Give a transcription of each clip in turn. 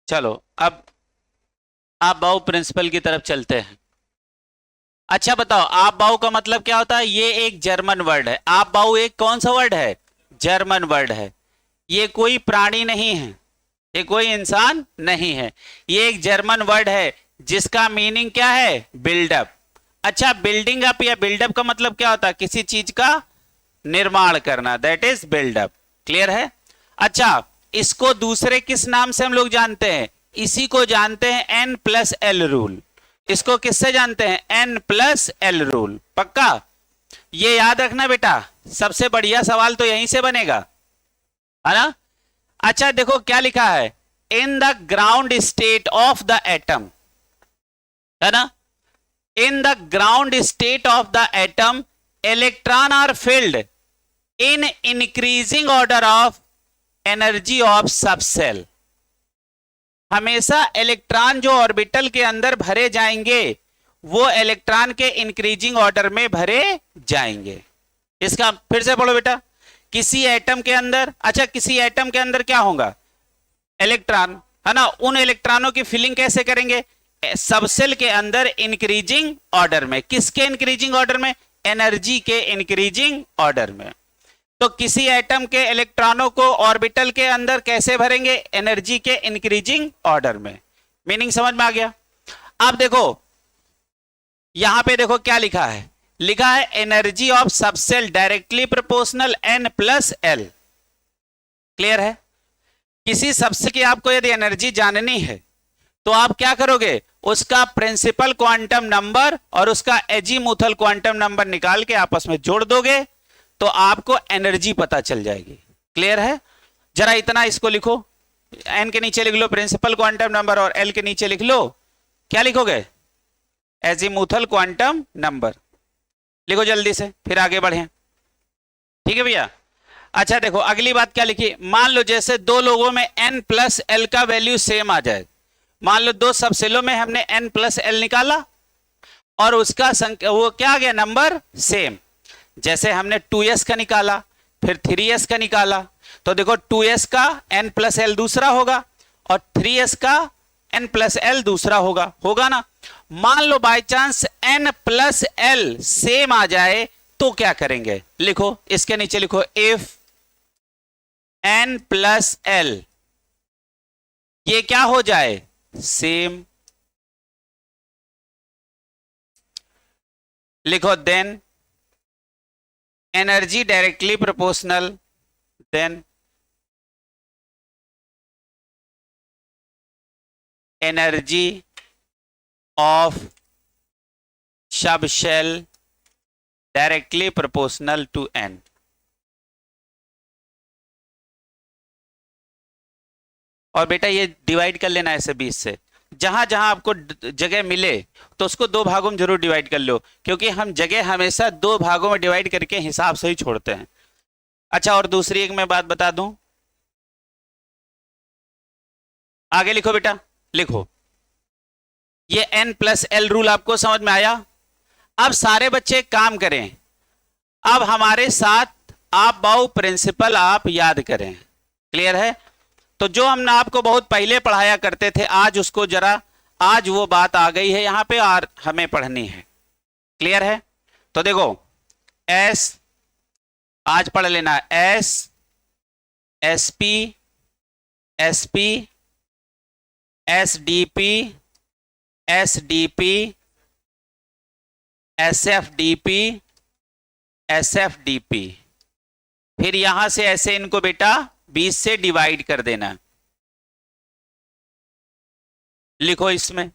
चलो अब आप बाउ प्रिंसिपल की तरफ चलते हैं। अच्छा बताओ, आप बाउ का मतलब क्या होता है? ये एक जर्मन वर्ड है। आप बाउ एक कौन सा वर्ड है? जर्मन वर्ड है। ये कोई प्राणी नहीं है, ये कोई इंसान नहीं है, ये एक जर्मन वर्ड है जिसका मीनिंग क्या है? बिल्डअप। अच्छा, बिल्डिंग अप या बिल्डअप का मतलब क्या होता है? किसी चीज का निर्माण करना, दैट इज बिल्डअप। क्लियर है? अच्छा, इसको दूसरे किस नाम से हम लोग जानते हैं? इसी को जानते हैं एन प्लस एल रूल। इसको किससे जानते हैं? N plus l rule. पक्का ये याद रखना बेटा, सबसे बढ़िया सवाल तो यहीं से बनेगा, है ना? अच्छा देखो क्या लिखा है, in the ground state of the atom, है ना? In the ground state of the atom electron are filled in increasing order of energy of sub shell. हमेशा इलेक्ट्रॉन जो ऑर्बिटल के अंदर भरे जाएंगे वो इलेक्ट्रॉन के इंक्रीजिंग ऑर्डर में भरे जाएंगे। इसका फिर से पढ़ो बेटा, किसी एटम के अंदर, अच्छा किसी एटम के अंदर क्या होगा? इलेक्ट्रॉन, है ना? उन इलेक्ट्रॉनों की फिलिंग कैसे करेंगे? सबसेल के अंदर इंक्रीजिंग ऑर्डर में। किसके इंक्रीजिंग ऑर्डर में? एनर्जी के इंक्रीजिंग ऑर्डर में। तो किसी एटम के इलेक्ट्रॉनों को ऑर्बिटल के अंदर कैसे भरेंगे? एनर्जी के इंक्रीजिंग ऑर्डर में। मीनिंग समझ में आ गया? अब देखो यहां पे देखो क्या लिखा है, लिखा है energy of subshell directly proportional n plus l. Clear है? किसी सबसेल की आपको यदि एनर्जी जाननी है तो आप क्या करोगे? उसका प्रिंसिपल क्वांटम नंबर और उसका एजीमुथल क्वांटम नंबर निकाल के आपस में जोड़ दोगे तो आपको एनर्जी पता चल जाएगी। क्लियर है? जरा इतना इसको लिखो, एन के नीचे लिख लो प्रिंसिपल क्वांटम नंबर और एल के नीचे लिख लो, क्या लिखोगे? Azimuthal quantum number. लिखो जल्दी से, फिर आगे बढ़े। ठीक है भैया? अच्छा देखो अगली बात क्या लिखी, मान लो जैसे दो लोगों में एन प्लस एल का वैल्यू सेम आ जाए। मान लो दो सबसेलों में हमने एन प्लस एल निकाला और उसका वो क्या आ गया? Number same. जैसे हमने 2s का निकाला, फिर 3s का निकाला, तो देखो 2s का n प्लस एल दूसरा होगा और 3s का n प्लस एल दूसरा होगा, होगा ना? मान लो by chance n plus L same आ जाए तो क्या करेंगे? लिखो इसके नीचे लिखो, इफ n प्लस एल ये क्या हो जाए? सेम। लिखो then energy directly proportional, then energy of sub shell directly proportional to n. और बेटा ये डिवाइड कर लेना ऐसे 20 से, जहां जहां आपको जगह मिले तो उसको दो भागों में जरूर डिवाइड कर लो, क्योंकि हम जगह हमेशा दो भागों में डिवाइड करके हिसाब से ही छोड़ते हैं। अच्छा और दूसरी एक मैं बात बता दूं, आगे लिखो बेटा, लिखो ये n प्लस एल रूल आपको समझ में आया? अब सारे बच्चे काम करें, अब हमारे साथ आप बाउ प्रिंसिपल आप याद करें। क्लियर है? तो जो हमने आपको बहुत पहले पढ़ाया करते थे आज उसको जरा, आज वो बात आ गई है यहां पे और हमें पढ़नी है। क्लियर है? तो देखो एस, आज पढ़ लेना, S S P S P S D P S D P S F D P S F D P. फिर यहां से ऐसे इनको बेटा 20 से डिवाइड कर देना। लिखो इसमें,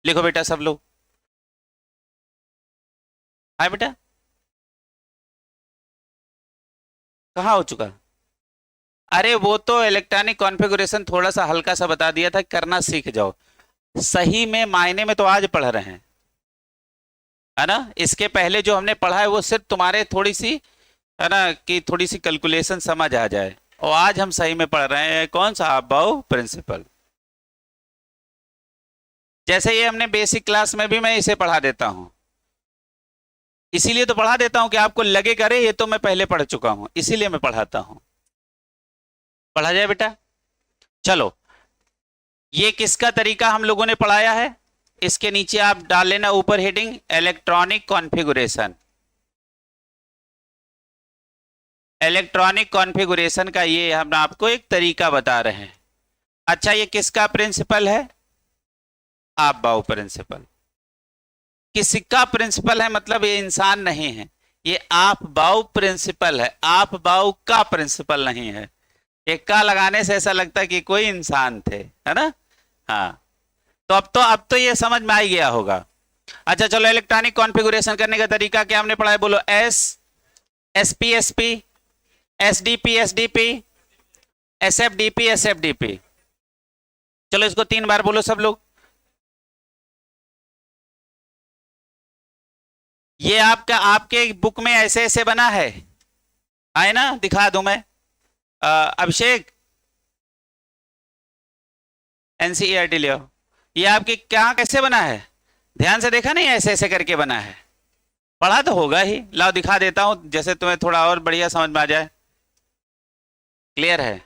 लिखो बेटा सब लोग। हाय बेटा कहाँ हो चुका? अरे वो तो इलेक्ट्रॉनिक कॉन्फ़िगरेशन थोड़ा सा हल्का सा बता दिया था, करना सीख जाओ। सही में मायने में तो आज पढ़ रहे हैं, है ना? इसके पहले जो हमने पढ़ा है वो सिर्फ तुम्हारे थोड़ी सी, है ना, कि थोड़ी सी कैलकुलेशन समझ आ जाए। और आज हम सही में पढ़ रहे हैं कौन सा? Aufbau principle. जैसे ये हमने बेसिक क्लास में भी मैं इसे पढ़ा देता हूं, इसीलिए तो पढ़ा देता हूं कि आपको लगे करे ये तो मैं पहले पढ़ चुका हूं, इसीलिए मैं पढ़ाता हूं। पढ़ा जाए बेटा? चलो ये किसका तरीका हम लोगों ने पढ़ाया है? इसके नीचे आप डाल लेना ऊपर heading electronic configuration. Electronic configuration का ये हम आपको एक तरीका बता रहे हैं। अच्छा, ये किसका प्रिंसिपल है? आप-बाऊ प्रिंसिपल। किसका प्रिंसिपल है? मतलब ये इंसान नहीं है, ये आप-बाऊ प्रिंसिपल है, आप-बाऊ का प्रिंसिपल नहीं है। एक का लगाने से ऐसा लगता है कि कोई इंसान थे, है ना? हाँ, तो अब तो ये समझ में आ ही गया होगा। अच्छा चलो, इलेक्ट्रॉनिक कॉन्फ़िगरेशन करने का तरीका क्या हमने पढ़ा है? बोलो। SP, SDP, SFDP. चलो इसको 3 बार बोलो सब लोग। ये आपके बुक में ऐसे ऐसे बना है, आए ना? दिखा दूं मैं। अभिषेक, एनसीईआरटी ले आओ। ये आपके क्या कैसे बना है? ध्यान से देखा नहीं? ऐसे ऐसे करके बना है। पढ़ा तो होगा ही। लाओ दिखा देता हूं, जैसे तुम्हें थोड़ा और बढ़िया समझ में आ जाए। क्लियर है?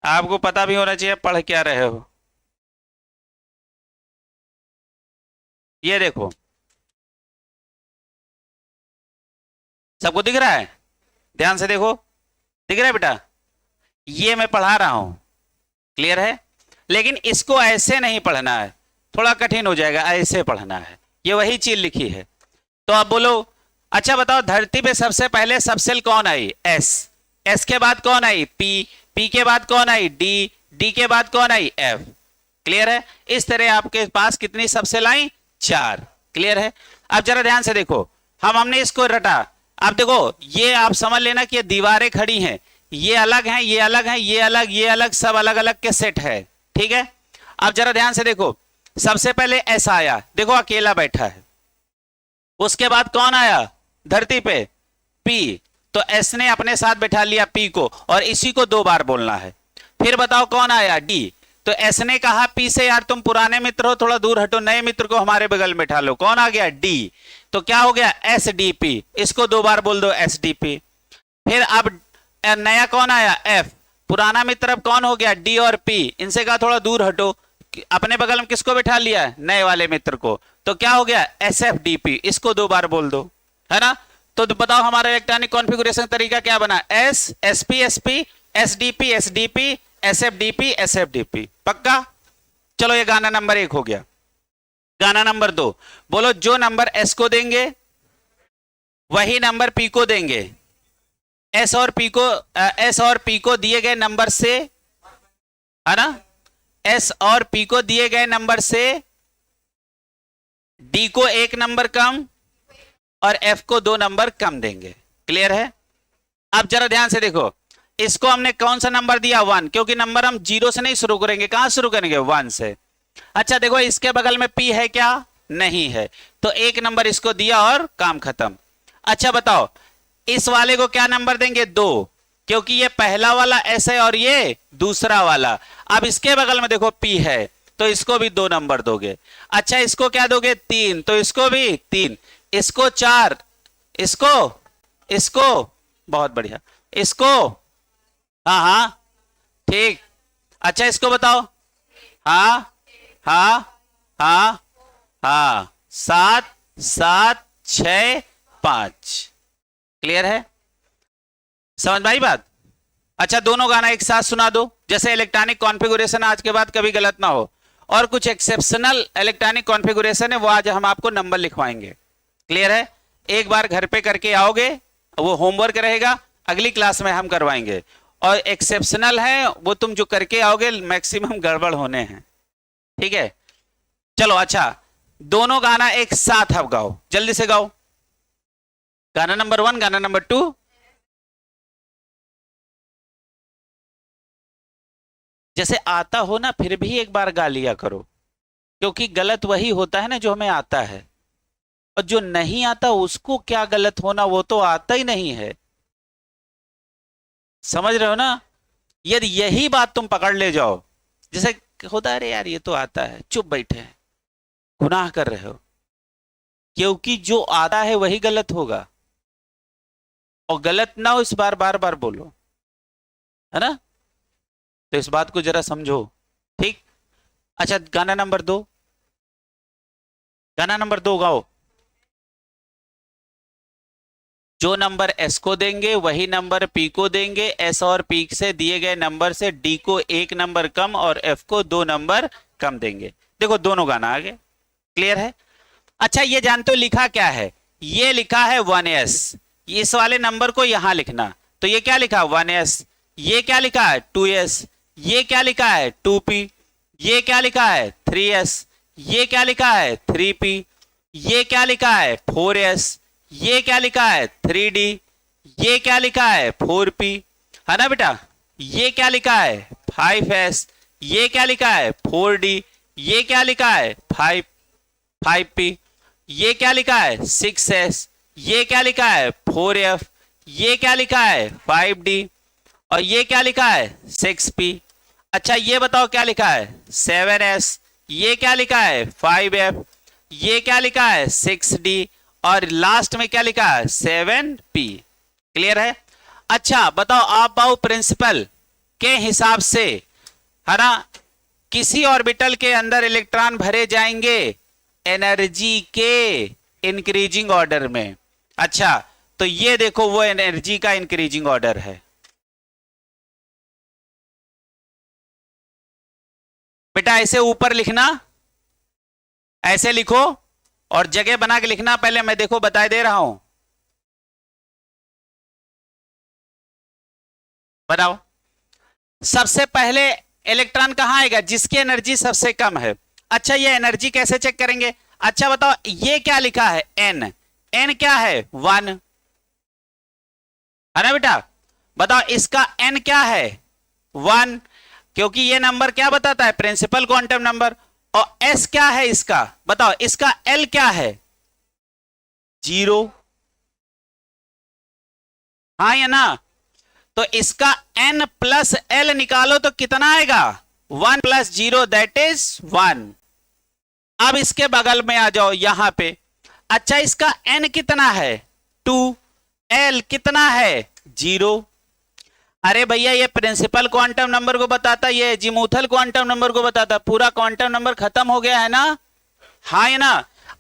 आपको पता भी होना चाहिए पढ़ क्या रहे हो। ये देखो, सबको दिख रहा है? ध्यान से देखो, दिख रहा है बेटा? ये मैं पढ़ा रहा हूं, क्लियर है? लेकिन इसको ऐसे नहीं पढ़ना है, थोड़ा कठिन हो जाएगा, ऐसे पढ़ना है। ये वही चीज लिखी है। तो आप बोलो, अच्छा बताओ, धरती पे सबसे पहले सबसेल कौन आई? एस। एस के बाद कौन आई? पी। पी के बाद कौन आई? डी। डी के बाद कौन आई? एफ। क्लियर है? इस तरह आपके पास कितनी सबसेल आई? 4। क्लियर है? अब जरा ध्यान से देखो, हमने इसको रटा। अब देखो, ये आप समझ लेना कि ये दीवारें खड़ी हैं, ये अलग हैं, ये अलग हैं, ये अलग, ये अलग, सब अलग अलग के सेट है। ठीक है? अब जरा ध्यान से देखो, सबसे पहले एस आया, देखो अकेला बैठा है। उसके बाद कौन आया धरती पे? पी। तो एस ने अपने साथ बैठा लिया पी को, और इसी को 2 बार बोलना है। फिर बताओ कौन आया? डी। तो एस ने कहा पी से, यार तुम पुराने मित्र हो, थोड़ा दूर हटो, नए मित्र को हमारे बगल में बैठा लो। कौन आ गया? डी। तो क्या हो गया? S D P. इसको 2 बार बोल दो, एस डी पी। फिर अब नया कौन आया? एफ। पुराना मित्र अब कौन हो गया? डी और पी। इनसे कहा थोड़ा दूर हटो, अपने बगल में किसको बैठा लिया? नए वाले मित्र को। तो क्या हो गया? S F D P. इसको 2 बार बोल दो, है ना? तो बताओ हमारा इलेक्ट्रॉनिक कॉन्फ़िगरेशन तरीका क्या बना? S, SP, SP, SDP, SDP, SFDP, SFDP. पक्का? चलो ये गाना नंबर 1 हो गया। गाना नंबर 2, बोलो, जो नंबर एस को देंगे वही नंबर पी को देंगे। एस और पी को दिए गए नंबर से, है ना? एस और पी को दिए गए नंबर से डी को 1 नंबर कम और एफ को 2 नंबर कम देंगे। क्लियर है? अब जरा ध्यान से देखो, इसको हमने कौन सा नंबर दिया? 1, क्योंकि नंबर हम 0 से नहीं शुरू करेंगे। कहां शुरू करेंगे? 1 से। अच्छा देखो, इसके बगल में पी है क्या? नहीं है, तो 1 नंबर इसको दिया और काम खत्म। अच्छा बताओ, इस वाले को क्या नंबर देंगे? 2, क्योंकि ये पहला वाला एस है और ये दूसरा वाला। अब इसके बगल में देखो पी है, तो इसको भी 2 नंबर दोगे। अच्छा इसको क्या दोगे? 3, तो इसको भी 3, इसको 4, इसको बहुत बढ़िया, इसको, हाँ हाँ ठीक। अच्छा इसको बताओ, हाँ हाँ हाँ हाँ, 7 7 6 5। क्लियर है? समझ में आई बात? अच्छा दोनों गाना एक साथ सुना दो, जैसे इलेक्ट्रॉनिक कॉन्फ़िगरेशन आज के बाद कभी गलत ना हो। और कुछ एक्सेप्शनल इलेक्ट्रॉनिक कॉन्फ़िगरेशन है, वो आज हम आपको नंबर लिखवाएंगे। क्लियर है? एक बार घर पे करके आओगे, वो होमवर्क रहेगा, अगली क्लास में हम करवाएंगे। और एक्सेप्शनल है वो तुम जो करके आओगे, मैक्सिमम गड़बड़ होने हैं। ठीक है? चलो अच्छा, दोनों गाना एक साथ अब गाओ, जल्दी से गाओ। गाना नंबर 1, गाना नंबर 2। जैसे आता हो ना, फिर भी एक बार गा लिया करो, क्योंकि गलत वही होता है ना जो हमें आता है, और जो नहीं आता उसको क्या गलत होना, वो तो आता ही नहीं है। समझ रहे हो ना? यदि यही बात तुम पकड़ ले जाओ, जैसे होता है, अरे यार ये तो आता है, चुप बैठे हैं, गुनाह कर रहे हो, क्योंकि जो आता है वही गलत होगा। और गलत ना हो इस बार बार बार बोलो, है ना, तो इस बात को जरा समझो। ठीक। अच्छा गाना नंबर 2, गाना नंबर 2 गाओ। जो नंबर एस को देंगे वही नंबर पी को देंगे, एस और पी से दिए गए नंबर से डी को 1 नंबर कम और एफ को 2 नंबर कम देंगे। देखो दोनों गाना आ गए, क्लियर है। अच्छा ये जानते हो लिखा क्या है, ये लिखा है 1s, इस वाले नंबर को यहां लिखना, तो ये क्या लिखा 1s, ये क्या लिखा है 2s, ये क्या लिखा है 2p, ये क्या लिखा है 3s, ये क्या लिखा है 3p, ये क्या लिखा है 4s, ये क्या लिखा है 3d, ये क्या लिखा है 4p, है ना बेटा, ये क्या लिखा है 5s, ये क्या लिखा है 4d, ये क्या लिखा है 5p, ये क्या लिखा है 6s, ये क्या लिखा है 4f, ये क्या लिखा है 5d, और ये क्या लिखा है 6p। अच्छा ये बताओ क्या लिखा है 7s, ये क्या लिखा है 5f, ये क्या लिखा है 6d, और लास्ट में क्या लिखा है 7p। क्लियर है। अच्छा बताओ आप बाऊ प्रिंसिपल के हिसाब से, है ना, किसी ऑर्बिटल के अंदर इलेक्ट्रॉन भरे जाएंगे एनर्जी के इंक्रीजिंग ऑर्डर में। अच्छा तो ये देखो वो एनर्जी का इंक्रीजिंग ऑर्डर है। बेटा ऐसे ऊपर लिखना, ऐसे लिखो और जगह बना के लिखना, पहले मैं देखो बता दे रहा हूं। बताओ सबसे पहले इलेक्ट्रॉन कहां आएगा, जिसकी एनर्जी सबसे कम है। अच्छा ये एनर्जी कैसे चेक करेंगे, अच्छा बताओ ये क्या लिखा है n, n क्या है 1, है ना बेटा, बताओ इसका n क्या है 1, क्योंकि ये नंबर क्या बताता है प्रिंसिपल क्वांटम नंबर। और s क्या है इसका, बताओ इसका l क्या है 0, हाँ या ना, तो इसका n प्लस l निकालो तो कितना आएगा 1 प्लस 0 दैट इज 1। अब इसके बगल में आ जाओ यहां पे, अच्छा इसका n कितना है 2, l कितना है 0। अरे भैया ये प्रिंसिपल क्वांटम नंबर को बताता, ये एजीमुथल क्वांटम नंबर को बताता, पूरा क्वांटम नंबर खत्म हो गया है ना, हाँ है ना।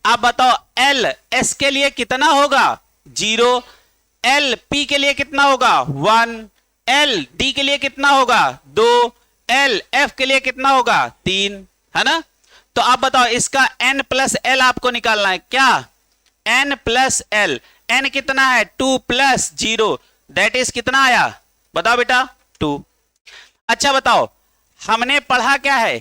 अब बताओ l s के लिए कितना होगा 0, l p के लिए कितना होगा 1, l d के लिए कितना होगा 2, l f के लिए कितना होगा 3, है ना। तो आप बताओ इसका n प्लस l आपको निकालना है, क्या n प्लस l, n कितना है 2 प्लस 0 दैट इज कितना आया, बताओ बेटा 2। अच्छा बताओ हमने पढ़ा क्या है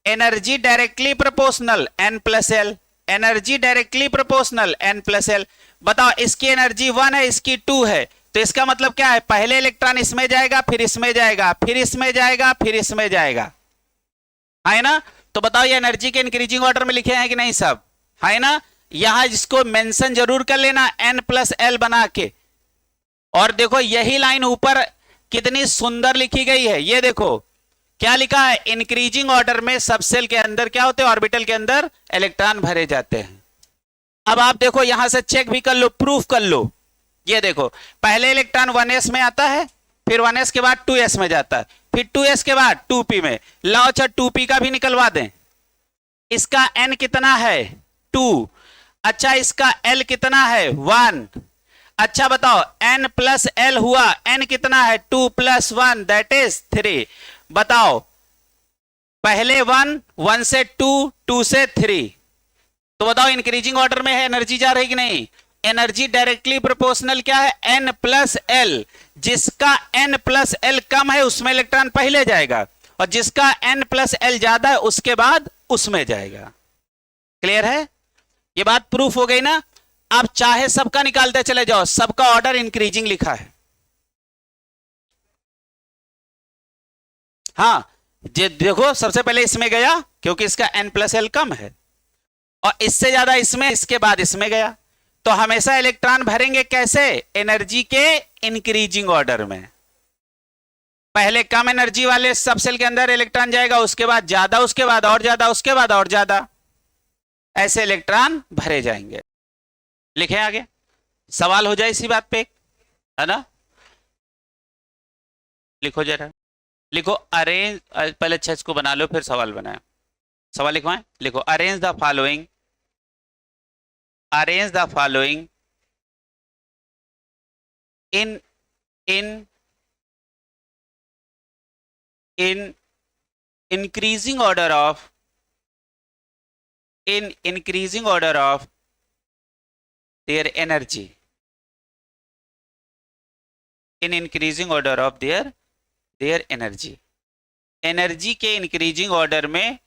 energy directly proportional n plus l, energy directly proportional n plus l। बताओ इसकी एनर्जी 1 है, इसकी 2 है, तो इसका मतलब क्या है पहले इलेक्ट्रॉन इसमें जाएगा, फिर इसमें जाएगा, फिर इसमें जाएगा, फिर इसमें जाएगा, है ना। तो बताओ ये एनर्जी के इंक्रीजिंग ऑर्डर में लिखे हैं कि नहीं सब, है ना। यहां इसको मेंशन जरूर कर लेना n प्लस l बना के। और देखो यही लाइन ऊपर कितनी सुंदर लिखी गई है, ये देखो क्या लिखा है इंक्रीजिंग ऑर्डर में सब सेल के अंदर क्या होते हैं, ऑर्बिटल के अंदर इलेक्ट्रॉन भरे जाते हैं। अब आप देखो यहां से चेक भी कर लो, प्रूफ कर लो, ये देखो पहले इलेक्ट्रॉन 1s में आता है, फिर 1s के बाद 2s में जाता है, फिर 2s के बाद 2p में। लो अच्छा 2p का भी निकलवा दें, इसका n कितना है 2, अच्छा इसका l कितना है 1। अच्छा बताओ n प्लस l हुआ, n कितना है 2 प्लस 1 दैट इज 3। बताओ पहले 1, 1 से 2, 2 से 3, तो बताओ इंक्रीजिंग ऑर्डर में है एनर्जी जा रही कि नहीं, एनर्जी डायरेक्टली प्रोपोर्शनल क्या है n प्लस l, जिसका n प्लस l कम है उसमें इलेक्ट्रॉन पहले जाएगा, और जिसका n प्लस l ज्यादा है उसके बाद उसमें जाएगा। क्लियर है, ये बात प्रूफ हो गई ना। आप चाहे सबका निकालते चले जाओ, सबका ऑर्डर इंक्रीजिंग लिखा है। हाँ देखो सबसे पहले इसमें गया क्योंकि इसका n प्लस l कम है, और इससे ज्यादा इसमें, इसके बाद इसमें गया, तो हमेशा इलेक्ट्रॉन भरेंगे कैसे एनर्जी के इंक्रीजिंग ऑर्डर में। पहले कम एनर्जी वाले सब सेल के अंदर इलेक्ट्रॉन जाएगा, उसके बाद ज्यादा, उसके बाद और ज्यादा, उसके बाद और ज्यादा, ऐसे इलेक्ट्रॉन भरे जाएंगे। लिखें आगे, सवाल हो जाए इसी बात पे। है ना। लिखो जरा, लिखो अरेंज, पहले अच्छा इसको बना लो फिर सवाल बनाए। सवाल लिखवाएं, लिखो arrange the following, arrange the following in in in increasing order of, in increasing order of their energy, in increasing order of their energy, energy के इंक्रीजिंग ऑर्डर में,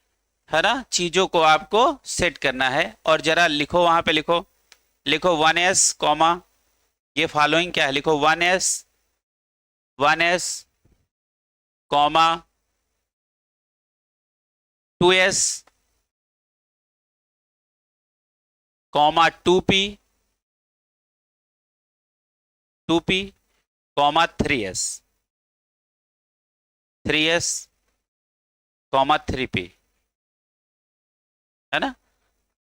है ना, चीजों को आपको सेट करना है। और जरा लिखो वहां पे, लिखो लिखो 1s कॉमा, ये फॉलोइंग क्या है, लिखो 1s comma 2s comma 2p comma 3s comma 3p, है ना।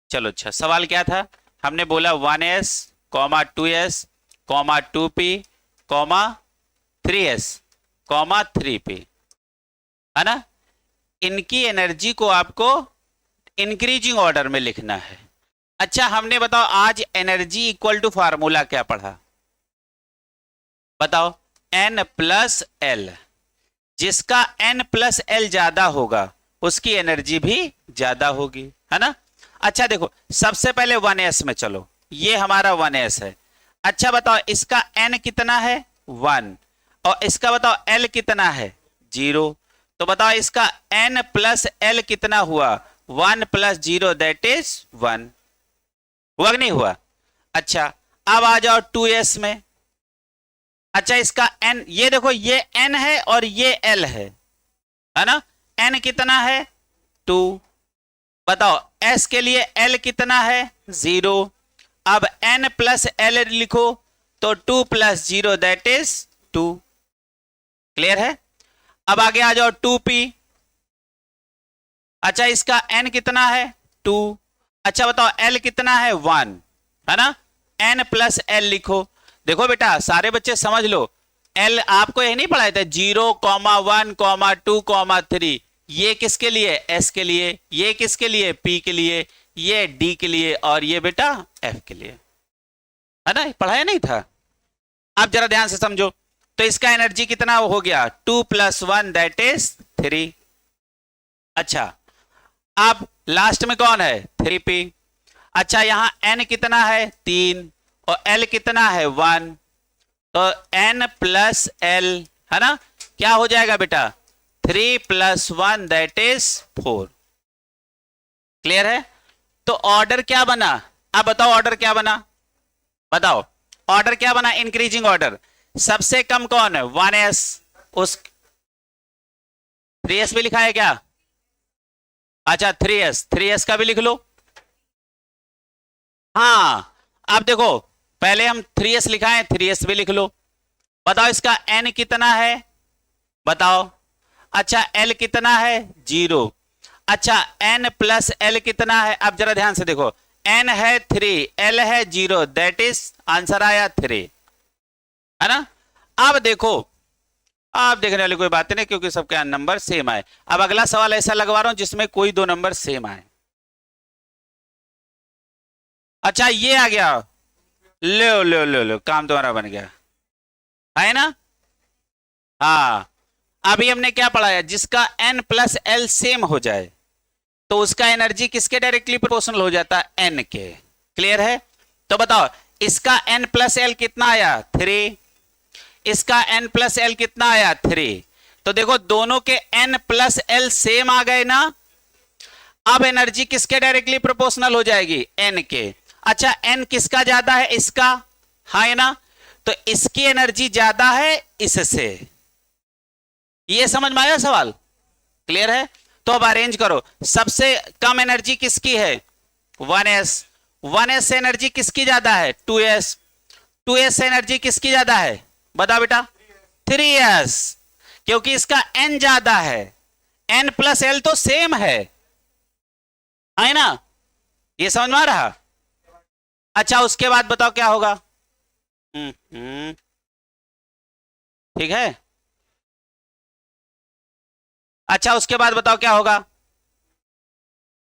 चलो अच्छा, सवाल क्या था, हमने बोला 1s comma 2s comma 2p comma 3s comma 3p, है ना। इनकी एनर्जी को आपको इंक्रीजिंग ऑर्डर में लिखना है। अच्छा हमने बताओ आज एनर्जी इक्वल टू फार्मूला क्या पढ़ा, बताओ, n प्लस एल, जिसका n प्लस एल ज्यादा होगा उसकी एनर्जी भी ज्यादा होगी, है ना। अच्छा देखो सबसे पहले 1s में चलो, ये हमारा 1s है। अच्छा बताओ इसका n कितना है 1, और इसका बताओ l कितना है 0, तो बताओ इसका n प्लस एल कितना हुआ 1 प्लस 0 दैट इज 1, हुआ कि नहीं हुआ। अच्छा अब आ जाओ 2s में। अच्छा इसका n, ये देखो ये n है और ये l है ना। n कितना है 2, बताओ s के लिए l कितना है 0। अब n प्लस l लिखो तो 2 प्लस 0 दैट इज 2, क्लियर है। अब आगे आ जाओ 2p। अच्छा इसका n कितना है 2, अच्छा बताओ l कितना है 1, है ना। n प्लस l लिखो, देखो बेटा सारे बच्चे समझ लो, l आपको यही नहीं पढ़ाए थे 0, 1, 2, 3, ये किसके लिए s के लिए, ये किसके लिए p के लिए, ये d के लिए, और ये बेटा f के लिए, है ना, पढ़ाया नहीं था। आप जरा ध्यान से समझो, तो इसका एनर्जी कितना हो गया 2 प्लस 1 दैट इज 3। अच्छा अब लास्ट में कौन है 3p। अच्छा यहां n कितना है 3 और l कितना है 1, तो n प्लस l, है ना, क्या हो जाएगा बेटा 3 प्लस 1 दैट इज 4, क्लियर है। तो ऑर्डर क्या बना, अब बताओ ऑर्डर क्या बना, बताओ ऑर्डर क्या बना, इंक्रीजिंग ऑर्डर। सबसे कम कौन है 1s, उस 3s भी लिखा है क्या, अच्छा 3s का भी लिख लो। हाँ अब देखो पहले हम 3s लिखा है, 3s भी लिख लो। बताओ इसका n कितना है, बताओ। अच्छा l कितना है 0, अच्छा n प्लस l कितना है, अब जरा ध्यान से देखो, n है 3 l है 0 दैट इज आंसर आया 3, है ना। अब देखो, आप देखने वाली कोई बात नहीं क्योंकि सबके नंबर सेम आए। अब अगला सवाल ऐसा लगवा रहा हूं जिसमें कोई दो नंबर सेम आए। अच्छा ये आ गया, लो लो लो लो, काम तुम्हारा बन गया, है ना। हाँ अभी हमने क्या पढ़ाया, जिसका n प्लस एल सेम हो जाए तो उसका एनर्जी किसके डायरेक्टली प्रोपोर्शनल हो जाता है n के, क्लियर है। तो बताओ इसका n प्लस एल कितना आया 3, इसका n प्लस एल कितना आया 3, तो देखो दोनों के n प्लस एल सेम आ गए ना। अब एनर्जी किसके डायरेक्टली प्रोपोर्शनल हो जाएगी n के। अच्छा n किसका ज्यादा है, इसका, हाँ है ना, तो इसकी एनर्जी ज्यादा है इससे। ये समझ में आया सवाल, क्लियर है। तो अब अरेंज करो, सबसे कम एनर्जी किसकी है 1s, 1s से एनर्जी किसकी ज्यादा है 2s, 2s से एनर्जी किसकी ज्यादा है, बताओ बेटा 3s, क्योंकि इसका n ज्यादा है, n प्लस एल तो सेम है ना। ये समझ में आ रहा। अच्छा उसके बाद बताओ क्या होगा, ठीक है। अच्छा उसके बाद बताओ क्या होगा?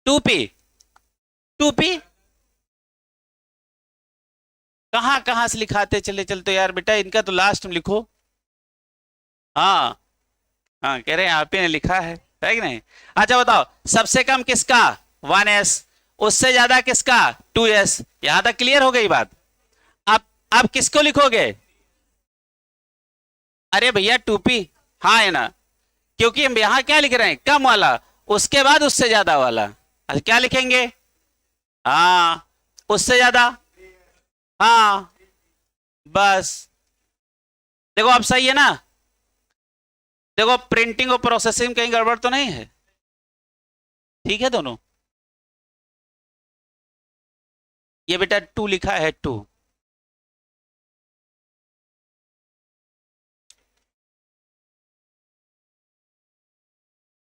2p। 2p कहां कहां से लिखाते चले चलते यार बेटा, इनका तो लास्ट में लिखो। हाँ हाँ, कह रहे हैं आप ही ने लिखा है कि नहीं? अच्छा बताओ, सबसे कम किसका? 1s। उससे ज्यादा किसका? 2s। यहां तक क्लियर हो गई बात? अब किसको लिखोगे? अरे भैया 2p। हाँ है ना, क्योंकि हम यहां क्या लिख रहे हैं? कम वाला, उसके बाद उससे ज्यादा वाला। अच्छा क्या लिखेंगे? हाँ, उससे ज्यादा। हाँ बस। देखो अब सही है ना? देखो प्रिंटिंग और प्रोसेसिंग कहीं गड़बड़ तो नहीं है? ठीक है दोनों? ये बेटा 2 लिखा है, 2।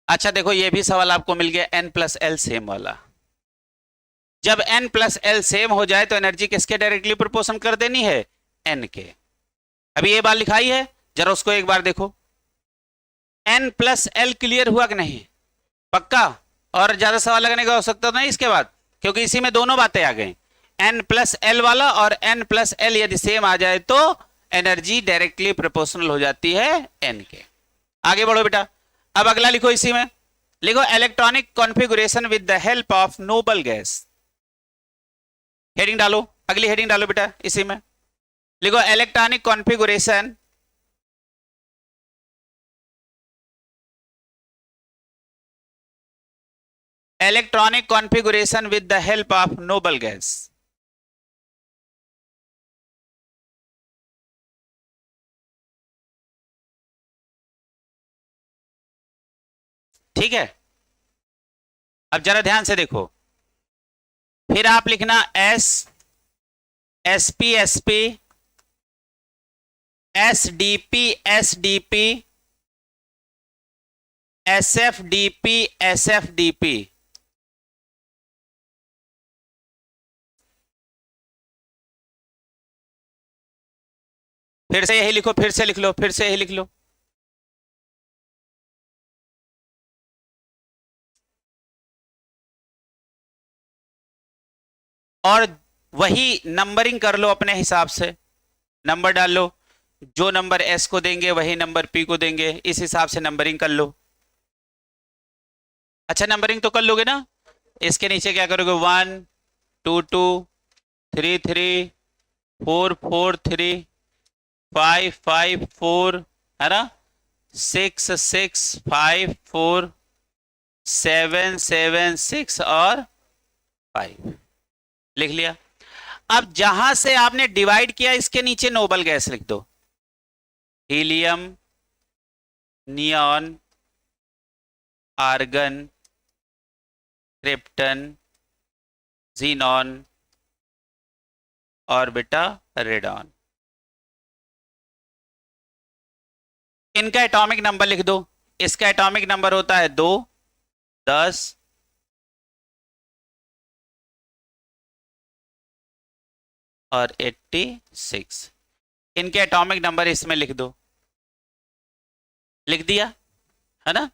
अच्छा देखो ये भी सवाल आपको मिल गया, n+l सेम वाला। जब n+l सेम हो जाए तो एनर्जी किसके डायरेक्टली प्रोपोर्शन कर देनी है? n के। अभी ये बात लिखाई है, जरा उसको एक बार देखो। n+l क्लियर हुआ कि नहीं? पक्का? और ज्यादा सवाल लगने का हो सकता तो नहीं इसके बाद, क्योंकि इसी में दोनों बातें आ गई। n+l वाला और n+l यदि सेम आ जाए तो एनर्जी डायरेक्टली प्रोपोर्शनल हो जाती है n के। आगे बढ़ो बेटा। अब अगला लिखो इसी में, लिखो electronic configuration with the help of noble gas. Heading डालो, अगली हेडिंग डालो बेटा इसी में, लिखो electronic configuration with the help of noble gas. ठीक है, अब जरा ध्यान से देखो, फिर आप लिखना S, SP, SP, SDP, SDP, SFDP, SFDP। फिर से यही लिखो, फिर से लिख लो, फिर से यही लिख लो। और वही नंबरिंग कर लो अपने हिसाब से, नंबर डाल लो, जो नंबर एस को देंगे वही नंबर पी को देंगे, इस हिसाब से नंबरिंग कर लो। अच्छा नंबरिंग तो कर लोगे ना? इसके नीचे क्या करोगे? 1 2 2 3 3 4 4 3 5 5 4, है ना? 6 6 5 4 7 7 6 और 5 लिख लिया। अब जहां से आपने डिवाइड किया इसके नीचे नोबल गैस लिख दो, helium, neon, argon, krypton, xenon और बेटा रेडॉन। इनका एटॉमिक नंबर लिख दो। इसका एटॉमिक नंबर होता है 2, 10 और 86। इनके एटॉमिक नंबर इसमें लिख दो। लिख दिया है ना?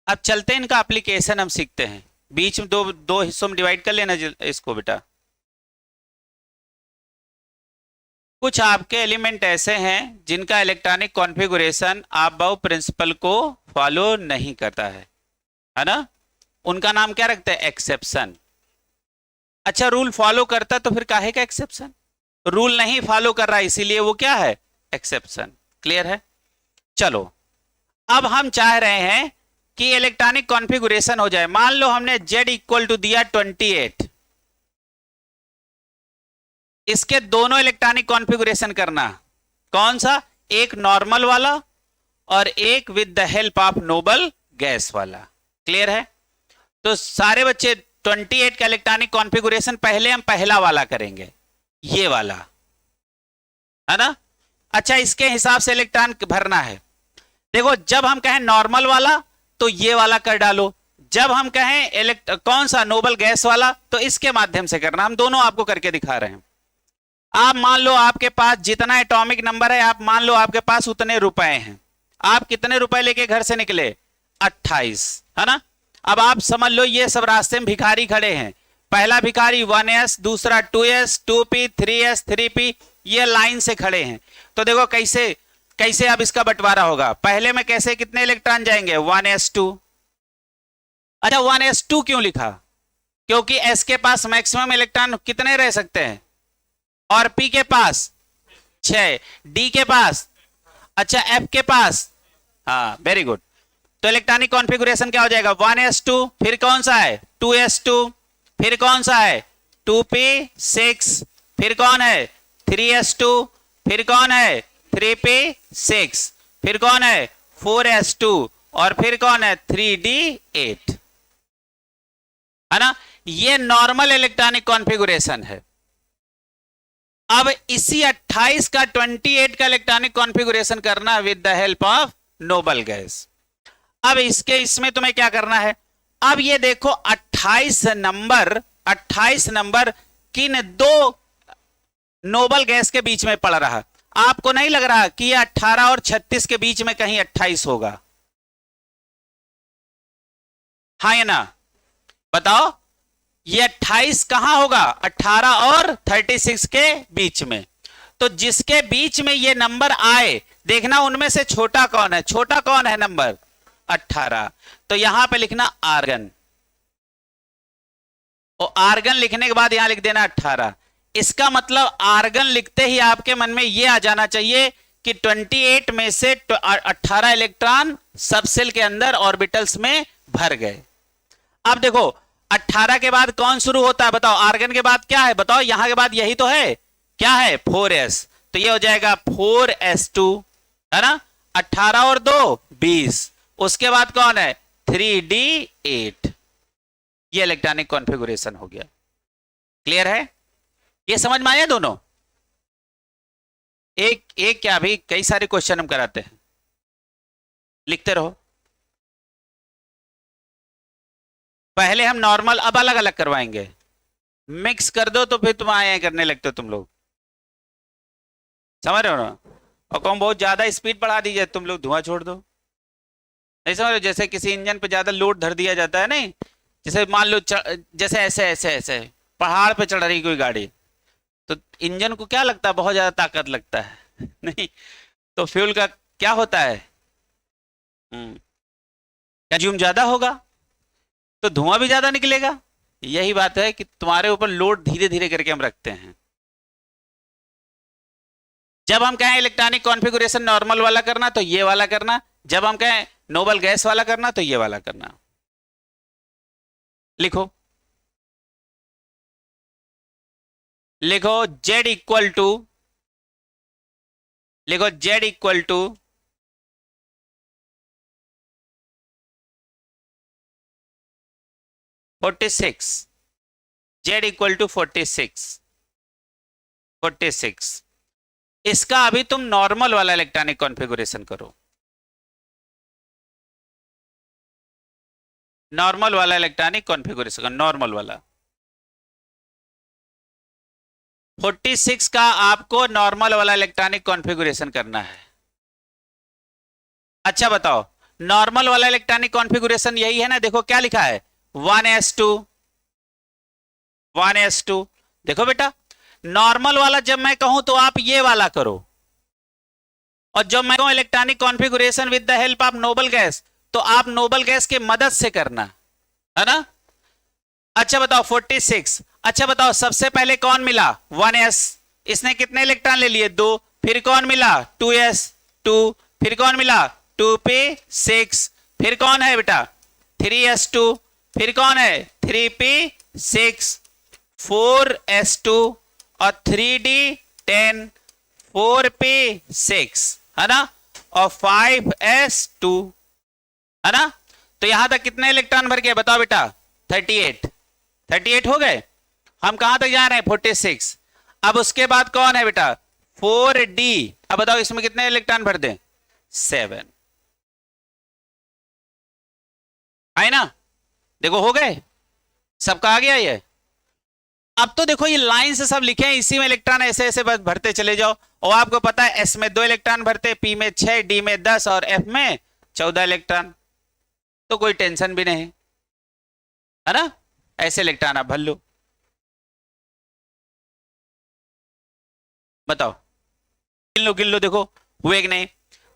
अब चलते हैं इनका एप्लीकेशन हम सीखते हैं। बीच में दो दो हिस्सों में डिवाइड कर लेना इसको बेटा। कुछ आपके एलिमेंट ऐसे हैं जिनका इलेक्ट्रॉनिक कॉन्फ़िगरेशन आप-बाउ प्रिंसिपल को फॉलो नहीं करता है ना? उनका नाम क्या रखते हैं? एक्सेप्शन। अच्छा रूल फॉलो करता तो फिर काहे का एक्सेप्शन? रूल नहीं फॉलो कर रहा इसीलिए वो क्या है? एक्सेप्शन। क्लियर है? चलो अब हम चाह रहे हैं कि इलेक्ट्रॉनिक कॉन्फ़िगरेशन हो जाए। मान लो हमने Z इक्वल टू दिया 28, इसके दोनों इलेक्ट्रॉनिक कॉन्फ़िगरेशन करना। कौन सा? एक नॉर्मल वाला और एक with the help of noble gas वाला। क्लियर है? तो सारे बच्चे 28 का इलेक्ट्रॉनिक कॉन्फ़िगरेशन पहले हम पहला वाला करेंगे, ये वाला, है ना? अच्छा इसके हिसाब से इलेक्ट्रॉन भरना है। देखो जब हम कहें नॉर्मल वाला तो ये वाला कर डालो, जब हम कहें कौन सा नोबल गैस वाला तो इसके माध्यम से करना। हम दोनों आपको करके दिखा रहे हैं। आप मान लो आपके पास जितना एटॉमिक नंबर है, आप मान लो आपके पास उतने रुपए हैं। आप कितने रुपए लेके घर से निकले? 28, है ना। अब आप समझ लो ये सब रास्ते में भिखारी खड़े हैं। पहला भिखारी 1s, दूसरा 2s, 2p, 3s, 3p, ये लाइन से खड़े हैं। तो देखो कैसे कैसे अब इसका बंटवारा होगा। पहले में कैसे कितने इलेक्ट्रॉन जाएंगे? 1s2। अच्छा 1s2 क्यों लिखा? क्योंकि s के पास मैक्सिमम इलेक्ट्रॉन कितने रह सकते हैं, और p के पास 6, d के पास, अच्छा f के पास, हाँ वेरी गुड। तो इलेक्ट्रॉनिक कॉन्फ़िगरेशन क्या हो जाएगा? 1s2, फिर कौन सा है? 2s2, फिर कौन सा है? 2p6, फिर कौन है? 3s2, फिर कौन है? 3p6, फिर कौन है? 4s2, और फिर कौन है? 3d8, है ना। ये नॉर्मल इलेक्ट्रॉनिक कॉन्फ़िगरेशन है। अब इसी 28 का 28 का इलेक्ट्रॉनिक कॉन्फ़िगरेशन करना with the help of noble gas. अब इसमें तुम्हें क्या करना है? अब ये देखो 28 नंबर किन दो नोबल गैस के बीच में पड़ रहा। आपको नहीं लग रहा कि ये 18 और 36 के बीच में कहीं 28 होगा? हाँ या ना, बताओ। ये 28 कहां होगा? 18 और 36 के बीच में। तो जिसके बीच में ये नंबर आए, देखना उनमें से छोटा कौन है। छोटा कौन है नंबर? 18। तो यहां पे लिखना आर्गन, और आर्गन लिखने के बाद यहां लिख देना 18। इसका मतलब आर्गन लिखते ही आपके मन में यह आ जाना चाहिए कि 28 में से 18 इलेक्ट्रॉन सब सेल के अंदर ऑर्बिटल्स में भर गए। अब देखो 18 के बाद कौन शुरू होता है? बताओ। आर्गन के बाद क्या है? बताओ। यहां के बाद यही तो है। क्या है? 4s। तो ये हो जाएगा 4s2, है ना। 18 और 2 20। उसके बाद कौन है? 3d8। ये इलेक्ट्रॉनिक कॉन्फ़िगरेशन हो गया। क्लियर है? ये समझ में आया दोनों? एक एक क्या, भी कई सारे क्वेश्चन हम कराते हैं, लिखते रहो। पहले हम नॉर्मल, अब अलग अलग करवाएंगे। मिक्स कर दो तो फिर तुम आए करने लगते हो तुम लोग, समझ रहे हो ना। और कौन बहुत ज्यादा स्पीड बढ़ा दीजिए तुम लोग, धुआं छोड़ दो। नहीं समझ रहे हो? जैसे किसी इंजन पे ज्यादा लोड धर दिया जाता है, नहीं, जैसे मान लो जैसे ऐसे ऐसे ऐसे पहाड़ पे चढ़ रही कोई गाड़ी, तो इंजन को क्या लगता है? बहुत ज्यादा ताकत लगता है नहीं, तो फ्यूल का क्या होता है? कंज्यूम ज्यादा होगा, तो धुआं भी ज्यादा निकलेगा। यही बात है कि तुम्हारे ऊपर लोड धीरे धीरे करके हम रखते हैं। जब हम कहें इलेक्ट्रॉनिक कॉन्फ़िगरेशन नॉर्मल वाला करना तो ये वाला करना, जब हम कहें नोबल गैस वाला करना तो ये वाला करना। लिखो लिखो Z इक्वल टू, लिखो Z equal to 46। Z equal to 46। इसका अभी तुम नॉर्मल वाला इलेक्ट्रॉनिक कॉन्फ़िगरेशन करो। नॉर्मल वाला इलेक्ट्रॉनिक कॉन्फ़िगरेशन, नॉर्मल वाला 46 का आपको नॉर्मल वाला इलेक्ट्रॉनिक कॉन्फ़िगरेशन करना है। अच्छा बताओ, नॉर्मल वाला इलेक्ट्रॉनिक कॉन्फ़िगरेशन यही है ना। देखो क्या लिखा है? 1s2, 1s2। देखो बेटा, नॉर्मल वाला जब मैं कहूं तो आप ये वाला करो, और जब मैं कहूं electronic configuration with the help of noble gas, तो आप नोबल गैस की मदद से करना, है ना। अच्छा बताओ 46। अच्छा बताओ सबसे पहले कौन मिला? 1s। इसने कितने इलेक्ट्रॉन ले लिए? 2। फिर कौन मिला? 2s, 2। फिर कौन मिला? 2p6। फिर कौन है बेटा? 3s2। फिर कौन है? 3p6। 4s2 और 3d10, 4p6, है ना, और 5s2, है ना। तो यहां तक कितने इलेक्ट्रॉन भर गए? बताओ बेटा। 38 हो गए। हम कहां तक जा रहे हैं? 46। अब उसके बाद कौन है बेटा? 4d। अब बताओ इसमें कितने इलेक्ट्रॉन भर दें? 7, है ना। देखो हो गए, सबका आ गया ये। अब तो देखो ये लाइन से सब लिखे हैं, इसी में इलेक्ट्रॉन ऐसे ऐसे बस भरते चले जाओ, और आपको पता है एस में 2 इलेक्ट्रॉन भरते, पी में 6, डी में 10 और एफ में 14 इलेक्ट्रॉन, तो कोई टेंशन भी नहीं है ना, ऐसे इलेक्ट्रॉन आप भर लो। बताओ, गिन लो देखो हुए कि नहीं,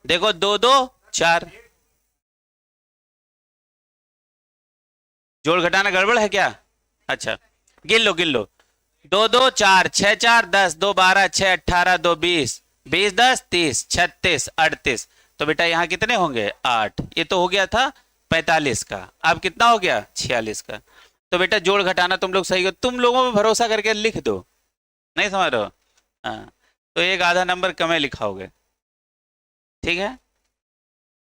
देखो 2 2 4, जोड़ घटाना गड़बड़ है क्या? अच्छा गिन लो, 2 2 4 6 4 10, 2 12 6 18 2 20, 20 10 30 36 38, तो बेटा यहाँ कितने होंगे 8, ये तो हो गया था 45 का, अब कितना हो गया 46 का। तो बेटा जोड़ घटाना तुम लोग सही, तुम लोगों में भरोसा करके लिख दो, नहीं समझ रहे हो? हाँ, तो एक आधा नंबर कम लिखाओगे, ठीक है,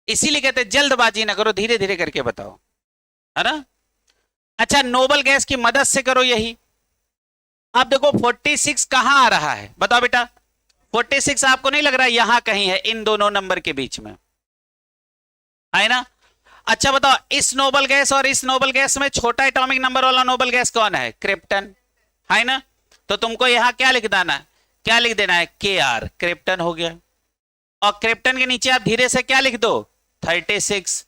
इसीलिए कहते हैं जल्दबाजी ना करो, धीरे धीरे करके बताओ, है ना। अच्छा नोबल गैस की मदद से करो यही। अब देखो 46 कहां आ रहा है बताओ बेटा, 46 आपको नहीं लग रहा यहां कहीं है, इन दोनों नंबर के बीच में है ना। अच्छा बताओ, इस नोबल गैस और इस नोबल गैस में छोटा एटॉमिक नंबर वाला नोबल गैस कौन है? क्रिप्टन, है ना। तो तुमको यहां क्या लिख देना है, क्या लिख देना है Kr, क्रिप्टन हो गया, और क्रिप्टन के नीचे आप धीरे से क्या लिख दो 36,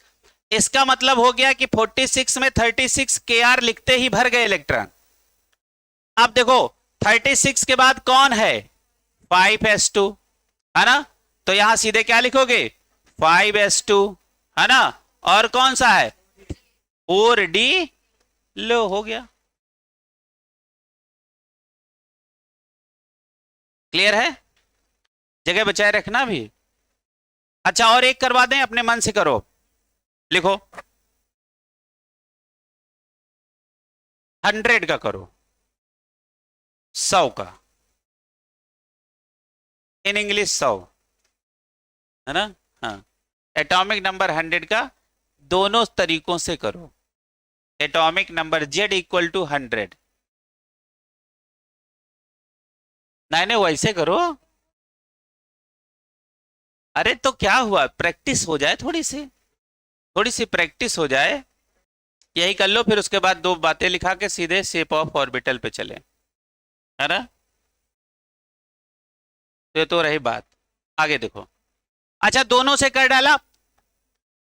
इसका मतलब हो गया कि 46 में 36 Kr लिखते ही भर गए इलेक्ट्रॉन। अब देखो 36 के बाद कौन है 5s2, है ना, तो यहां सीधे क्या लिखोगे 5s2, है ना, और कौन सा है 4d, लो हो गया, क्लियर है, जगह बचाए रखना भी। अच्छा और एक करवा दें, अपने मन से करो, लिखो 100 का करो, 100 का, इन इंग्लिश 100, है ना। हाँ, एटॉमिक नंबर 100 का दोनों तरीकों से करो, atomic number Z equal to 100, नहीं वैसे करो, अरे तो क्या हुआ, प्रैक्टिस हो जाए, थोड़ी सी प्रैक्टिस हो जाए, यही कर लो, फिर उसके बाद 2 बातें लिखा के सीधे शेप ऑफ ऑर्बिटल पे चले, है ना। ये तो रही बात, आगे देखो। अच्छा दोनों से कर डाला,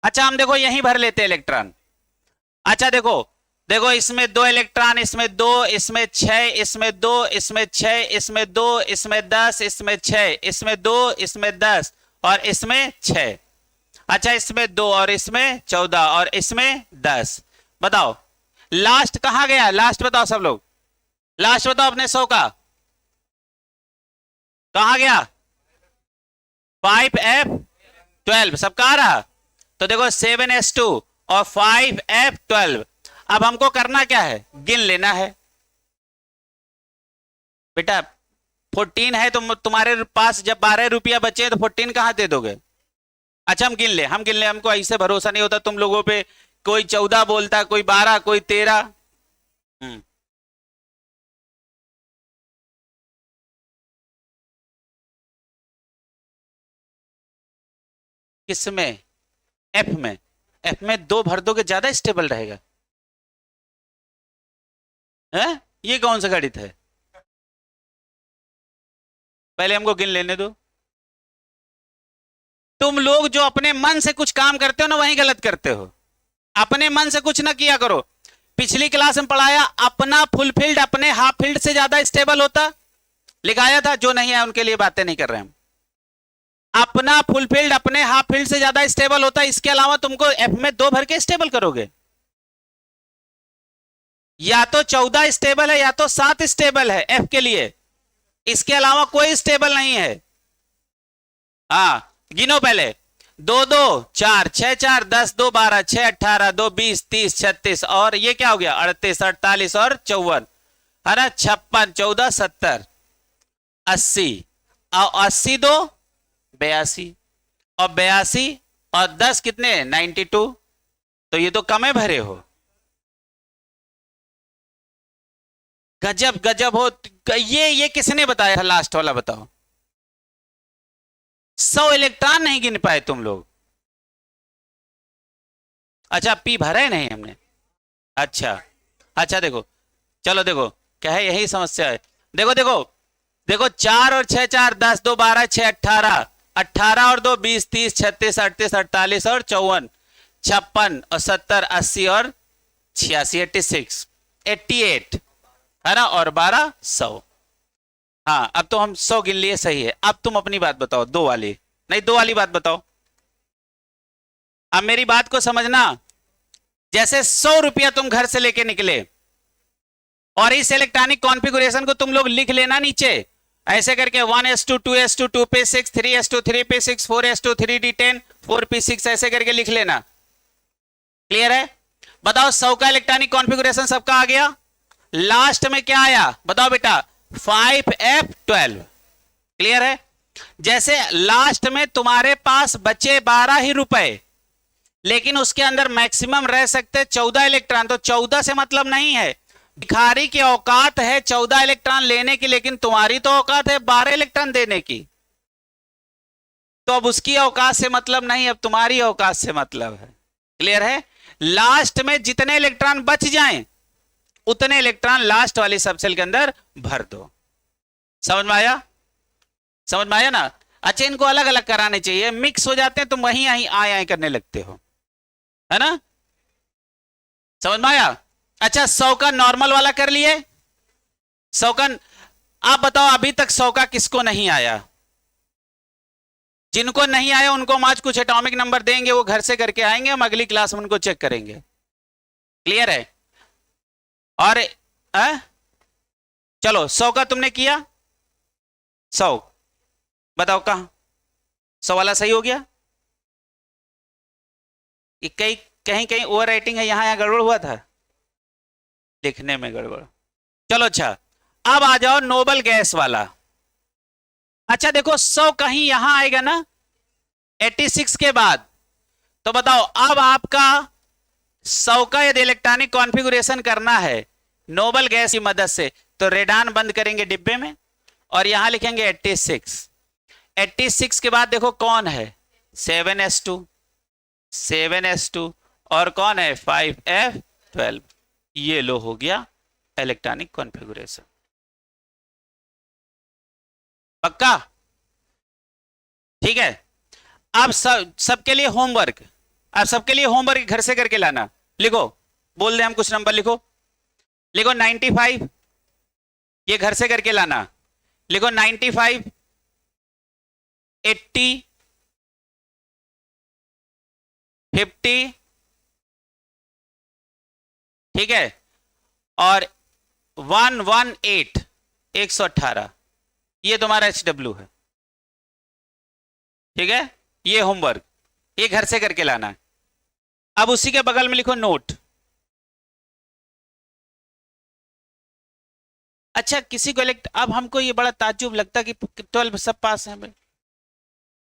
अच्छा हम देखो यहीं भर लेते हैं इलेक्ट्रॉन। अच्छा देखो, देखो इसमें 2 इलेक्ट्रॉन, इसमें 2, इसमें 6, इसमें 2, इसमें 6, इसमें 2, इसमें 10, इसमें 6, इसमें 2, इसमें 10 और इसमें 6। अच्छा इसमें 2 और इसमें 14 और इसमें 10, बताओ लास्ट कहां गया, लास्ट बताओ सब लोग, लास्ट बताओ अपने 100 का कहां गया 5f12, सबका आ रहा, तो देखो 7s2 और 5f12, अब हमको करना क्या है, गिन लेना है बेटा, 14 है, तो तुम्हारे पास जब 12 रुपया बचे तो 14 कहां दे दोगे। अच्छा हम गिन ले, हमको ऐसे भरोसा नहीं होता तुम लोगों पे, कोई 14 बोलता, कोई 12, कोई 13। किसमें, एफ में, एफ में 2 भर दोगे ज्यादा स्टेबल रहेगा, है ये कौन सा गणित है, पहले हमको गिन लेने दो। तुम लोग जो अपने मन से कुछ काम करते हो ना वही गलत करते हो, अपने मन से कुछ ना किया करो। पिछली क्लास में पढ़ाया, अपना फुलफिल्ड अपने हाफ फील्ड से ज्यादा स्टेबल होता, लिखाया था, जो नहीं है उनके लिए बातें नहीं कर रहे हम। अपना फुलफिल्ड अपने हाफ फील्ड से ज्यादा स्टेबल होता है, इसके अलावा तुमको एफ में 2 भर के स्टेबल करोगे, या तो 14 स्टेबल है या तो 7 स्टेबल है एफ के लिए, इसके अलावा कोई स्टेबल नहीं है। हाँ गिनो पहले, 2 2 4 6 4 10 2 12 6 18 2 20 30 36 और ये क्या हो गया 38 48 और 54, है ना, 56 14 70 80 और 80 2 82 और 82 और 10 कितने 92, तो ये तो कम है भरे हो, गजब गजब हो। ये किसने बताया था लास्ट वाला बताओ, 100 इलेक्ट्रॉन नहीं गिन पाए तुम लोग। अच्छा पी भरा है नहीं हमने, अच्छा अच्छा देखो, चलो देखो क्या है, यही समस्या है। देखो देखो देखो, 4 और 6 4, 10 2 12, 6 18, 18 और 2 20, 30, 36, 38, 48 और 54, 56 और 70, 80 और 86, 86, 88 है ना, और 12 100। हाँ अब तो हम 100 गिन लिए, सही है। अब तुम अपनी बात बताओ, दो वाली नहीं, दो वाली बात बताओ। अब मेरी बात को समझना, जैसे 100 रुपया तुम घर से लेके निकले और इस इलेक्ट्रॉनिक कॉन्फ़िगरेशन को तुम लोग लिख लेना नीचे ऐसे करके, 1s2 2s2 2p6 3s2 3p6 4s2 3d10 4p6 ऐसे करके लिख लेना। क्लियर है? बताओ 100 का इलेक्ट्रॉनिक कॉन्फ़िगरेशन सबका आ गया। लास्ट में क्या आया बताओ बेटा, 5f12। क्लियर है? जैसे लास्ट में तुम्हारे पास बचे 12 ही रुपए, लेकिन उसके अंदर मैक्सिमम रह सकते 14 इलेक्ट्रॉन, तो 14 से मतलब नहीं है। भिखारी की औकात है 14 इलेक्ट्रॉन लेने की, लेकिन तुम्हारी तो औकात है 12 इलेक्ट्रॉन देने की। तो अब उसकी औकात से मतलब नहीं, अब तुम्हारी औकात से मतलब है। क्लियर है? लास्ट में जितने इलेक्ट्रॉन बच जाएं उतने इलेक्ट्रॉन लास्ट वाली सबसेल के अंदर भर दो। समझ में आया? समझ में आया ना? अच्छा, इनको अलग अलग कराने चाहिए, मिक्स हो जाते हैं तुम वहीं आए करने लगते हो, है ना? समझ में आया? अच्छा 100 का नॉर्मल वाला कर लिए, 100 का। आप बताओ अभी तक 100 का किसको नहीं आया? जिनको नहीं आया उनको हम आज कुछ एटॉमिक नंबर देंगे, वो घर से करके आएंगे, हम अगली क्लास में उनको चेक करेंगे। क्लियर है? और चलो 100 का तुमने किया, 100 बताओ कहां 100 वाला सही हो गया? कहीं कहीं कहीं ओवर राइटिंग है, यहां गड़बड़ हुआ था, लिखने में गड़बड़। चलो अच्छा, अब आ जाओ नोबल गैस वाला। अच्छा देखो 100 कहीं यहां आएगा ना 86 के बाद, तो बताओ अब आपका 100 का यदि इलेक्ट्रॉनिक कॉन्फ़िगरेशन करना है नोबल गैस की मदद से, तो रेडान बंद करेंगे डिब्बे में और यहां लिखेंगे 86। 86 के बाद देखो कौन है, 7s2, 7s2 और कौन है 5f12। ये लो हो गया इलेक्ट्रॉनिक कॉन्फ़िगरेशन। पक्का? ठीक है। अब सबके लिए होमवर्क, अब सबके लिए होमवर्क घर से करके लाना। लिखो, बोल दे हम कुछ नंबर, लिखो लिखो 95, ये घर से करके लाना। लिखो 95, 80, 50, ठीक है, और 118, 118। ये तुम्हारा HW है। ठीक है, ये होमवर्क, ये घर से करके लाना है। अब उसी के बगल में लिखो नोट। अच्छा किसी को अब हमको ये बड़ा ताज्जुब लगता कि 12 सब पास है भाई,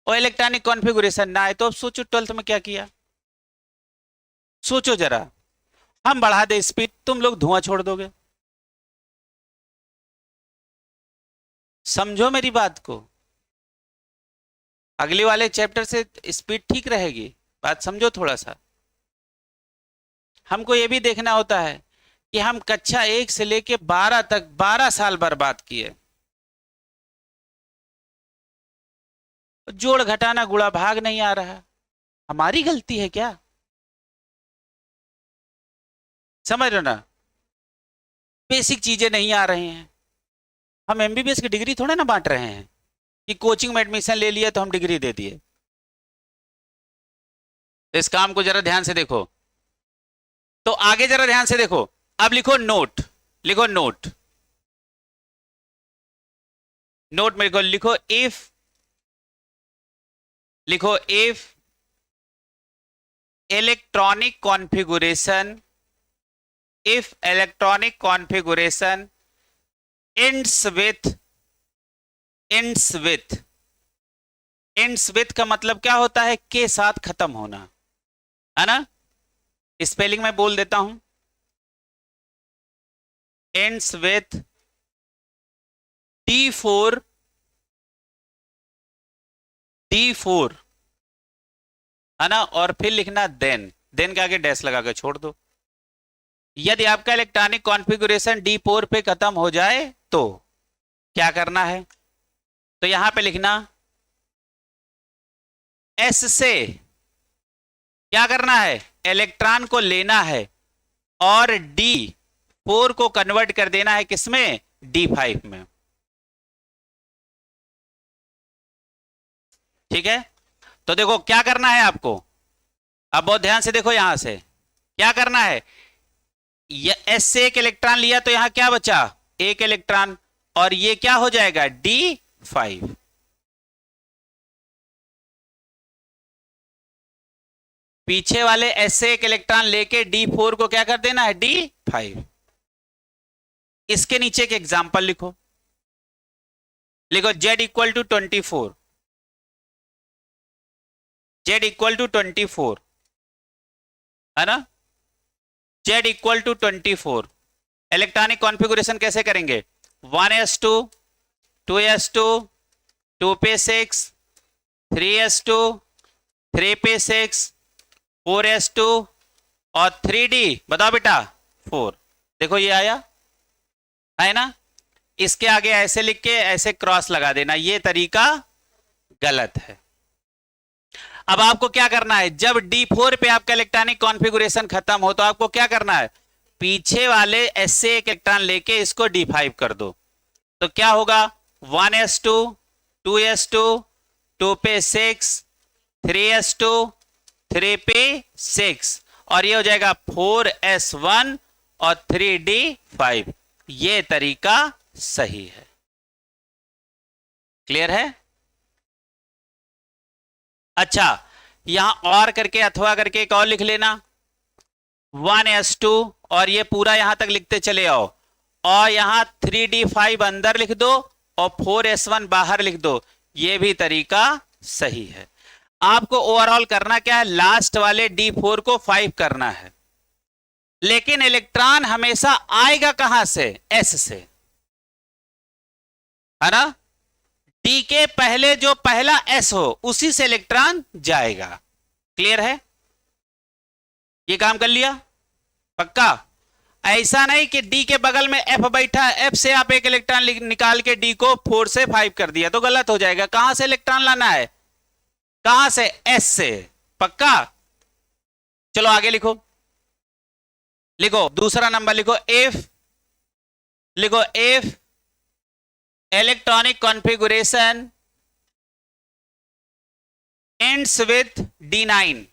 और इलेक्ट्रॉनिक कॉन्फ़िगरेशन ना है, तो अब सोचो 12th में क्या किया। सोचो जरा, हम बढ़ा दे स्पीड, तुम लोग धुआं छोड़ दोगे। समझो मेरी बात को, अगले वाले चैप्टर से स्पीड ठीक रहेगी, बात समझो थोड़ा सा। हमको ये भी देखना होता है कि हम कक्षा 1 से लेके 12 तक 12 साल बर्बाद किए। जोड़ घटाना गुणा भाग नहीं आ रहा, हमारी गलती है क्या? समझ रहे हो ना? बेसिक चीजें नहीं आ रही हैं। हम MBBS की डिग्री थोड़ा ना बांट रहे हैं कि कोचिंग में एडमिशन ले लिया तो हम डिग्री दे दिए। इस काम को जरा ध्यान से देखो। तो आगे जरा ध्यान से देखो, अब लिखो नोट, लिखो नोट, नोट में लिखो इफ, लिखो if electronic configuration, if electronic configuration ends with, ends with का मतलब क्या होता है, के साथ खत्म होना, है ना? स्पेलिंग में बोल देता हूं, ends with D4, D4 है ना, और फिर लिखना देन, देन के आगे डैश लगा के छोड़ दो। यदि आपका इलेक्ट्रॉनिक कॉन्फ़िगरेशन D4 पे खत्म हो जाए तो क्या करना है? तो यहां पे लिखना S से क्या करना है, इलेक्ट्रॉन को लेना है और D4 को कन्वर्ट कर देना है किसमें, D5 में। ठीक है, तो देखो क्या करना है आपको, अब बहुत ध्यान से देखो, यहां से क्या करना है, एस से एक इलेक्ट्रॉन लिया तो यहां क्या बचा, एक इलेक्ट्रॉन, और ये क्या हो जाएगा, D5। पीछे वाले एस से एक इलेक्ट्रॉन लेके D4 को क्या कर देना है, D5। इसके नीचे एक एग्जांपल लिखो, लिखो Z equal to 24, Z equal to 24, है ना, Z equal to 24। Electronic configuration कैसे करेंगे, 1s2, 2s2, 2 पे 6, 3s2, 3 पे 6, 4s2 और 3d, बताओ बेटा 4। देखो ये आया है ना, इसके आगे ऐसे लिख के ऐसे क्रॉस लगा देना, ये तरीका गलत है। अब आपको क्या करना है, जब D4 पे आपका इलेक्ट्रॉनिक कॉन्फ़िगरेशन खत्म हो तो आपको क्या करना है, पीछे वाले S से एक इलेक्ट्रॉन लेके इसको D5 कर दो, तो क्या होगा, 1s2, 2s2, 2 पे 6, 3s2, 3 पे 6, और ये हो जाएगा 4s1 और 3d5। ये तरीका सही है। क्लियर है? अच्छा, यहां और करके अथवा करके एक और लिख लेना, 1s2, और ये पूरा यहां तक लिखते चले आओ, और यहां 3d5 अंदर लिख दो और 4s1 बाहर लिख दो, ये भी तरीका सही है। आपको ओवरऑल करना क्या है, लास्ट वाले D4 को 5 करना है, लेकिन इलेक्ट्रॉन हमेशा आएगा कहां से, S से, है ना, D के पहले जो पहला S हो उसी से इलेक्ट्रॉन जाएगा। क्लियर है? ये काम कर लिया पक्का? ऐसा नहीं कि D के बगल में F बैठा है, F से आप एक इलेक्ट्रॉन निकाल के D को 4 से 5 कर दिया तो गलत हो जाएगा। कहां से इलेक्ट्रॉन लाना है, कहां से, S से। पक्का? चलो आगे लिखो, लिखो दूसरा नंबर, लिखो if electronic configuration ends with D9,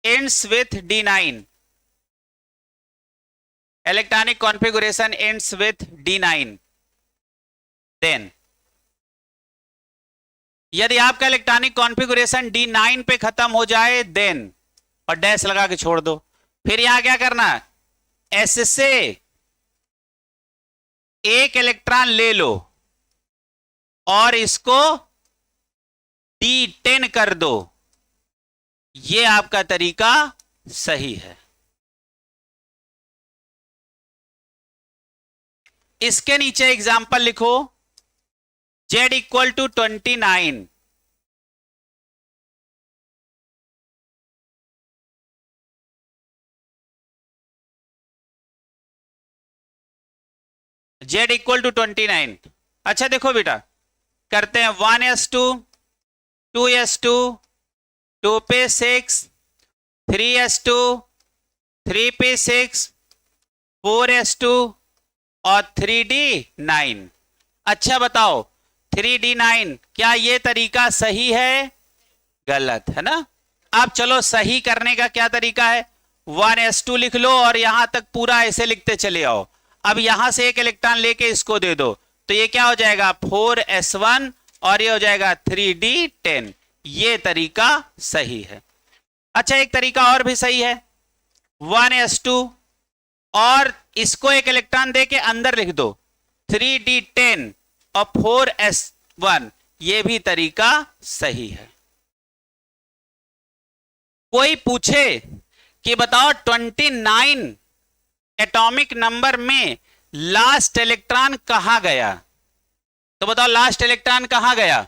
ends with D9, electronic configuration ends with D9, then यदि आपका इलेक्ट्रॉनिक कॉन्फ़िगरेशन D9 पे खत्म हो जाए देन, और डैश लगा के छोड़ दो, फिर यहां क्या करना, S से एक इलेक्ट्रॉन ले लो और इसको D10 कर दो, ये आपका तरीका सही है। इसके नीचे एग्जाम्पल लिखो, Z equal to 29, Z equal to 29। अच्छा देखो बेटा, करते हैं 1s2, 2s2, 2 पे 6, 3s2, 3 पे 6, 4s2 और 3d9। अच्छा बताओ 3d9 क्या ये तरीका सही है, गलत है ना। अब चलो सही करने का क्या तरीका है, 1s2 लिख लो और यहां तक पूरा ऐसे लिखते चले आओ। अब यहां से एक इलेक्ट्रॉन लेके इसको दे दो तो ये क्या हो जाएगा, 4s1 और ये हो जाएगा 3d10। ये तरीका सही है। अच्छा एक तरीका और भी सही है, 1s2 और इसको एक इलेक्ट्रॉन दे के अंदर लिख दो 3d10 और 4s1, ये भी तरीका सही है। कोई पूछे कि बताओ 29 एटॉमिक नंबर में लास्ट इलेक्ट्रॉन कहां गया, तो बताओ लास्ट इलेक्ट्रॉन कहां गया,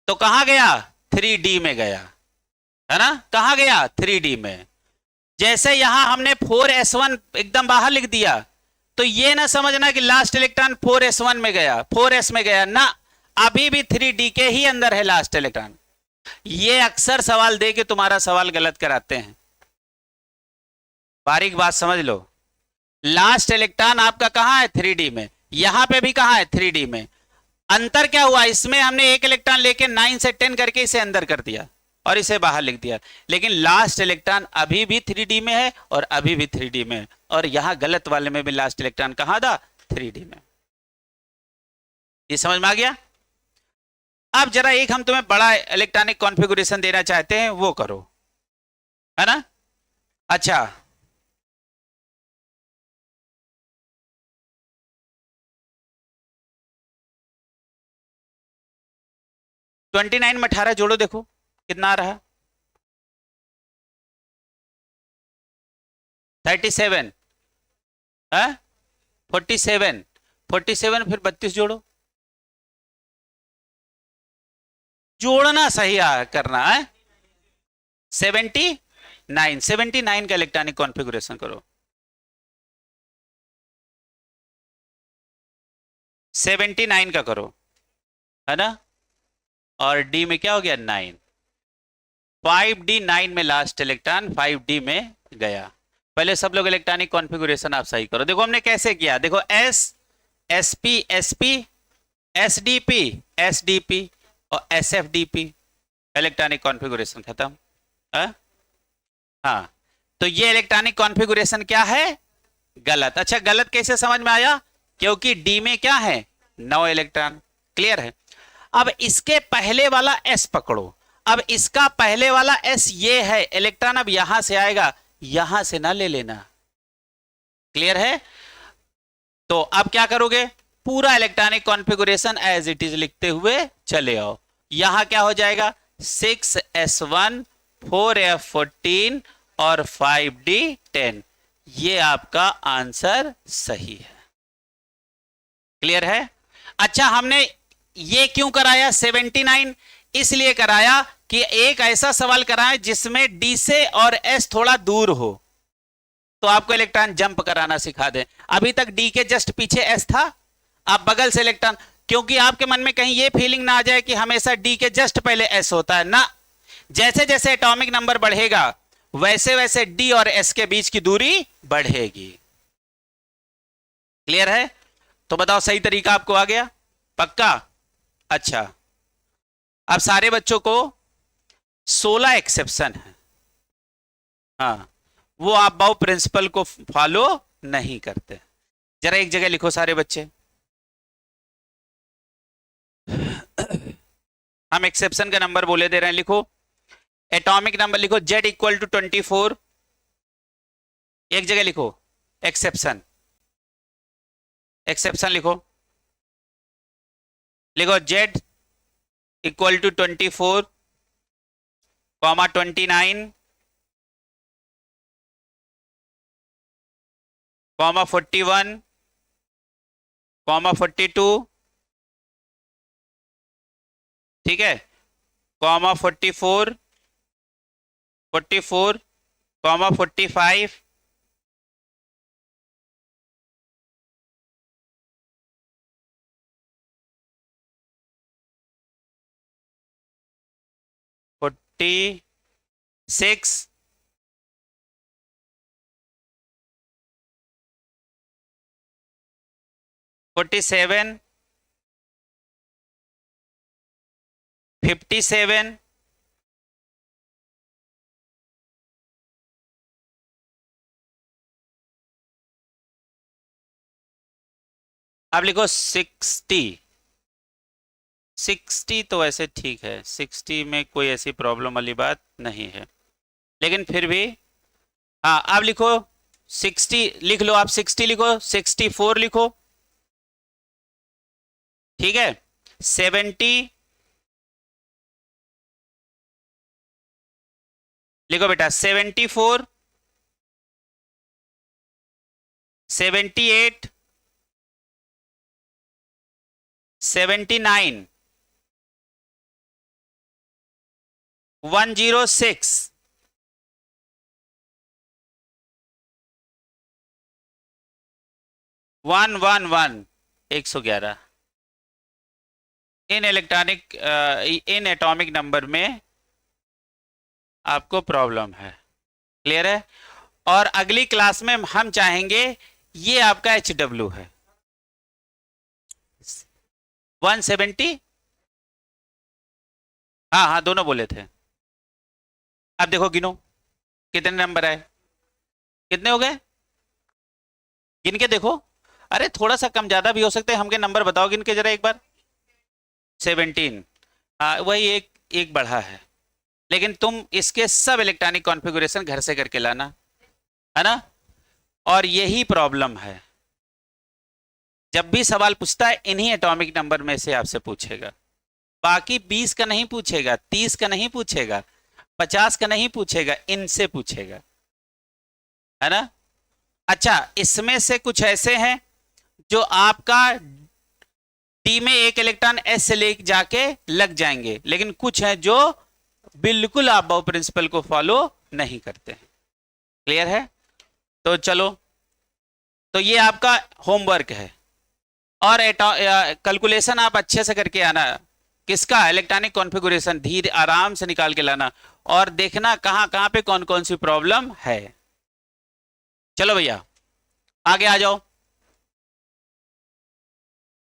तो कहां गया, 3d में गया, है ना, कहां गया, 3d में। जैसे यहां हमने 4s1 एकदम बाहर लिख दिया, तो ये ना समझना कि लास्ट इलेक्ट्रॉन 4s1 में गया, 4s में गया ना, अभी भी 3d के ही अंदर है लास्ट इलेक्ट्रॉन। ये अक्सर सवाल दे के तुम्हारा सवाल गलत कराते हैं, बारीक बात समझ लो। लास्ट इलेक्ट्रॉन आपका कहां है? 3d में। यहां पे भी कहां है? 3d में। अंतर क्या हुआ? इसमें हमने एक इलेक्ट्रॉन लेके 9 से 10 करके इसे अंदर कर दिया और इसे बाहर लिख दिया, लेकिन लास्ट इलेक्ट्रॉन अभी भी 3d में है और अभी भी 3d में है, और यहां गलत वाले में भी लास्ट इलेक्ट्रॉन कहां था? 3d में। ये समझ में आ गया? अब जरा एक हम तुम्हें बड़ा इलेक्ट्रॉनिक कॉन्फ़िगरेशन देना चाहते हैं, वो करो, है ना? अच्छा, 29 में 18 जोड़ो, देखो कितना आ रहा। 37 है, 47, 47 फिर 32 जोड़ो, जोड़ना सही करना है। 79, 79 का इलेक्ट्रॉनिक कॉन्फ़िगरेशन करो। 79 का करो, है ना? और डी में क्या हो गया? 9। 5d 9 में लास्ट इलेक्ट्रॉन 5d में गया। पहले सब लोग इलेक्ट्रॉनिक कॉन्फ़िगरेशन आप सही करो। देखो हमने कैसे किया, देखो s sp sp sdp sdp और sfdp, इलेक्ट्रॉनिक कॉन्फ़िगरेशन खत्म। हाँ, तो ये इलेक्ट्रॉनिक कॉन्फ़िगरेशन क्या है? गलत। अच्छा, गलत कैसे समझ में आया? क्योंकि डी में क्या है? 9 इलेक्ट्रॉन। क्लियर है? अब इसके पहले वाला s पकड़ो। अब इसका पहले वाला s ये है, इलेक्ट्रॉन अब यहां से आएगा, यहां से ना ले लेना। क्लियर है? तो अब क्या करोगे? पूरा electronic configuration as it is लिखते हुए चले आओ। यहां क्या हो जाएगा? 6s1 4f14 और 5d10। ये आपका आंसर सही है। क्लियर है? अच्छा, हमने ये क्यों कराया 79? इसलिए कराया कि एक ऐसा सवाल कराएं जिसमें डी से और एस थोड़ा दूर हो, तो आपको इलेक्ट्रॉन जंप कराना सिखा दें। अभी तक डी के जस्ट पीछे एस था, आप बगल से इलेक्ट्रॉन, क्योंकि आपके मन में कहीं ये फीलिंग ना आ जाए कि हमेशा डी के जस्ट पहले एस होता है ना। जैसे जैसे एटॉमिक नंबर बढ़ेगा वैसे वैसे डी और एस के बीच की दूरी बढ़ेगी। क्लियर है? तो बताओ, सही तरीका आपको आ गया? पक्का? अच्छा, अब सारे बच्चों को 16 एक्सेप्शन है। हाँ, वो आप बाउ प्रिंसिपल को फॉलो नहीं करते। जरा एक जगह लिखो सारे बच्चे। हम एक्सेप्शन का नंबर बोले दे रहे हैं, लिखो एटॉमिक नंबर, लिखो Z इक्वल टू 24। एक जगह लिखो एक्सेप्शन, एक्सेप्शन लिखो, लिखो Z इक्वल टू 24, 29, 41, 42, ठीक है, 44, 44, 45, 46, 47, 57, अब लिखो 60। 60 तो ऐसे ठीक है, 60 में कोई ऐसी प्रॉब्लम वाली बात नहीं है, लेकिन फिर भी हाँ, अब लिखो 60, लिख लो आप 60, लिखो 64, लिखो, ठीक है, 70, लिखो बेटा 74, 78, 79, 106, 111 111 इन एटॉमिक नंबर में आपको प्रॉब्लम है। क्लियर है? और अगली क्लास में हम चाहेंगे, ये आपका HW है 170। हाँ हाँ दोनों बोले थे। अब देखो गिनो कितने नंबर आए, कितने हो गए, गिन के देखो। अरे थोड़ा सा कम ज्यादा भी हो सकते हैं, हमके नंबर बताओ गिन के जरा एक बार। 17। हाँ वही एक एक बढ़ा है, लेकिन तुम इसके सब इलेक्ट्रॉनिक कॉन्फ़िगरेशन घर से करके लाना, है ना। और यही प्रॉब्लम है, जब भी सवाल पूछता है इन्हीं एटॉमिक नंबर में से आपसे पूछेगा। बाकी 20 का नहीं पूछेगा, 30 का नहीं पूछेगा, 50 का नहीं पूछेगा, इनसे पूछेगा, है ना। अच्छा, इसमें से कुछ ऐसे हैं जो आपका टी में एक इलेक्ट्रॉन एस से ले जाके लग जाएंगे, लेकिन कुछ हैं जो बिल्कुल आप बाउ प्रिंसिपल को फॉलो नहीं करते हैं। क्लियर है? तो चलो, तो ये आपका होमवर्क है, और कैलकुलेशन आप अच्छे से करके आना। किसका? इलेक्ट्रॉनिक कॉन्फ़िगरेशन धीरे आराम से निकाल के लाना, और देखना कहां कहां पे कौन कौन सी प्रॉब्लम है। चलो भैया आगे आ जाओ।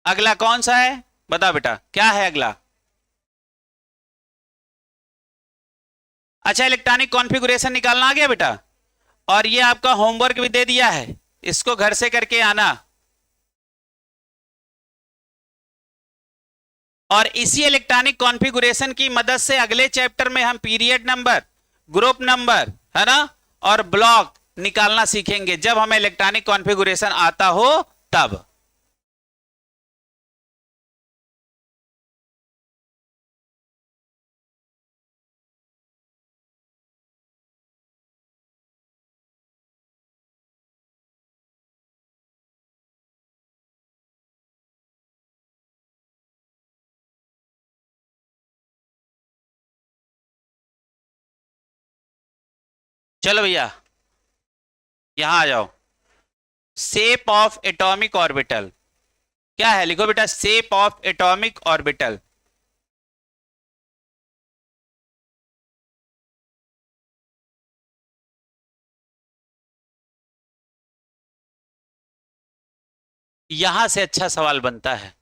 अगला कौन सा है बताओ बेटा, क्या है अगला? अच्छा, इलेक्ट्रॉनिक कॉन्फ़िगरेशन निकालना आ गया बेटा, और ये आपका होमवर्क भी दे दिया है, इसको घर से करके आना। और इसी इलेक्ट्रॉनिक कॉन्फ़िगरेशन की मदद से अगले चैप्टर में हम पीरियड नंबर, ग्रुप नंबर, है ना, और ब्लॉक निकालना सीखेंगे, जब हमें इलेक्ट्रॉनिक कॉन्फ़िगरेशन आता हो तब। चलो भैया यहां आ जाओ। शेप ऑफ एटॉमिक ऑर्बिटल क्या है? लिखो बेटा, शेप ऑफ एटॉमिक ऑर्बिटल। यहां से अच्छा सवाल बनता है।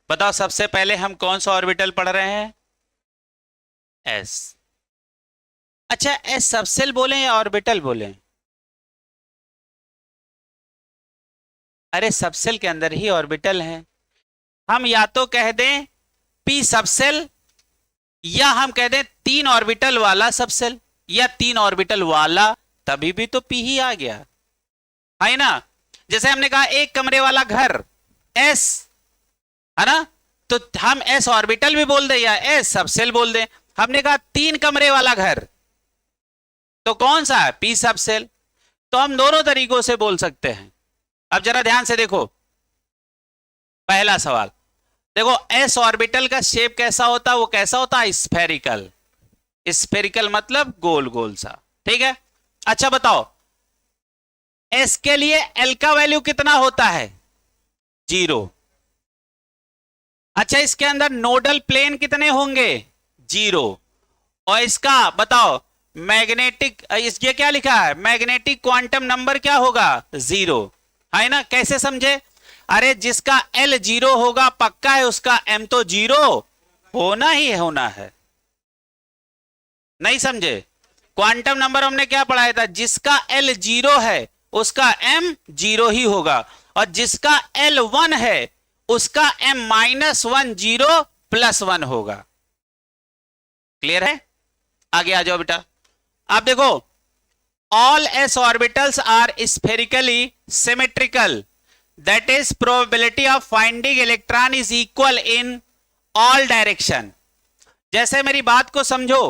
बताओ सबसे पहले हम कौन सा ऑर्बिटल पढ़ रहे हैं? एस। अच्छा, एस सबसेल बोले या ऑर्बिटल बोले? अरे सबसेल के अंदर ही ऑर्बिटल है। हम या तो कह दें पी सबसेल, या हम कह दें 3 ऑर्बिटल वाला सबसेल, या 3 ऑर्बिटल वाला, तभी भी तो पी ही आ गया है ना। जैसे हमने कहा एक कमरे वाला घर एस, है ना, तो हम एस ऑर्बिटल भी बोल दे या एस सबसेल बोल दे। हमने कहा 3 कमरे वाला घर, तो कौन सा है? P subshell. तो हम दोनों तरीकों से बोल सकते हैं। अब जरा ध्यान से देखो, पहला सवाल देखो, एस ऑर्बिटल का शेप कैसा होता है? वो कैसा होता है? स्फेरिकल। स्फेरिकल मतलब गोल गोल सा, ठीक है। अच्छा बताओ, एस के लिए एल का वैल्यू कितना होता है? 0। अच्छा, इसके अंदर नोडल प्लेन कितने होंगे? 0। और इसका बताओ मैग्नेटिक, ये क्या लिखा है? मैग्नेटिक क्वांटम नंबर क्या होगा? 0, है ना। कैसे समझे? अरे जिसका L 0 होगा पक्का है उसका M तो 0 होना ही होना है। नहीं समझे? क्वांटम नंबर हमने क्या पढ़ाया था? जिसका L 0 है उसका M 0 ही होगा, और जिसका L 1 है उसका M -1 0 +1 होगा। क्लियर है? आगे आ जाओ बेटा। आप देखो, all s orbitals are spherically symmetrical, that is probability of finding electron is equal in all direction। जैसे मेरी बात को समझो,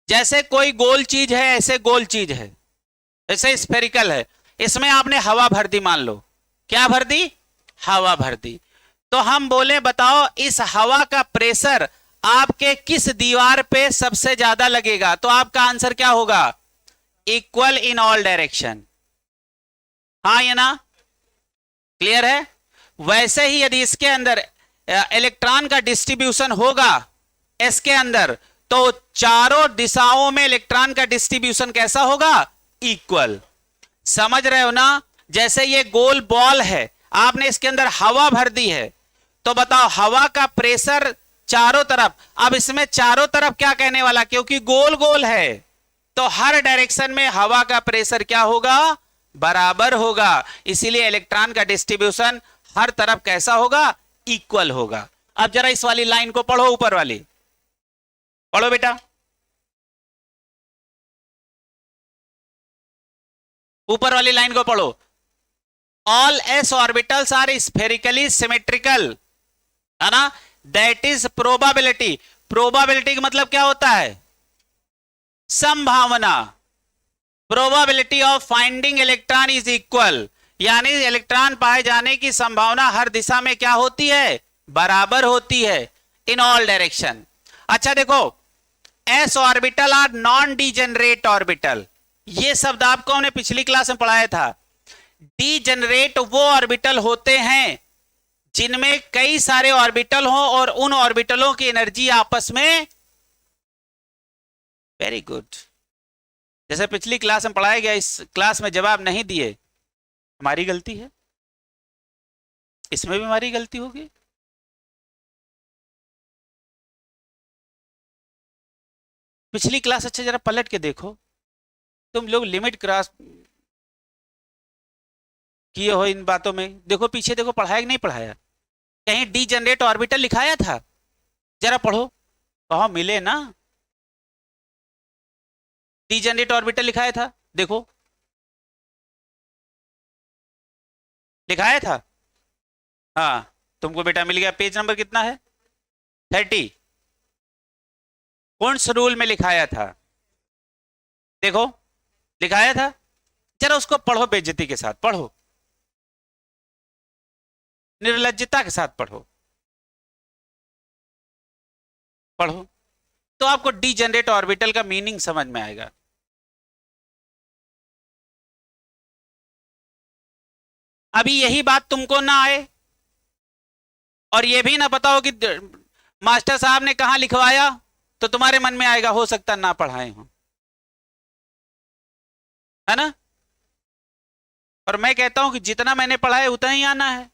जैसे कोई गोल चीज है ऐसे गोल चीज है, ऐसे स्फेरिकल है, इसमें आपने हवा भर दी, मान लो क्या भर दी? हवा भर दी। तो हम बोले बताओ इस हवा का प्रेशर आपके किस दीवार पे सबसे ज्यादा लगेगा, तो आपका आंसर क्या होगा, इक्वल इन ऑल डायरेक्शन। हाँ या ना, क्लियर है। वैसे ही यदि इसके अंदर इलेक्ट्रॉन का डिस्ट्रीब्यूशन होगा इसके अंदर, तो चारों दिशाओं में इलेक्ट्रॉन का डिस्ट्रीब्यूशन कैसा होगा, इक्वल। समझ रहे हो ना। जैसे ये गोल बॉल है, आपने इसके अंदर हवा भर दी है, तो बताओ हवा का प्रेशर चारों तरफ, अब इसमें चारों तरफ क्या कहने वाला, क्योंकि गोल गोल है तो हर डायरेक्शन में हवा का प्रेशर क्या होगा, बराबर होगा। इसीलिए इलेक्ट्रॉन का डिस्ट्रीब्यूशन हर तरफ कैसा होगा, इक्वल होगा। अब जरा इस वाली लाइन को पढ़ो, ऊपर वाली पढ़ो बेटा, ऊपर वाली लाइन को पढ़ो। All s orbitals are spherically symmetrical, है ना, दैट इज प्रोबेबिलिटी। प्रोबेबिलिटी का मतलब क्या होता है, संभावना। Probability of finding electron is equal, यानी इलेक्ट्रॉन पाए जाने की संभावना हर दिशा में क्या होती है, बराबर होती है, इन ऑल डायरेक्शन। अच्छा देखो, s orbital are non degenerate orbital, ये शब्द आपको हमने पिछली क्लास में पढ़ाया था। डीजेनरेट वो ऑर्बिटल होते हैं जिनमें कई सारे ऑर्बिटल हो और उन ऑर्बिटलों की एनर्जी आपस में, वेरी गुड, जैसे पिछली क्लास में पढ़ाया गया, इस क्लास में जवाब नहीं दिए, हमारी गलती है, इसमें भी हमारी गलती होगी। पिछली क्लास अच्छा जरा पलट के देखो, तुम लोग लिमिट क्रॉस किए हो इन बातों में। देखो पीछे देखो, पढ़ाया कि नहीं पढ़ाया, कहीं डीजेनरेट ऑर्बिटल लिखाया था, जरा पढ़ो, कहो मिले ना, डीजेनरेट ऑर्बिटल लिखाया था, देखो लिखाया था। हाँ तुमको बेटा मिल गया, पेज नंबर कितना है, 30, कौन सा रूल में लिखाया था, देखो लिखाया था, जरा उसको पढ़ो, बेइज्जती के साथ पढ़ो, निर्लज्जता के साथ पढ़ो, पढ़ो, तो आपको डीजेनरेट ऑर्बिटल का मीनिंग समझ में आएगा। अभी यही बात तुमको ना आए और ये भी ना पता हो कि मास्टर साहब ने कहां लिखवाया, तो तुम्हारे मन में आएगा हो सकता ना पढ़ाए हो, है ना। और मैं कहता हूं कि जितना मैंने पढ़ा है उतना ही आना है।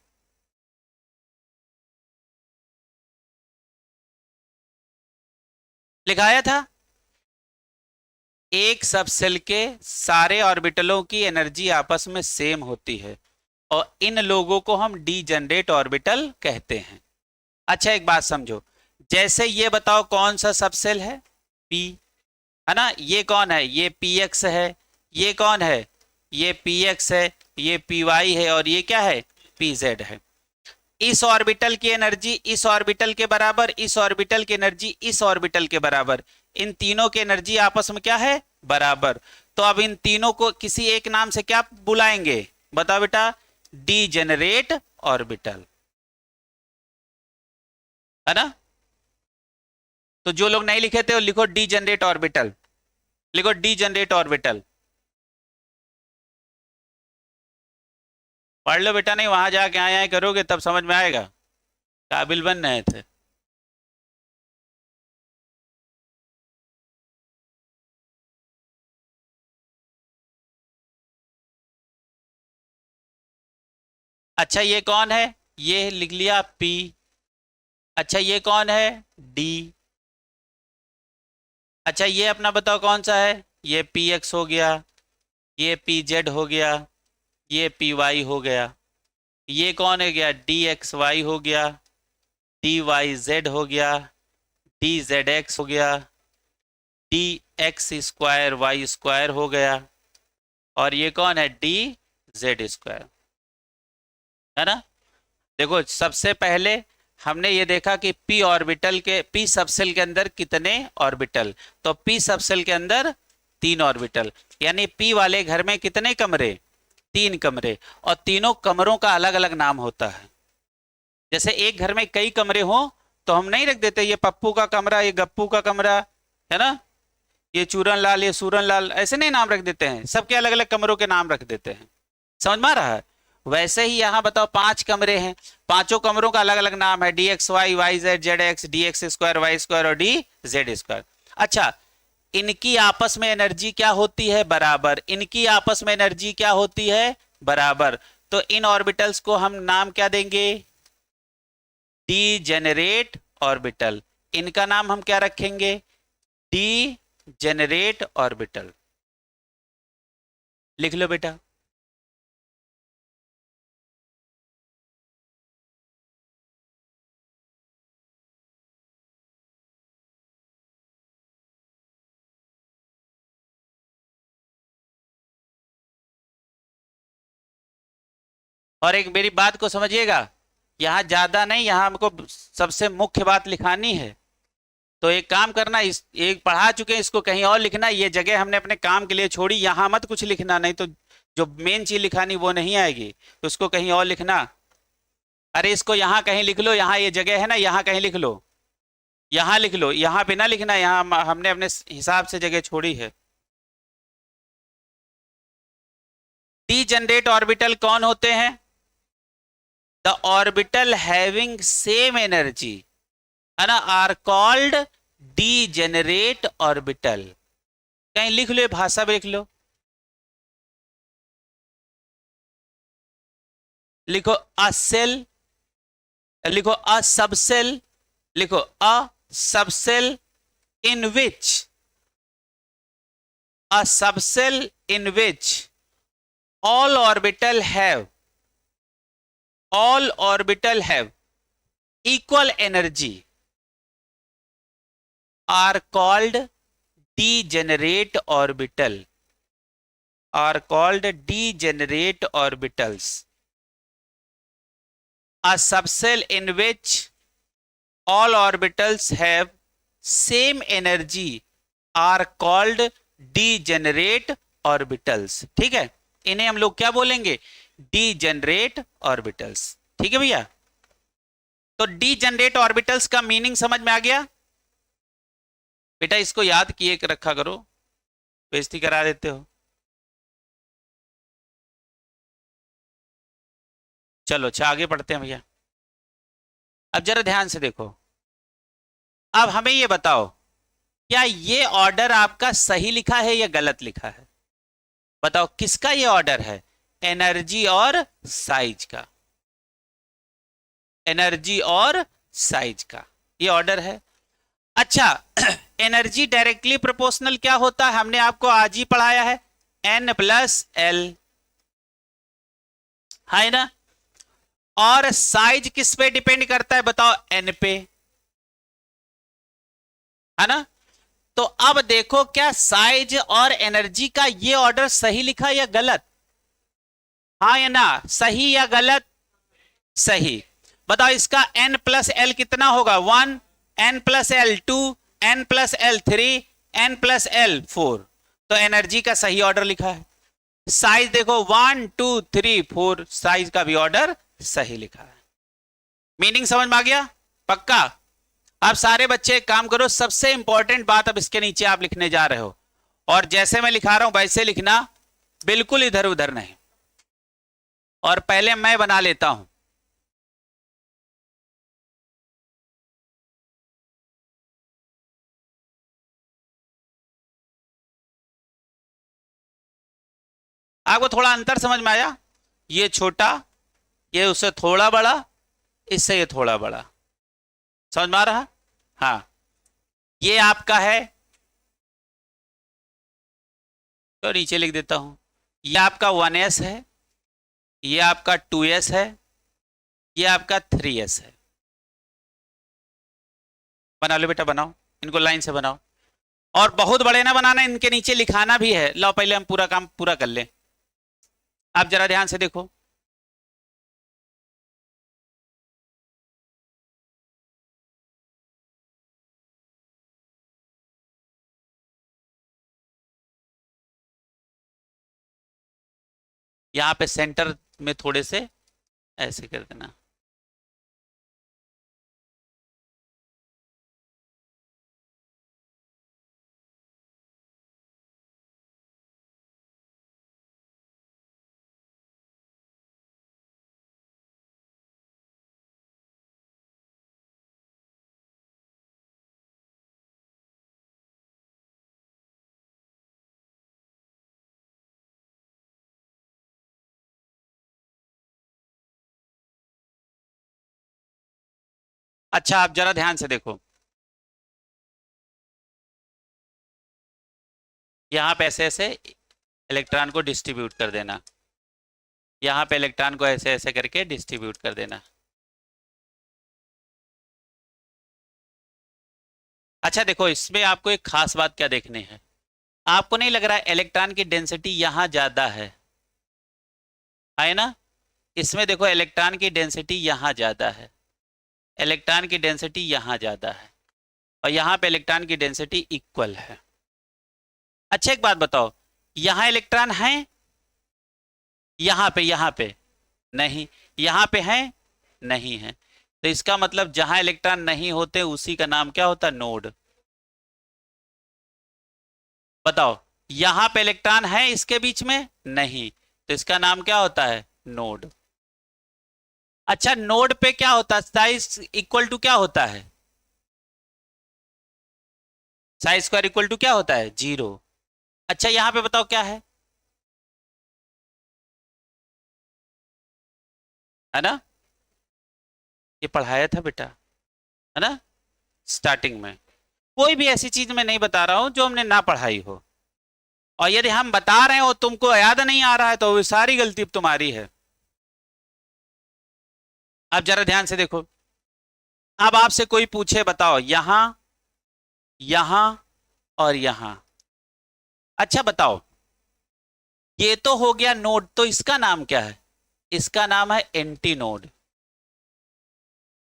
लिखाया था, एक सबसेल के सारे ऑर्बिटलों की एनर्जी आपस में सेम होती है और इन लोगों को हम डीजेनरेट ऑर्बिटल कहते हैं। अच्छा एक बात समझो, जैसे ये बताओ कौन सा सबसेल है, पी, है ना, ये कौन है, ये पी एक्स है, ये कौन है, ये पी एक्स है, ये पी वाई है और ये क्या है, पी जेड है। इस ऑर्बिटल की एनर्जी इस ऑर्बिटल के बराबर, इस ऑर्बिटल की एनर्जी इस ऑर्बिटल के बराबर, इन तीनों की एनर्जी आपस में क्या है, बराबर। तो अब इन तीनों को किसी एक नाम से क्या बुलाएंगे, बताओ बेटा, डीजेनरेट ऑर्बिटल, है ना। तो जो लोग नहीं लिखे थे वो लिखो डीजेनरेट ऑर्बिटल, लिखो डीजेनरेट ऑर्बिटल, पढ़ लो बेटा, नहीं वहां जाके आए आए करोगे तब समझ में आएगा, काबिल बन रहे थे। अच्छा ये कौन है, ये लिख लिया P। अच्छा ये कौन है, D। अच्छा ये अपना बताओ कौन सा है, ये PX हो गया, ये PZ हो गया, ये PY हो गया, ये कौन है गया, DXY हो गया, DYZ हो गया, DZX हो गया, DX स्क्वायर Y स्क्वायर हो गया और ये कौन है, DZ स्क्वायर, है ना। देखो सबसे पहले हमने ये देखा कि p ऑर्बिटल के, p सबसेल के अंदर कितने ऑर्बिटल, तो p सबसेल के अंदर 3 ऑर्बिटल, यानी p वाले घर में कितने कमरे, 3 कमरे, और तीनों कमरों का अलग अलग नाम होता है। जैसे एक घर में कई कमरे हो तो हम नहीं रख देते ये पप्पू का कमरा, ये गप्पू का कमरा, है ना, ये चूरन लाल, ये सूरन लाल, ऐसे नहीं नाम रख देते हैं, सबके अलग अलग कमरों के नाम रख देते हैं। समझ में आ रहा है? वैसे ही यहाँ बताओ 5 कमरे हैं, पांचों कमरों का अलग अलग नाम है, d x y, y z, z x, d x square, y square और डी जेड स्क्वायर। अच्छा, इनकी आपस में एनर्जी क्या होती है? बराबर। इनकी आपस में एनर्जी क्या होती है? बराबर। तो इन ऑर्बिटल्स को हम नाम क्या देंगे? D generate orbital. इनका नाम हम क्या रखेंगे? D generate orbital. लिख लो बेटा। और एक मेरी बात को समझिएगा, यहां ज्यादा नहीं, यहां हमको सबसे मुख्य बात लिखानी है। तो एक काम करना, इस एक पढ़ा चुके हैं, इसको कहीं और लिखना, ये जगह हमने अपने काम के लिए छोड़ी, यहां मत कुछ लिखना, नहीं तो जो मेन चीज लिखानी वो नहीं आएगी, तो उसको कहीं और लिखना। अरे इसको यहां कहीं लिख लो, यहां ये जगह है ना, यहां कहीं लिख लो, यहां लिख लो, यहां पे ना लिखना, यहां हमने अपने हिसाब से जगह छोड़ी है। डीजेनरेट ऑर्बिटल कौन होते हैं? The orbital having same energy, है ना, आर कॉल्ड डीजेनरेट ऑर्बिटल। कहीं लिख लो, भाषा में लिख लो, लिखो अ सेल, लिखो अ सबसेल, लिखो a subshell in which, a subshell in which all orbital have, all orbital have equal energy are called degenerate orbital, are called degenerate orbitals. A subcell in which all orbitals have same energy are called degenerate orbitals. ठीक है, इन्हें हम लोग क्या बोलेंगे? Degenerate orbitals. ठीक है भैया, तो डीजेनरेट ऑर्बिटल्स का मीनिंग समझ में आ गया बेटा? इसको याद किए रखा करो, बेइज्जती करा देते हो। चलो अच्छा आगे बढ़ते हैं भैया। अब जरा ध्यान से देखो, अब हमें ये बताओ, क्या ये ऑर्डर आपका सही लिखा है या गलत लिखा है? बताओ किसका ये ऑर्डर है? एनर्जी और साइज का, एनर्जी और साइज का ये ऑर्डर है। अच्छा, एनर्जी डायरेक्टली प्रोपोर्शनल क्या होता है? हमने आपको आज ही पढ़ाया है, N प्लस एल, है ना। और साइज किस पे डिपेंड करता है? बताओ, N पे, है ना। तो अब देखो, क्या साइज और एनर्जी का ये ऑर्डर सही लिखा या गलत? हाँ या ना, सही या गलत? सही। बताओ इसका N प्लस एल कितना होगा? 1, N plus L 2, N plus L 3, N plus L 4। तो एनर्जी का सही ऑर्डर लिखा है। साइज देखो 1 2 3 4, साइज का भी ऑर्डर सही लिखा है। मीनिंग समझ में आ गया? पक्का? अब सारे बच्चे एक काम करो, सबसे इंपॉर्टेंट बात अब इसके नीचे आप लिखने जा रहे हो, और जैसे मैं लिखा रहा हूं वैसे लिखना, बिल्कुल इधर उधर नहीं। और पहले मैं बना लेता हूं। आपको थोड़ा अंतर समझ में आया? ये छोटा, ये उससे थोड़ा बड़ा, इससे ये थोड़ा बड़ा, समझ में आ रहा? हाँ, ये आपका है, तो नीचे लिख देता हूं, ये आपका 1s है, ये आपका 2s है, ये आपका 3s है। बना लो बेटा, बनाओ, इनको लाइन से बनाओ। और बहुत बड़े ना बनाना, इनके नीचे लिखाना भी है। लो पहले हम पूरा काम पूरा कर लें। आप जरा ध्यान से देखो, यहां पे सेंटर में थोड़े से ऐसे कर देना। अच्छा आप जरा ध्यान से देखो, यहां पे ऐसे ऐसे इलेक्ट्रॉन को डिस्ट्रीब्यूट कर देना, यहां पे इलेक्ट्रॉन को ऐसे ऐसे करके डिस्ट्रीब्यूट कर देना। अच्छा देखो, इसमें आपको एक खास बात क्या देखनी है, आपको नहीं लग रहा है इलेक्ट्रॉन की डेंसिटी यहां ज्यादा है ना? इसमें देखो इलेक्ट्रॉन की डेंसिटी यहां ज्यादा है, इलेक्ट्रॉन की डेंसिटी यहां ज्यादा है, और यहां पे इलेक्ट्रॉन की डेंसिटी इक्वल है। अच्छा एक बात बताओ, यहां इलेक्ट्रॉन है, यहां पे नहीं, यहां पे है नहीं है, तो इसका मतलब जहां इलेक्ट्रॉन नहीं होते उसी का नाम क्या होता है? नोड। बताओ, यहां पे इलेक्ट्रॉन है इसके बीच में नहीं, तो इसका नाम क्या होता है? नोड। अच्छा नोड पे क्या होता है? साइज इक्वल टू क्या होता है? साइज स्क्वायर इक्वल टू क्या होता है? 0। अच्छा यहां पे बताओ क्या है ना? ये पढ़ाया था बेटा, है ना, स्टार्टिंग में। कोई भी ऐसी चीज मैं नहीं बता रहा हूं जो हमने ना पढ़ाई हो, और यदि हम बता रहे हो तुमको याद नहीं आ रहा है तो वो सारी गलती तुम्हारी है। अब जरा ध्यान से देखो, अब आपसे कोई पूछे बताओ यहां, यहां और यहां, अच्छा बताओ ये तो हो गया नोड, तो इसका नाम क्या है? इसका नाम है एंटी नोड।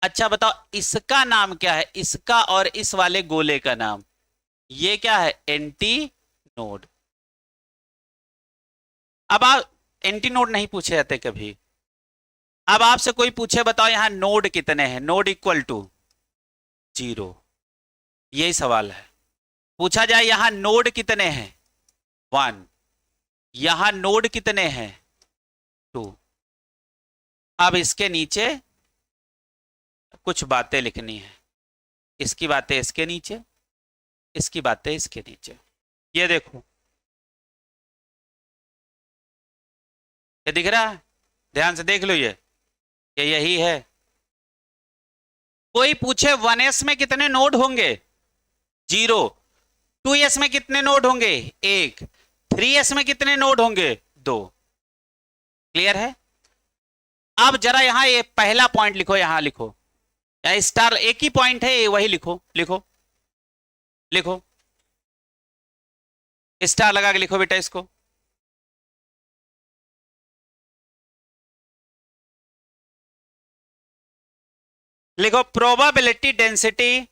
अच्छा बताओ इसका नाम क्या है? इसका और इस वाले गोले का नाम, ये क्या है? Anti node. अब आप एंटी नोड नहीं पूछे जाते कभी। अब आपसे कोई पूछे बताओ यहां नोड कितने हैं? नोड इक्वल टू 0, यही सवाल है। पूछा जाए यहां नोड कितने हैं? 1। यहां नोड कितने हैं? 2। अब इसके नीचे कुछ बातें लिखनी है, इसकी बातें इसके नीचे, इसकी बातें इसके नीचे। ये देखो, ये दिख रहा है? ध्यान से देख लो, ये यही है। कोई पूछे 1s में कितने नोड होंगे? 0। 2s में कितने नोड होंगे? 1। 3s में कितने नोड होंगे? 2। क्लियर है? अब जरा यहां ये पहला पॉइंट लिखो, यहां लिखो, या स्टार एक ही पॉइंट है वही लिखो, लिखो लिखो, स्टार लगा के लिखो बेटा इसको। लिखो प्रोबेबिलिटी डेंसिटी,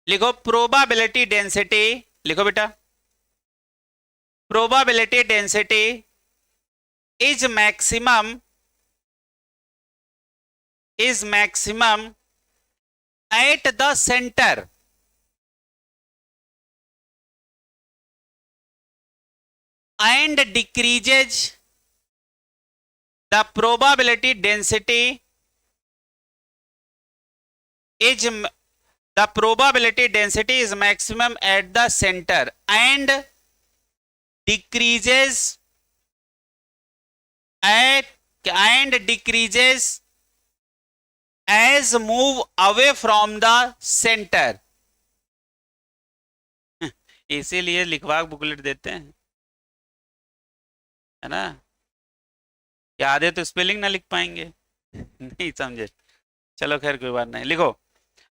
लिखो प्रोबेबिलिटी डेंसिटी, लिखो बेटा, probability density is maximum at the centre and decreases the probability density is the probability density is maximum at the center and decreases at and decreases as move away from the center। इसीलिए लिखवा booklet देते हैं, है ना? या आधे तो spelling ना लिख पाएंगे। नहीं समझे? चलो खैर कोई बात नहीं, लिखो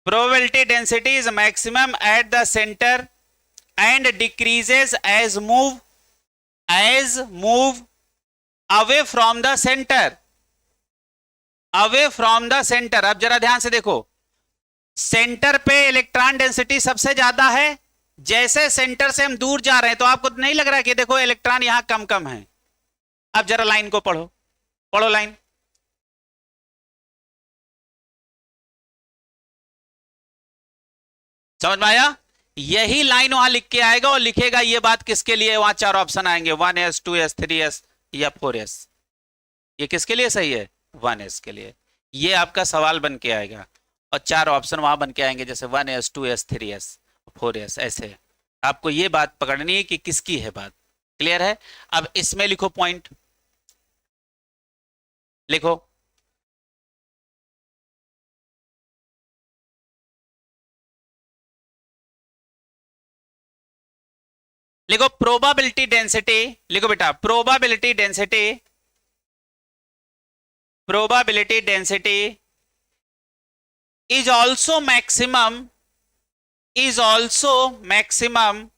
probability density is maximum at the centre and decreases as move away from the centre, away from the centre. अब जरा ध्यान से देखो, सेंटर पे इलेक्ट्रॉन डेंसिटी सबसे ज्यादा है, जैसे सेंटर से हम दूर जा रहे हैं तो आपको नहीं लग रहा है कि देखो इलेक्ट्रॉन यहां कम कम है? अब जरा लाइन को पढ़ो, पढ़ो लाइन। समझ में आया? यही लाइन वहां लिख के आएगा और लिखेगा ये बात किसके लिए, वहां 4 ऑप्शन आएंगे, 1s 2s 3s या 4s। ये किसके लिए सही है? 1s के लिए। ये आपका सवाल बन के आएगा और 4 ऑप्शन वहां बन के आएंगे, जैसे 1s 2s 3s 4s, ऐसे। आपको ये बात पकड़नी है कि किसकी है बात। क्लियर है? अब इसमें लिखो पॉइंट, लिखो लिखो प्रोबेबिलिटी डेंसिटी, लिखो बेटा probability density, probability density is also maximum, is also maximum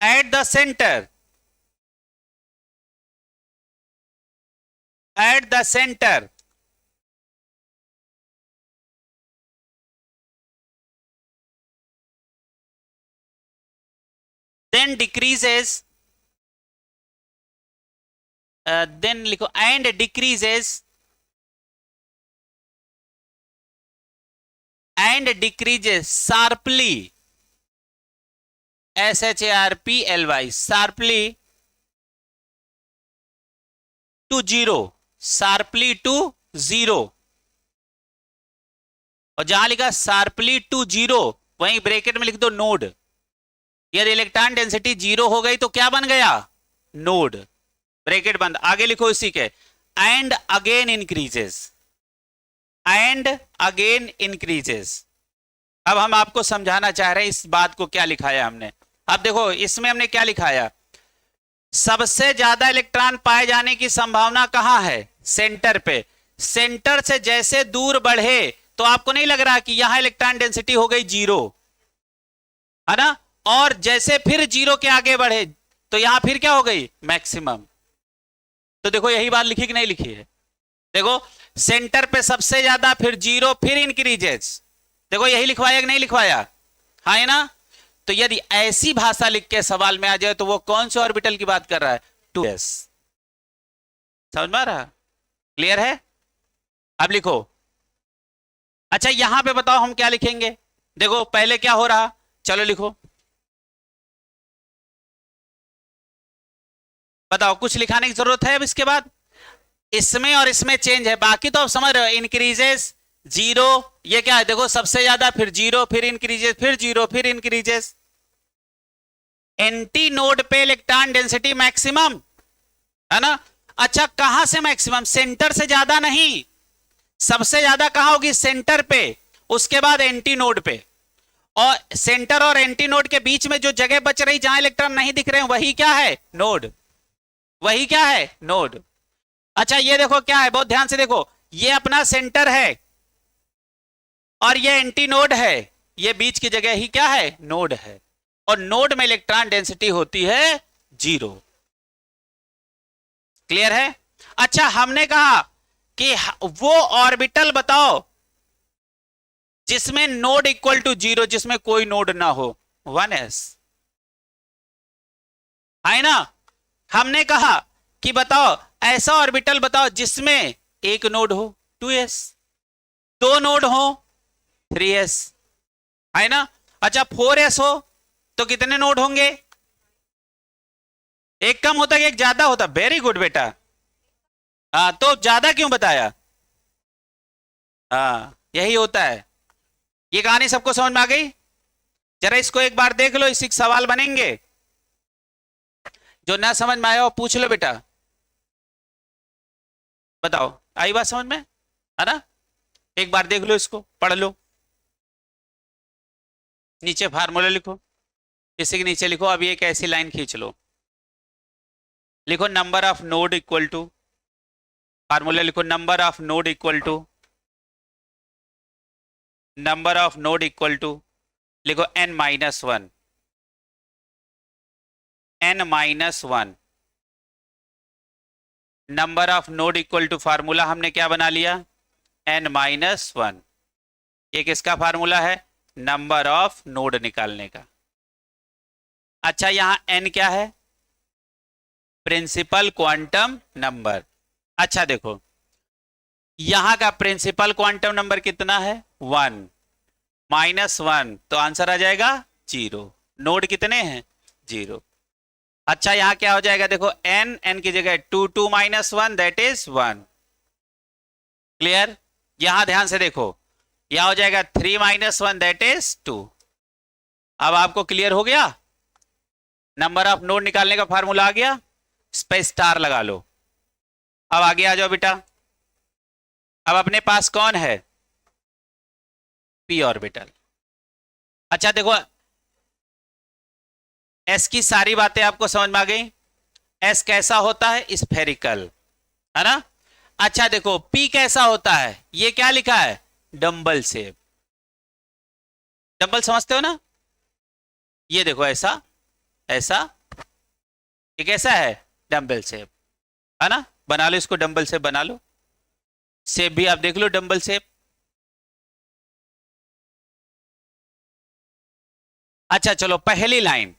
at the center, at the center then decreases, then लिखो and decreases, and decreases sharply, SHARPLY, sharply to zero, sharply to zero, और जहां लिखा sharply to zero वहीं bracket में लिख दो node. यदि electron density zero हो गई तो क्या बन गया? नोड, ब्रैकेट बंद। आगे लिखो इसी के, and again increases, and again increases. अब हम आपको समझाना चाह रहे हैं इस बात को, क्या लिखाया हमने। अब देखो इसमें हमने क्या लिखाया, सबसे ज्यादा इलेक्ट्रॉन पाए जाने की संभावना कहां है? सेंटर पे। सेंटर से जैसे दूर बढ़े तो आपको नहीं लग रहा कि यहां इलेक्ट्रॉन डेंसिटी हो गई जीरो, है ना? और जैसे फिर जीरो के आगे बढ़े तो यहां फिर क्या हो गई? मैक्सिमम। तो देखो यही बात लिखी कि नहीं लिखी है? देखो सेंटर पे सबसे ज्यादा, फिर जीरो, फिर इंक्रीजेस। देखो यही लिखवाया कि नहीं लिखवाया? हाँ है ना? तो यदि ऐसी भाषा लिख के सवाल में आ जाए तो वो कौन से ऑर्बिटल की बात कर रहा है? 2s। समझ में आ रहा? क्लियर है? अब लिखो। अच्छा यहां पे बताओ हम क्या लिखेंगे। देखो पहले क्या हो रहा, चलो लिखो, बताओ कुछ लिखाने की जरूरत है अब इसके बाद? इसमें और इसमें चेंज है, बाकी तो आप समझ रहे हो। इंक्रीजेस, जीरो, ये क्या है? देखो सबसे ज्यादा, फिर जीरो, फिर इंक्रीजेस, फिर जीरो, फिर इंक्रीजेस। एंटी नोड पे इलेक्ट्रॉन डेंसिटी मैक्सिमम, है ना? अच्छा कहां से मैक्सिमम? सेंटर से ज्यादा नहीं, सबसे ज्यादा कहां होगी? सेंटर पे, उसके बाद एंटी नोड पे, और सेंटर और एंटी नोड के बीच में जो जगह बच रही जहां इलेक्ट्रॉन नहीं दिख रहे हैं वही क्या है? नोड। वही क्या है? नोड। अच्छा ये देखो क्या है, बहुत ध्यान से देखो, ये अपना सेंटर है और ये एंटी नोड है, ये बीच की जगह ही क्या है? नोड है। और नोड में इलेक्ट्रॉन डेंसिटी होती है जीरो। क्लियर है? अच्छा हमने कहा कि वो ऑर्बिटल बताओ जिसमें नोड इक्वल टू जीरो, जिसमें कोई नोड ना हो, 1s, है ना? हमने कहा कि बताओ ऐसा ऑर्बिटल बताओ जिसमें एक नोड हो, 2s, दो नोड हो, 3s, है ना? अच्छा 4s हो तो कितने नोड होंगे? एक कम होता है एक ज्यादा होता? वेरी गुड बेटा। हाँ तो ज्यादा क्यों बताया? हाँ यही होता है। ये कहानी सबको समझ में आ गई? जरा इसको एक बार देख लो, इसी सवाल बनेंगे। जो ना समझ में आया वो पूछ लो बेटा। बताओ आई बात समझ में, है ना? एक बार देख लो, इसको पढ़ लो। नीचे फार्मूला लिखो, इसी के नीचे लिखो, अब एक ऐसी लाइन खींच लो, लिखो number of node equal to, formula लिखो number of node equal to, number of node equal to, लिखो n-1, n-1, number of node equal to, formula हमने क्या बना लिया? n-1। एक इसका फार्मूला है नंबर ऑफ नोड निकालने का। अच्छा यहां n क्या है? Principal quantum number. अच्छा देखो यहां का प्रिंसिपल क्वांटम नंबर कितना है? 1, -1, तो आंसर आ जाएगा 0। नोड कितने हैं? 0। अच्छा यहां क्या हो जाएगा? देखो n की जगह 2, 2 -1 दैट इज 1। क्लियर? यहां ध्यान से देखो, यहां हो जाएगा 3 -1 दैट इज 2। अब आपको क्लियर हो गया? नंबर ऑफ नोड निकालने का फार्मूला आ गया, इस पे स्टार लगा लो। अब आगे आ जाओ बेटा। अब अपने पास कौन है? p orbital. अच्छा देखो, एस की सारी बातें आपको समझ में आ गई। एस कैसा होता है? स्फेरिकल, है ना। अच्छा देखो, पी कैसा होता है? ये क्या लिखा है? Dumbbell shape. डंबल समझते हो ना? ये देखो ऐसा, ऐसा, ये कैसा है? डंबल शेप, है ना। बना लो इसको, डंबल शेप बना लो। शेप भी आप देख लो, डंबल शेप। अच्छा चलो, पहली लाइन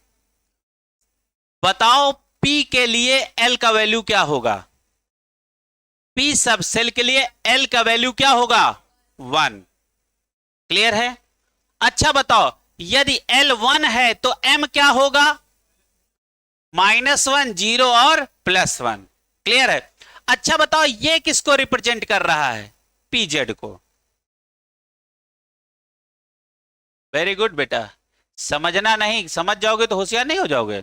बताओ, पी के लिए एल का वैल्यू क्या होगा? पी सब सेल के लिए एल का वैल्यू क्या होगा? 1। क्लियर है? अच्छा बताओ, यदि एल 1 है तो एम क्या होगा? -1, 0 और +1। क्लियर है? अच्छा बताओ, ये किसको रिप्रेजेंट कर रहा है? पीजेड को। वेरी गुड बेटा। समझना नहीं, समझ जाओगे तो होशियार नहीं हो जाओगे।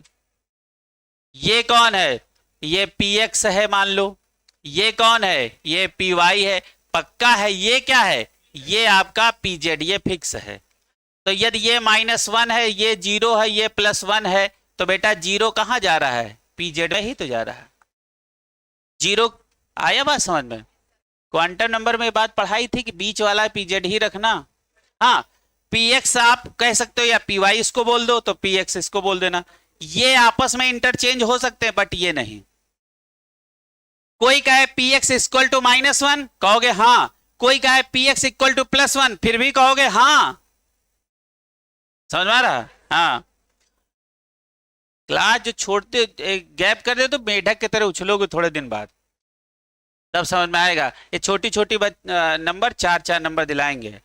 ये कौन है? ये पी एक्स है मान लो। ये कौन है? ये पी वाई है। पक्का है? ये क्या है? ये आपका पीजेड, ये फिक्स है। तो यदि ये -1 है, ये 0 है, ये +1 है, तो बेटा 0 कहां जा रहा है? पीजेड में ही तो जा रहा है। 0 आया बात समझ में? क्वांटम नंबर में बात पढ़ाई थी कि बीच वाला पीजेड ही रखना। हाँ, पी एक्स आप कह सकते हो, या पी वाई इसको बोल दो तो पी एक्स इसको बोल देना। ये आपस में इंटरचेंज हो सकते हैं, बट ये नहीं। कोई कहे पी एक्स इक्वल टू -1, कहोगे हाँ। कोई कहे पी एक्स इक्वल टू +1, फिर भी कहोगे हाँ। समझ में आ रहा? हाँ। क्लास जो छोड़ते, गैप कर दे तो मेढक की तरह उछलोगे थोड़े दिन बाद, तब समझ में आएगा। ये छोटी छोटी नंबर 4-4 नंबर दिलाएंगे।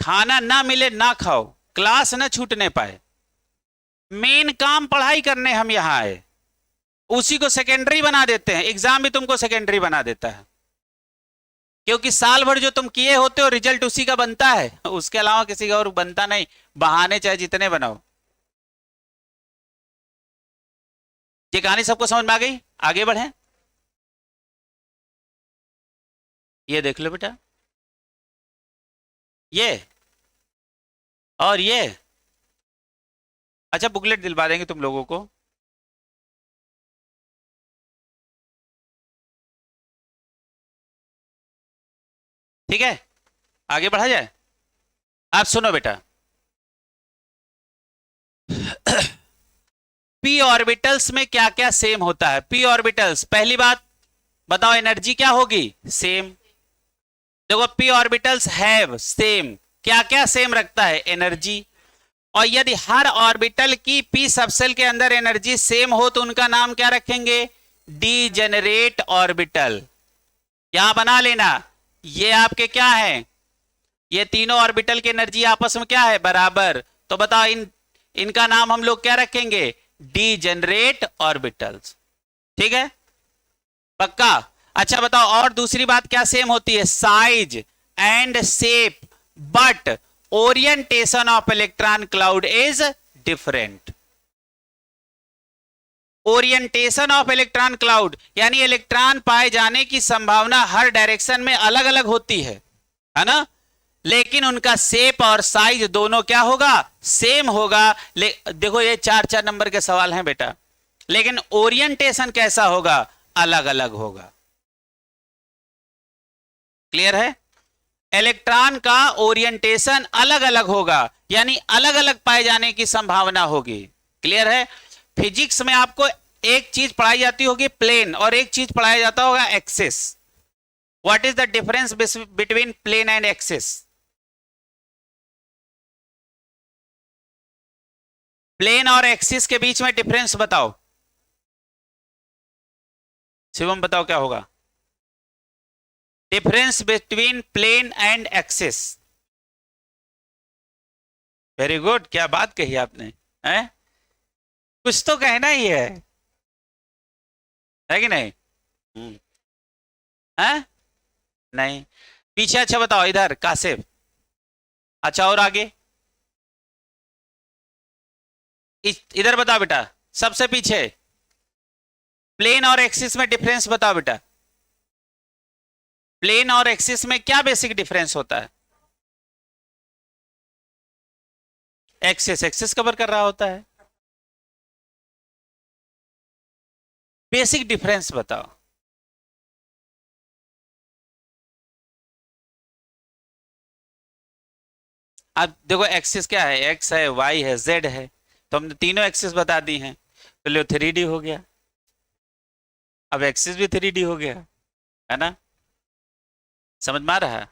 खाना ना मिले ना खाओ, क्लास ना छूटने पाए, मेन काम पढ़ाई करने हम यहां आए। उसी को सेकेंडरी बना देते हैं, एग्जाम भी तुमको सेकेंडरी बना देता है, क्योंकि साल भर जो तुम किए होते हो रिजल्ट उसी का बनता है, उसके अलावा किसी का और बनता नहीं। बहाने चाहे जितने बनाओ। ये कहानी सबको समझ में आ गई? आगे बढ़े। ये देख लो बेटा, ये और ये। अच्छा, बुकलेट दिलवा देंगे तुम लोगों को। ठीक है, आगे बढ़ा जाए। आप सुनो बेटा, पी ऑर्बिटल्स में क्या क्या सेम होता है? पी ऑर्बिटल्स, पहली बात बताओ, एनर्जी क्या होगी? सेम। देखो, पी ऑर्बिटल्स हैव सेम, क्या क्या सेम रखता है? एनर्जी। और यदि हर ऑर्बिटल की पी सबसेल के अंदर एनर्जी सेम हो तो उनका नाम क्या रखेंगे? Degenerate orbital. यहां बना लेना, ये आपके क्या है? ये तीनों ऑर्बिटल की एनर्जी आपस में क्या है? बराबर। तो बताओ, इनका नाम हम लोग क्या रखेंगे? Degenerate orbitals. ठीक है, पक्का? अच्छा बताओ, और दूसरी बात क्या सेम होती है? Size and shape, but orientation of electron cloud is different. Orientation of electron cloud यानी इलेक्ट्रॉन पाए जाने की संभावना हर डायरेक्शन में अलग अलग होती है ना। लेकिन उनका शेप और साइज दोनों क्या होगा? सेम होगा। देखो, ये 4-4 नंबर के सवाल हैं बेटा, लेकिन ओरिएंटेशन कैसा होगा? अलग अलग होगा। क्लियर है? इलेक्ट्रॉन का ओरिएंटेशन अलग अलग होगा, यानी अलग अलग पाए जाने की संभावना होगी। क्लियर है? फिजिक्स में आपको एक चीज पढ़ाई जाती होगी प्लेन, और एक चीज पढ़ाया जाता होगा axis. What is the difference between plane and axis? Plane और एक्सिस के बीच में डिफरेंस बताओ। शिवम बताओ क्या होगा difference between plane and axis? Very good, क्या बात कही आपने, है? कुछ तो कहना ही है कि नहीं? है नहीं? पीछे अच्छा बताओ, इधर कासिफ। अच्छा, और आगे इधर बताओ बेटा, सबसे पीछे प्लेन और एक्सिस में डिफरेंस बताओ बेटा। प्लेन और एक्सिस में क्या बेसिक डिफरेंस होता है? एक्सिस एक्सिस कवर कर रहा होता है। बेसिक डिफरेंस बताओ। अब देखो एक्सिस क्या है, एक्स है, वाई है, जेड है, तो हमने तीनों एक्सिस बता दी हैं, तो लो 3D हो गया। अब एक्सिस भी 3D हो गया, है ना? समझ में आ रहा है?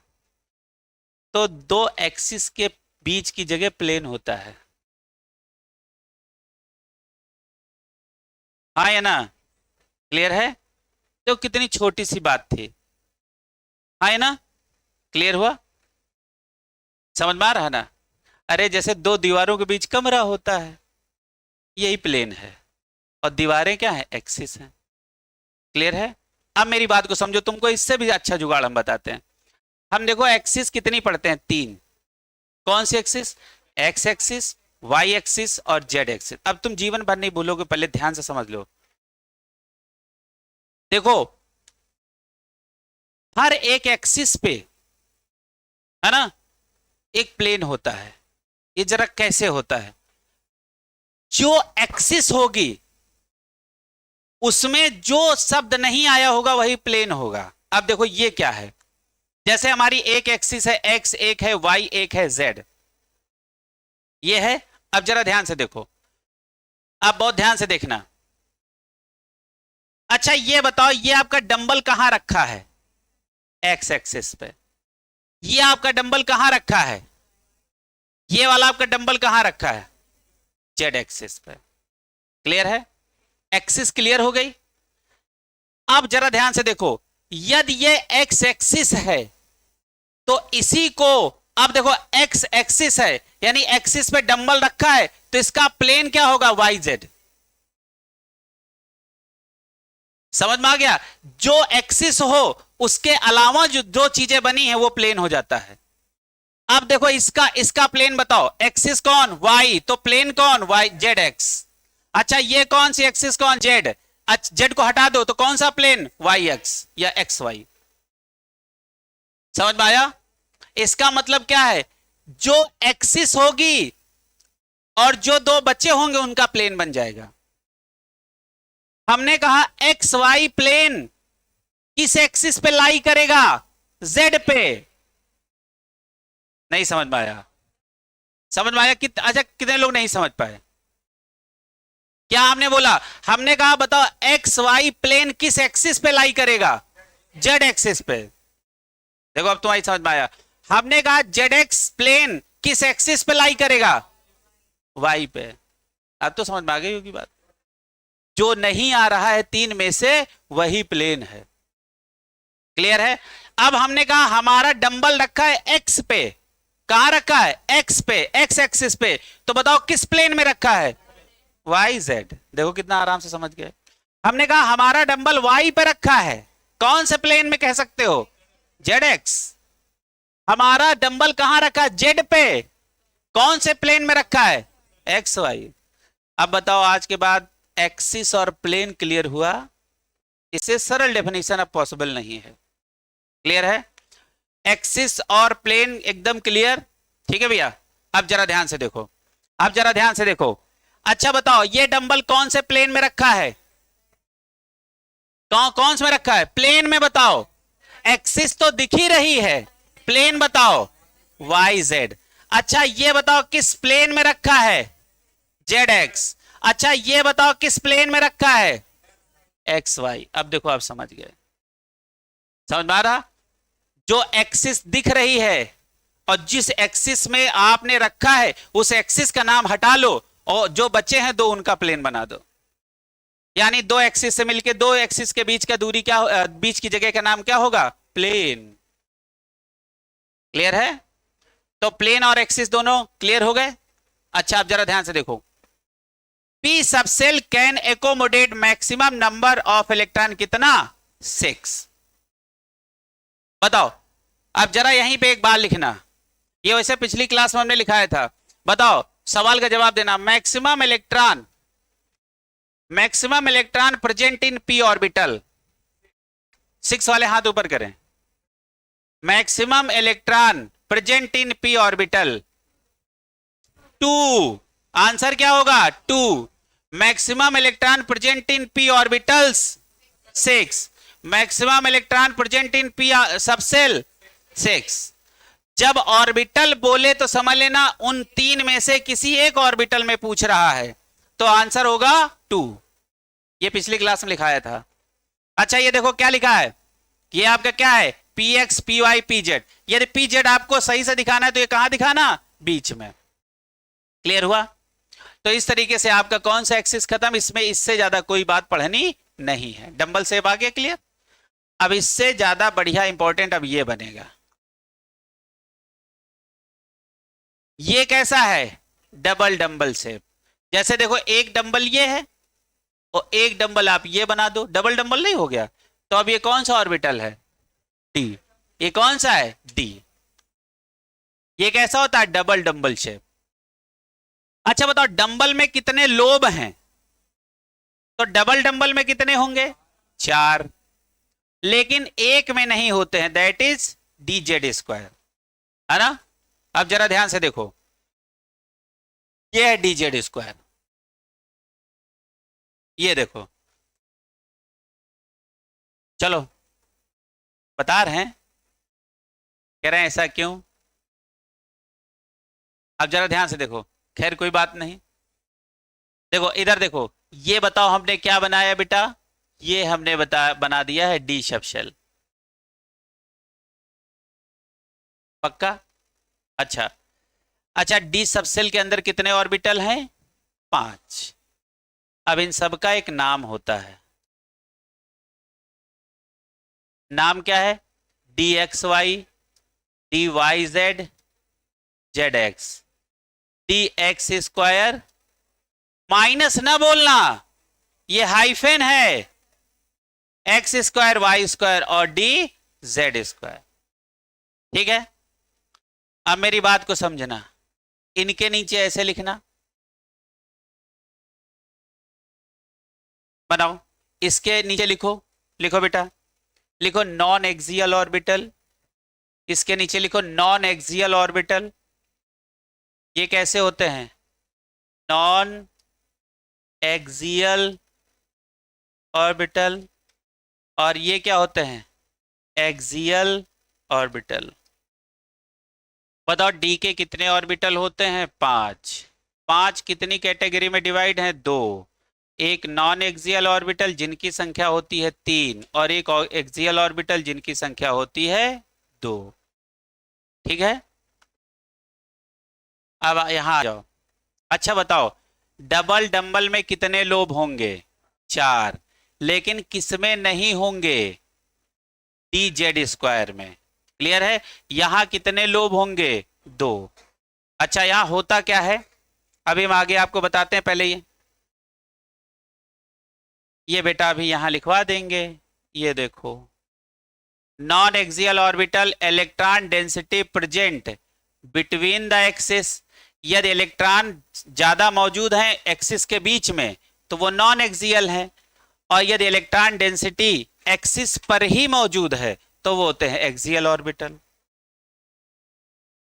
तो दो एक्सिस के बीच की जगह प्लेन होता है, हाँ या ना? क्लियर है? तो कितनी छोटी सी बात थी, हाँ या ना? क्लियर हुआ? समझ में आ रहा है ना? अरे जैसे दो दीवारों के बीच कमरा होता है, यही प्लेन है, और दीवारें क्या है, एक्सिस हैं। क्लियर है? अब मेरी बात को समझो, तुमको इससे भी अच्छा जुगाड़ हम बताते हैं। हम देखो एक्सिस कितनी पढ़ते हैं, 3। कौन सी axis? X axis, Y axis और जेड एक्सिस। अब तुम जीवन भर नहीं बोलोगे, पहले ध्यान से समझ लो। देखो हर एक एक्सिस पे, है ना, एक प्लेन होता है। ये जरा कैसे होता है? जो एक्सिस होगी उसमें जो शब्द नहीं आया होगा वही प्लेन होगा। अब देखो ये क्या है, जैसे हमारी एक एक्सिस है, एक्स एक है, वाई एक है, जेड ये है। अब जरा ध्यान से देखो, अब बहुत ध्यान से देखना। अच्छा ये बताओ, ये आपका डंबल कहां रखा है? एक्स एक्सिस पे। ये आपका डंबल कहां रखा है? ये वाला आपका डंबल कहां रखा है? जेड एक्सिस पे। क्लियर है? एक्सिस क्लियर हो गई? अब जरा ध्यान से देखो, यदि ये एक्स एक्सिस है तो इसी को, अब देखो एक्स एक्सिस है यानी एक्सिस पे डंबल रखा है, तो इसका प्लेन क्या होगा? Y z. समझ में आ गया? जो एक्सिस हो उसके अलावा जो दो चीजें बनी है वो प्लेन हो जाता है। अब देखो इसका इसका प्लेन बताओ, एक्सिस कौन? वाई, तो प्लेन कौन? Y Z x. अच्छा ये कौन सी एक्सिस? कौन? जेड। अच्छा जेड को हटा दो तो कौन सा प्लेन? वाई एक्स या एक्स वाई। समझ में आया? इसका मतलब क्या है, जो एक्सिस होगी और जो दो बच्चे होंगे उनका प्लेन बन जाएगा। हमने कहा एक्स वाई प्लेन किस एक्सिस पे लाई करेगा? जेड पे। नहीं समझ में आया? समझ में आया? अच्छा कितने लोग नहीं समझ पाए? क्या हमने बोला? हमने कहा बताओ एक्स वाई प्लेन किस एक्सिस पे लाई करेगा? जेड एक्सिस पे। देखो अब तुम्हारी समझ में आया। हमने कहा जेड एक्स प्लेन किस एक्सिस पे लाई करेगा? वाई पे। अब तो समझ में आ गई होगी बात। जो नहीं आ रहा है तीन में से वही प्लेन है। क्लियर है? अब हमने कहा हमारा डंबल रखा है एक्स पे। कहां रखा है? एक्स पे, एक्स एक्सिस पे। तो बताओ किस प्लेन में रखा है? Y z. देखो कितना आराम से समझ गए। हमने कहा हमारा डंबल वाई पे रखा है, कौन से प्लेन में कह सकते हो? Z x. हमारा डंबल कहां रखा? जेड पे, कौन से प्लेन में रखा है? X y. अब बताओ आज के बाद एक्सिस और प्लेन क्लियर हुआ? इससे सरल डेफिनेशन अब पॉसिबल नहीं है। क्लियर है? एक्सिस और प्लेन एकदम क्लियर। ठीक है भैया? अब जरा ध्यान से देखो, अब जरा ध्यान से देखो। अच्छा बताओ ये डंबल कौन से प्लेन में रखा है? कौन से में रखा है? प्लेन में। बताओ एक्सिस तो दिख ही रही है, प्लेन बताओ। Y z. अच्छा ये बताओ किस प्लेन में रखा है? Z x. अच्छा ये बताओ किस प्लेन में रखा है? X y. अब देखो आप समझ गए, समझ में आ रहा? जो एक्सिस दिख रही है और जिस एक्सिस में आपने रखा है उस एक्सिस का नाम हटा लो और जो बचे हैं दो उनका प्लेन बना दो। यानी दो एक्सिस से मिलके दो एक्सिस के बीच का दूरी क्या, बीच की जगह का नाम क्या होगा? प्लेन। क्लियर है? तो प्लेन और एक्सिस दोनों क्लियर हो गए। अच्छा अब जरा ध्यान से देखो, P subshell can accommodate maximum number of electron कितना? 6। बताओ। अब जरा यहीं पे एक बार लिखना, ये वैसे पिछली क्लास में हमने लिखाया था। बताओ सवाल का जवाब देना। Maximum electron present in p orbital. 6 वाले हाथ ऊपर करें। Maximum electron present in p orbital. Two. Answer क्या होगा? 2। Maximum electron present in p orbitals 6। Maximum electron present in p subshell 6। जब ऑर्बिटल बोले तो समझ लेना उन 3 में से किसी एक ऑर्बिटल में पूछ रहा है, तो आंसर होगा 2। ये पिछली क्लास में लिखाया था। अच्छा ये देखो क्या लिखा है, ये आपका क्या है? P x p y p z. यदि पी जेड आपको सही से दिखाना है तो ये कहां दिखाना? बीच में। क्लियर हुआ? तो इस तरीके से आपका कौन सा एक्सिस खत्म, इसमें इससे ज्यादा कोई बात पढ़नी नहीं है। डंबल शेप आ गया क्लियर? अब इससे ज्यादा बढ़िया इंपॉर्टेंट अब ये बनेगा, ये कैसा है? Double dumbbell shape. जैसे देखो एक डंबल ये है और एक डंबल आप ये बना दो, डबल डंबल नहीं हो गया? तो अब ये कौन सा ऑर्बिटल है? डी। ये कौन सा है? डी। ये कैसा होता है? Double dumbbell shape. अच्छा बताओ डंबल में कितने लोब हैं? तो डबल डंबल में कितने होंगे? 4। लेकिन एक में नहीं होते हैं, that is D z square, है ना? अब जरा ध्यान से देखो, ये है डी जेड स्क्वायर, ये देखो। चलो बता रहे हैं, कह रहे हैं ऐसा क्यों? अब जरा ध्यान से देखो, खैर कोई बात नहीं। देखो इधर देखो, ये बताओ हमने क्या बनाया बेटा? ये हमने बना दिया है डी सबशेल। पक्का? अच्छा अच्छा, डी सबसेल के अंदर कितने ऑर्बिटल हैं? 5। अब इन सब का एक नाम होता है, नाम क्या है? D x y, d y z, z x, d x square. Minus ना बोलना, ये हाइफेन है, एक्स स्क्वायर वाई स्क्वायर और डी जेड स्क्वायर। ठीक है? अब मेरी बात को समझना, इनके नीचे ऐसे लिखना, बनाओ। इसके नीचे लिखो, लिखो बेटा, लिखो नॉन एक्सियल ऑर्बिटल। इसके नीचे लिखो नॉन एक्सियल ऑर्बिटल। ये कैसे होते हैं? Non axial orbital. और ये क्या होते हैं? Axial orbital. बताओ डी के कितने ऑर्बिटल होते हैं? 5। 5 कितनी कैटेगरी में डिवाइड है? 2। एक नॉन एक्सियल ऑर्बिटल जिनकी संख्या होती है 3 और एक एक्सियल ऑर्बिटल जिनकी संख्या होती है 2। ठीक है? अब यहां आ जाओ। अच्छा बताओ डबल डंबल में कितने लोब होंगे? 4। लेकिन किसमें नहीं होंगे? डी जेड स्क्वायर में। क्लियर है? यहां कितने लोब होंगे? 2। अच्छा यहां होता क्या है, अभी हम आगे आपको बताते हैं। पहले ये बेटा अभी यहां लिखवा देंगे। ये देखो, non axial orbital electron density present between the axis. यदि इलेक्ट्रॉन ज्यादा मौजूद है एक्सिस के बीच में तो वो नॉन एक्सियल है, और यदि इलेक्ट्रॉन डेंसिटी एक्सिस पर ही मौजूद है तो वो होते हैं एक्सियल ऑर्बिटल।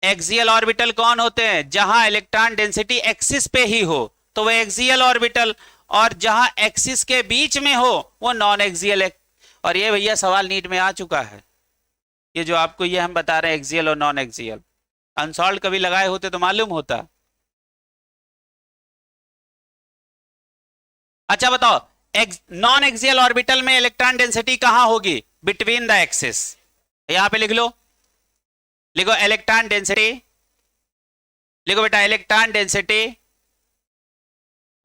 एक्सियल ऑर्बिटल कौन होते हैं? जहां इलेक्ट्रॉन डेंसिटी एक्सिस पे ही हो तो वो एक्सियल ऑर्बिटल, और जहां एक्सिस के बीच में हो वो नॉन एक्सियल। और ये भैया सवाल नीट में आ चुका है, ये जो आपको ये हम बता रहे हैं एक्सियल और नॉन एक्सियल, अनसॉल्व कभी लगाए होते तो मालूम होता। अच्छा बताओ नॉन एक्सियल ऑर्बिटल में इलेक्ट्रॉन डेंसिटी कहां होगी? Between the axis. यहां पे लिख लो, लिखो इलेक्ट्रॉन डेंसिटी, लिखो बेटा electron density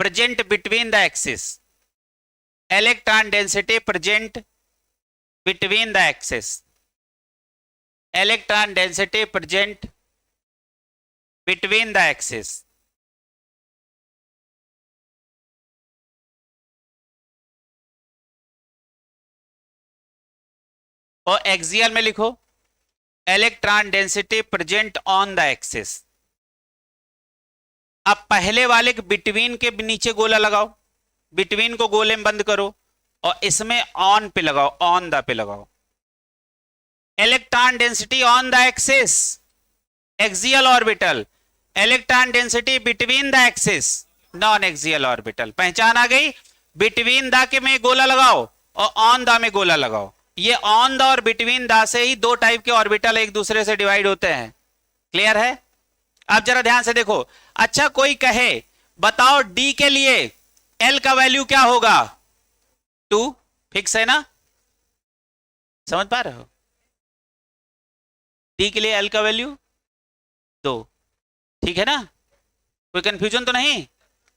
present between the axis. Electron density present between the axis. Electron density present between the axis. और एक्सियल में लिखो electron density present on the axis. अब पहले वाले के बिटवीन के नीचे गोला लगाओ, बिटवीन को गोले में बंद करो और इसमें ऑन पे लगाओ, ऑन द पे लगाओ। Electron density on the axis axial orbital, electron density between the axis, non axial orbital. पहचान आ गई? बिटवीन द के में गोला लगाओ और ऑन द में गोला लगाओ। ये ऑन द और बिटवीन द से ही दो टाइप के ऑर्बिटल एक दूसरे से डिवाइड होते हैं। क्लियर है? अब जरा ध्यान से देखो। अच्छा कोई कहे बताओ डी के लिए एल का वैल्यू क्या होगा? 2 फिक्स है ना? समझ पा रहे हो? डी के लिए एल का वैल्यू 2, ठीक है ना? कोई कंफ्यूजन तो नहीं?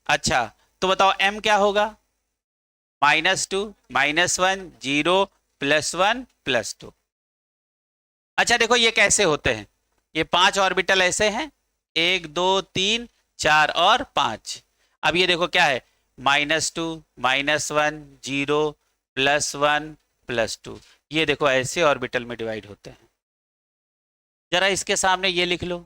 अच्छा तो बताओ एम क्या होगा? -2 -1 0 +1 +2। अच्छा देखो ये कैसे होते हैं। ये 5 ऑर्बिटल ऐसे हैं, 1 2 3 4 और 5। अब ये देखो क्या है, -2 -1 0 +1 +2। ये देखो ऐसे ऑर्बिटल में डिवाइड होते हैं। जरा इसके सामने ये लिख लो,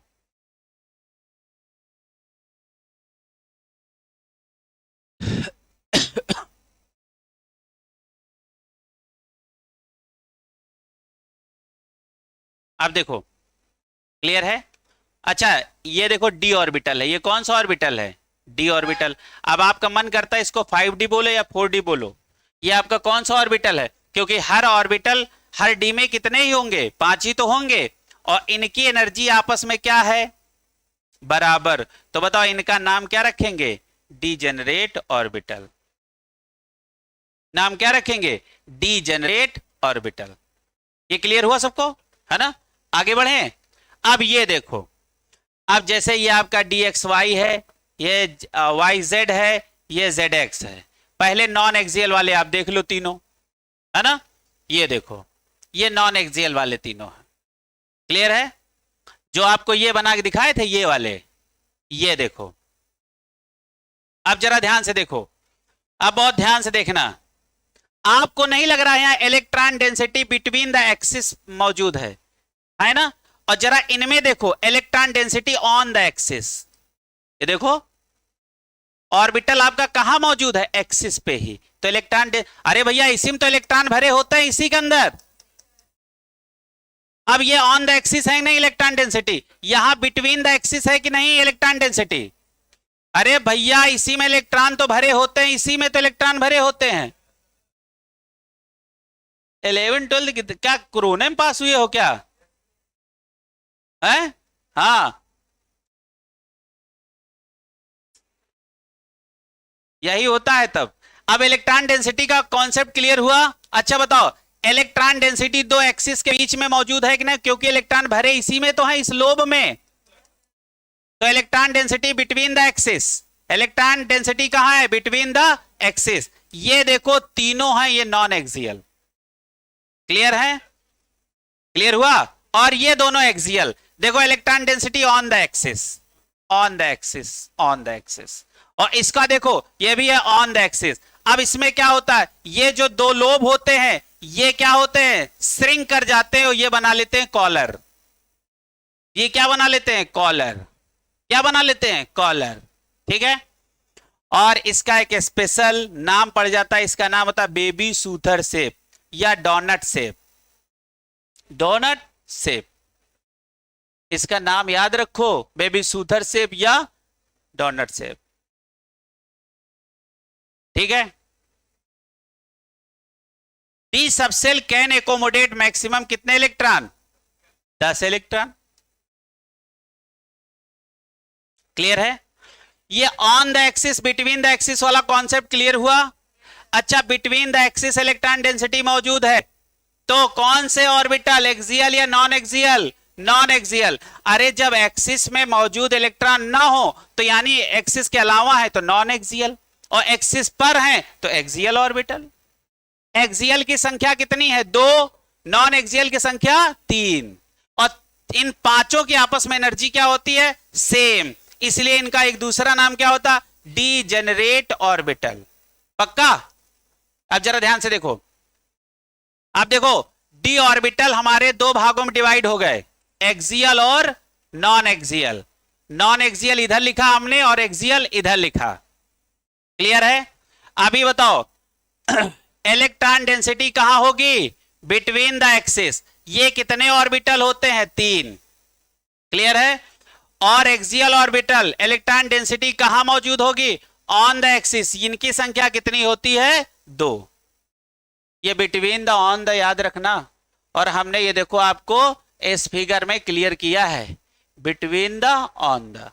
अब देखो क्लियर है? अच्छा ये देखो डी ऑर्बिटल है, ये कौन सा ऑर्बिटल है? D orbital. अब आपका मन करता है इसको 5D बोलो या 4D बोलो, ये आपका कौन सा ऑर्बिटल है? क्योंकि हर ऑर्बिटल हर डी में कितने ही होंगे? 5 ही तो होंगे, और इनकी एनर्जी आपस में क्या है? बराबर। तो बताओ इनका नाम क्या रखेंगे? Degenerate orbital. नाम क्या रखेंगे? Degenerate orbital. ये क्लियर हुआ सबको? है ना? आगे बढ़े। अब ये देखो, अब जैसे ये आपका dxy है, ये yz है, ये zx है। पहले नॉन एक्सियल वाले आप देख लो तीनों, है ना? ये देखो ये नॉन एक्सियल वाले तीनों हैं। क्लियर है? जो आपको ये बना के दिखाए थे ये वाले, ये देखो। अब जरा ध्यान से देखो, अब बहुत ध्यान से देखना। आपको नहीं लग रहा है यहां electron density between the axis मौजूद है ना? और जरा इनमें देखो electron density on the axis. ये देखो ऑर्बिटल आपका कहां मौजूद है? एक्सिस पे ही। तो इलेक्ट्रॉन, अरे भैया इसी में तो इलेक्ट्रॉन भरे होते हैं, इसी के अंदर। अब ये ऑन द एक्सिस है नहीं इलेक्ट्रॉन डेंसिटी, यहां बिटवीन द एक्सिस है कि नहीं इलेक्ट्रॉन डेंसिटी? अरे भैया इसी में इलेक्ट्रॉन तो भरे होते हैं, इसी में तो इलेक्ट्रॉन भरे होते हैं। 11 12 क्या कोरोना में पास हुए हो क्या? है? हाँ यही होता है तब। अब इलेक्ट्रॉन डेंसिटी का कॉन्सेप्ट क्लियर हुआ? अच्छा बताओ इलेक्ट्रॉन डेंसिटी दो एक्सिस के बीच में मौजूद है कि नहीं? क्योंकि इलेक्ट्रॉन भरे इसी में तो है, इस लोब में। तो electron density between the axis, electron density कहां है? Between the axis. ये देखो तीनों हैं ये नॉन एक्सियल। क्लियर है? क्लियर हुआ? और ये दोनों एक्सियल। देखो electron density on the axis, on the axis, on the axis. और इसका देखो ये भी है ऑन द एक्सिस। अब इसमें क्या होता है, ये जो दो लोब होते हैं ये क्या होते हैं? श्रिंक कर जाते हैं और ये बना लेते हैं कॉलर। ये क्या बना लेते हैं? कॉलर। क्या बना लेते हैं? कॉलर। ठीक है? और इसका एक स्पेशल नाम पड़ जाता है, इसका नाम होता है बेबी सूथर शेप या डोनट शेप। डोनट शेप, इसका नाम याद रखो, बेबी सूथर शेप या डोनट शेप। ठीक है? D subshell can accommodate maximum कितने इलेक्ट्रॉन? 10 इलेक्ट्रॉन। क्लियर है? ये on the axis between the axis वाला कॉन्सेप्ट क्लियर हुआ? अच्छा between the axis electron density मौजूद है, तो कौन से ऑर्बिटल, एक्सियल या नॉन एक्सियल? Non axial. अरे जब एक्सिस में मौजूद इलेक्ट्रॉन ना हो तो यानी एक्सिस के अलावा है तो नॉन एक्सियल, और एक्सिस पर है तो एक्सियल ऑर्बिटल। एक्सियल की संख्या कितनी है? 2। नॉन एक्सियल की संख्या 3। और इन पांचों की आपस में एनर्जी क्या होती है? सेम। इसलिए इनका एक दूसरा नाम क्या होता? Degenerate orbital. पक्का? अब जरा ध्यान से देखो, अब देखो डी ऑर्बिटल हमारे दो भागों में डिवाइड हो गए, एक्सियल और नॉन एक्सियल। नॉन एक्सियल इधर लिखा हमने और एक्सियल इधर लिखा। क्लियर है? अभी बताओ इलेक्ट्रॉन डेंसिटी कहां होगी? Between the axis. ये कितने ऑर्बिटल होते हैं? 3। क्लियर है? और एक्सियल ऑर्बिटल इलेक्ट्रॉन डेंसिटी कहां मौजूद होगी? On the axis. इनकी संख्या कितनी होती है? 2। ये बिटवीन द ऑन द याद रखना, और हमने ये देखो आपको इस फिगर में क्लियर किया है, बिटवीन द ऑन द।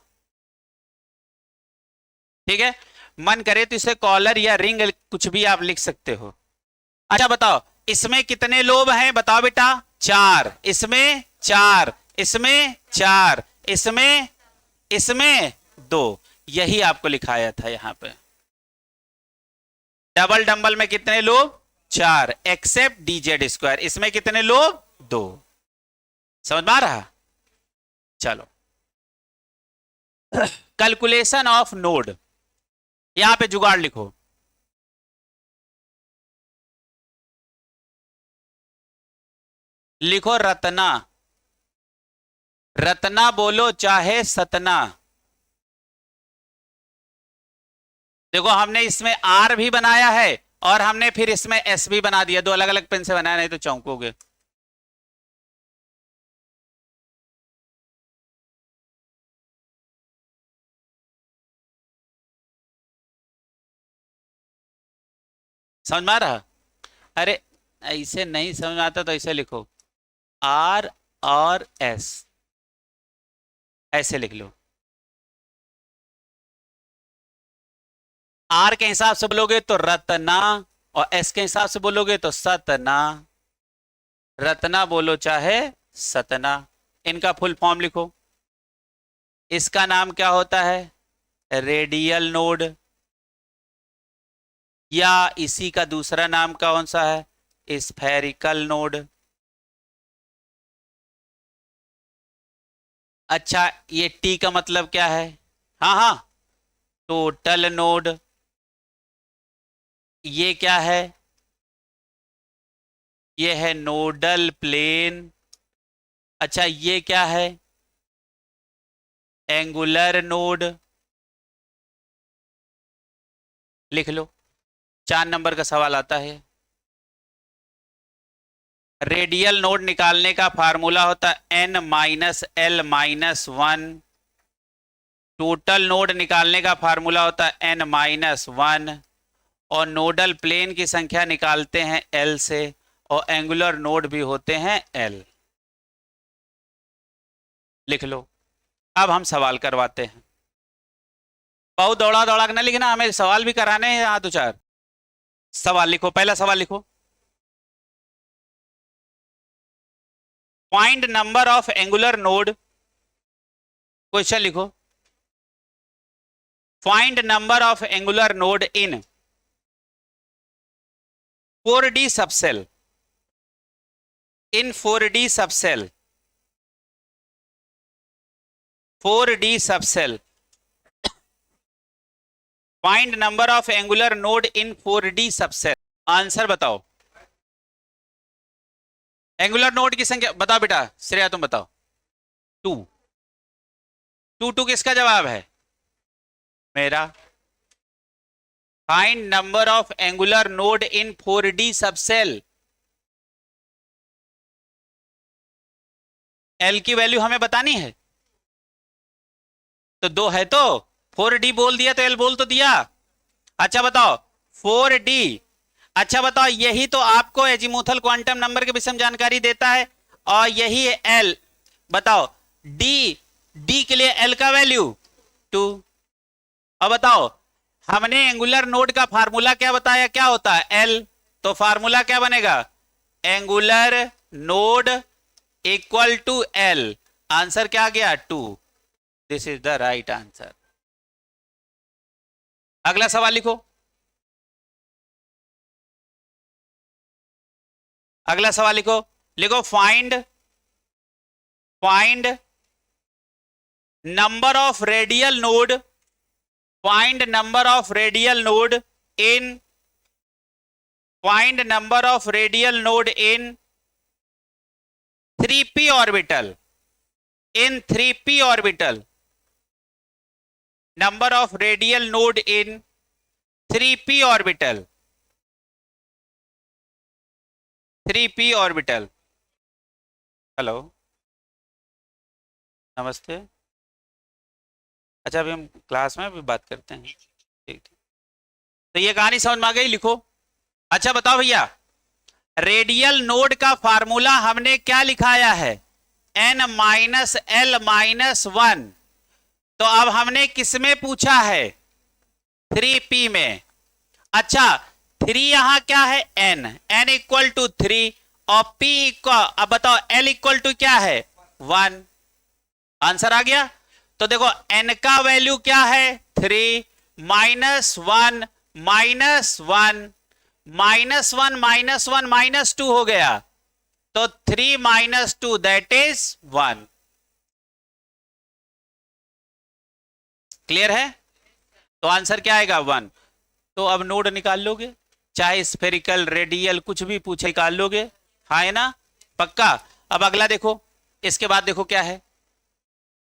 ठीक है, मन करे तो इसे कॉलर या रिंग कुछ भी आप लिख सकते हो। अच्छा बताओ, इसमें कितने लोब हैं? बताओ बेटा। 4। इसमें 4, इसमें 4, इसमें 2। यही आपको लिखाया था यहां पे। डबल डंबल में कितने लोब? 4, accept DZ square. इसमें कितने लोब? 2। समझ में आ रहा? चलो, कैलकुलेशन ऑफ नोड। यहां पे जुगाड़ लिखो। लिखो रत्ना। रत्ना बोलो चाहे सतना। देखो हमने इसमें आर भी बनाया है और हमने फिर इसमें एस भी बना दिया। 2 अलग अलग पेन से बनाया, नहीं तो चौंकोगे। समझ में आ रहा? अरे ऐसे नहीं समझ में आता तो ऐसे लिखो, आर और एस, ऐसे लिख लो। आर के हिसाब से बोलोगे तो रत्ना, और एस के हिसाब से बोलोगे तो सतना। रत्ना बोलो चाहे सतना। इनका फुल फॉर्म लिखो। इसका नाम क्या होता है? रेडियल नोड, या इसी का दूसरा नाम कौन सा है? Spherical node. अच्छा, ये टी का मतलब क्या है? हाँ हाँ, टोटल नोड। ये क्या है? ये है नोडल प्लेन। अच्छा, ये क्या है? Angular node. लिख लो, 4 नंबर का सवाल आता है। रेडियल नोड निकालने का फार्मूला होता है n-l-1। टोटल नोड निकालने का फार्मूला होता है n-1। और नोडल प्लेन की संख्या निकालते हैं l से, और एंगुलर नोड भी होते हैं l। लिख लो। अब हम सवाल करवाते हैं। बहुत दौड़ा दौड़ा के ना लिखना, हमें सवाल भी कराने हैं यहाँ 2-4। सवाल लिखो, पहला सवाल लिखो। Find number of angular node. Question लिखो, find number of angular node in 4D subshell. In 4D subshell, 4D subshell. Find number of angular node in 4D subshell. Answer बताओ। एंगुलर नोड की संख्या बताओ बेटा। श्रेया तुम बताओ। 2। 2 किसका जवाब है? मेरा। Find number of angular node in 4D subshell. L की वैल्यू हमें बतानी है, तो 2 है तो 4D बोल दिया तो एल बोल तो दिया। अच्छा बताओ 4D। अच्छा बताओ, यही तो आपको एजीमुथल क्वांटम नंबर के विषय में जानकारी देता है, और यही है एल। बताओ डी, डी के लिए एल का वैल्यू 2। अब बताओ, हमने एंगुलर नोड का फार्मूला क्या बताया, क्या होता है? एल। तो फार्मूला क्या बनेगा? Angular node equal to l. Answer क्या आ गया? 2। This is the right answer. अगला सवाल लिखो। अगला सवाल लिखो। लिखो find, find number of radial node. Find number of radial node in, find number of radial node in 3p orbital. In 3p orbital, number of radial node in 3p orbital. 3p orbital. Hello, नमस्ते। अच्छा अभी हम class में भी बात करते हैं, ठीक। तो ये कहानी समझ में आ गई, लिखो। अच्छा बताओ भैया, रेडियल नोड का फार्मूला हमने क्या लिखाया है, n माइनस एल माइनस 1। तो अब हमने किसमें पूछा है, 3p में। अच्छा 3 यहां क्या है, n इक्वल टू 3 और p इक्वल, अब बताओ l इक्वल टू क्या है, 1। आंसर आ गया। तो देखो n का वैल्यू क्या है, 3 minus 1 minus 1 minus 1 minus 1 minus 2 हो गया, तो 3 माइनस 2 दैट इज 1। क्लियर है। तो आंसर क्या आएगा, 1। तो अब नोड निकाल लोगे, चाहे स्फेरिकल रेडियल कुछ भी पूछे निकाल लोगे, हाँ है ना, पक्का। अब अगला देखो, इसके बाद देखो क्या है,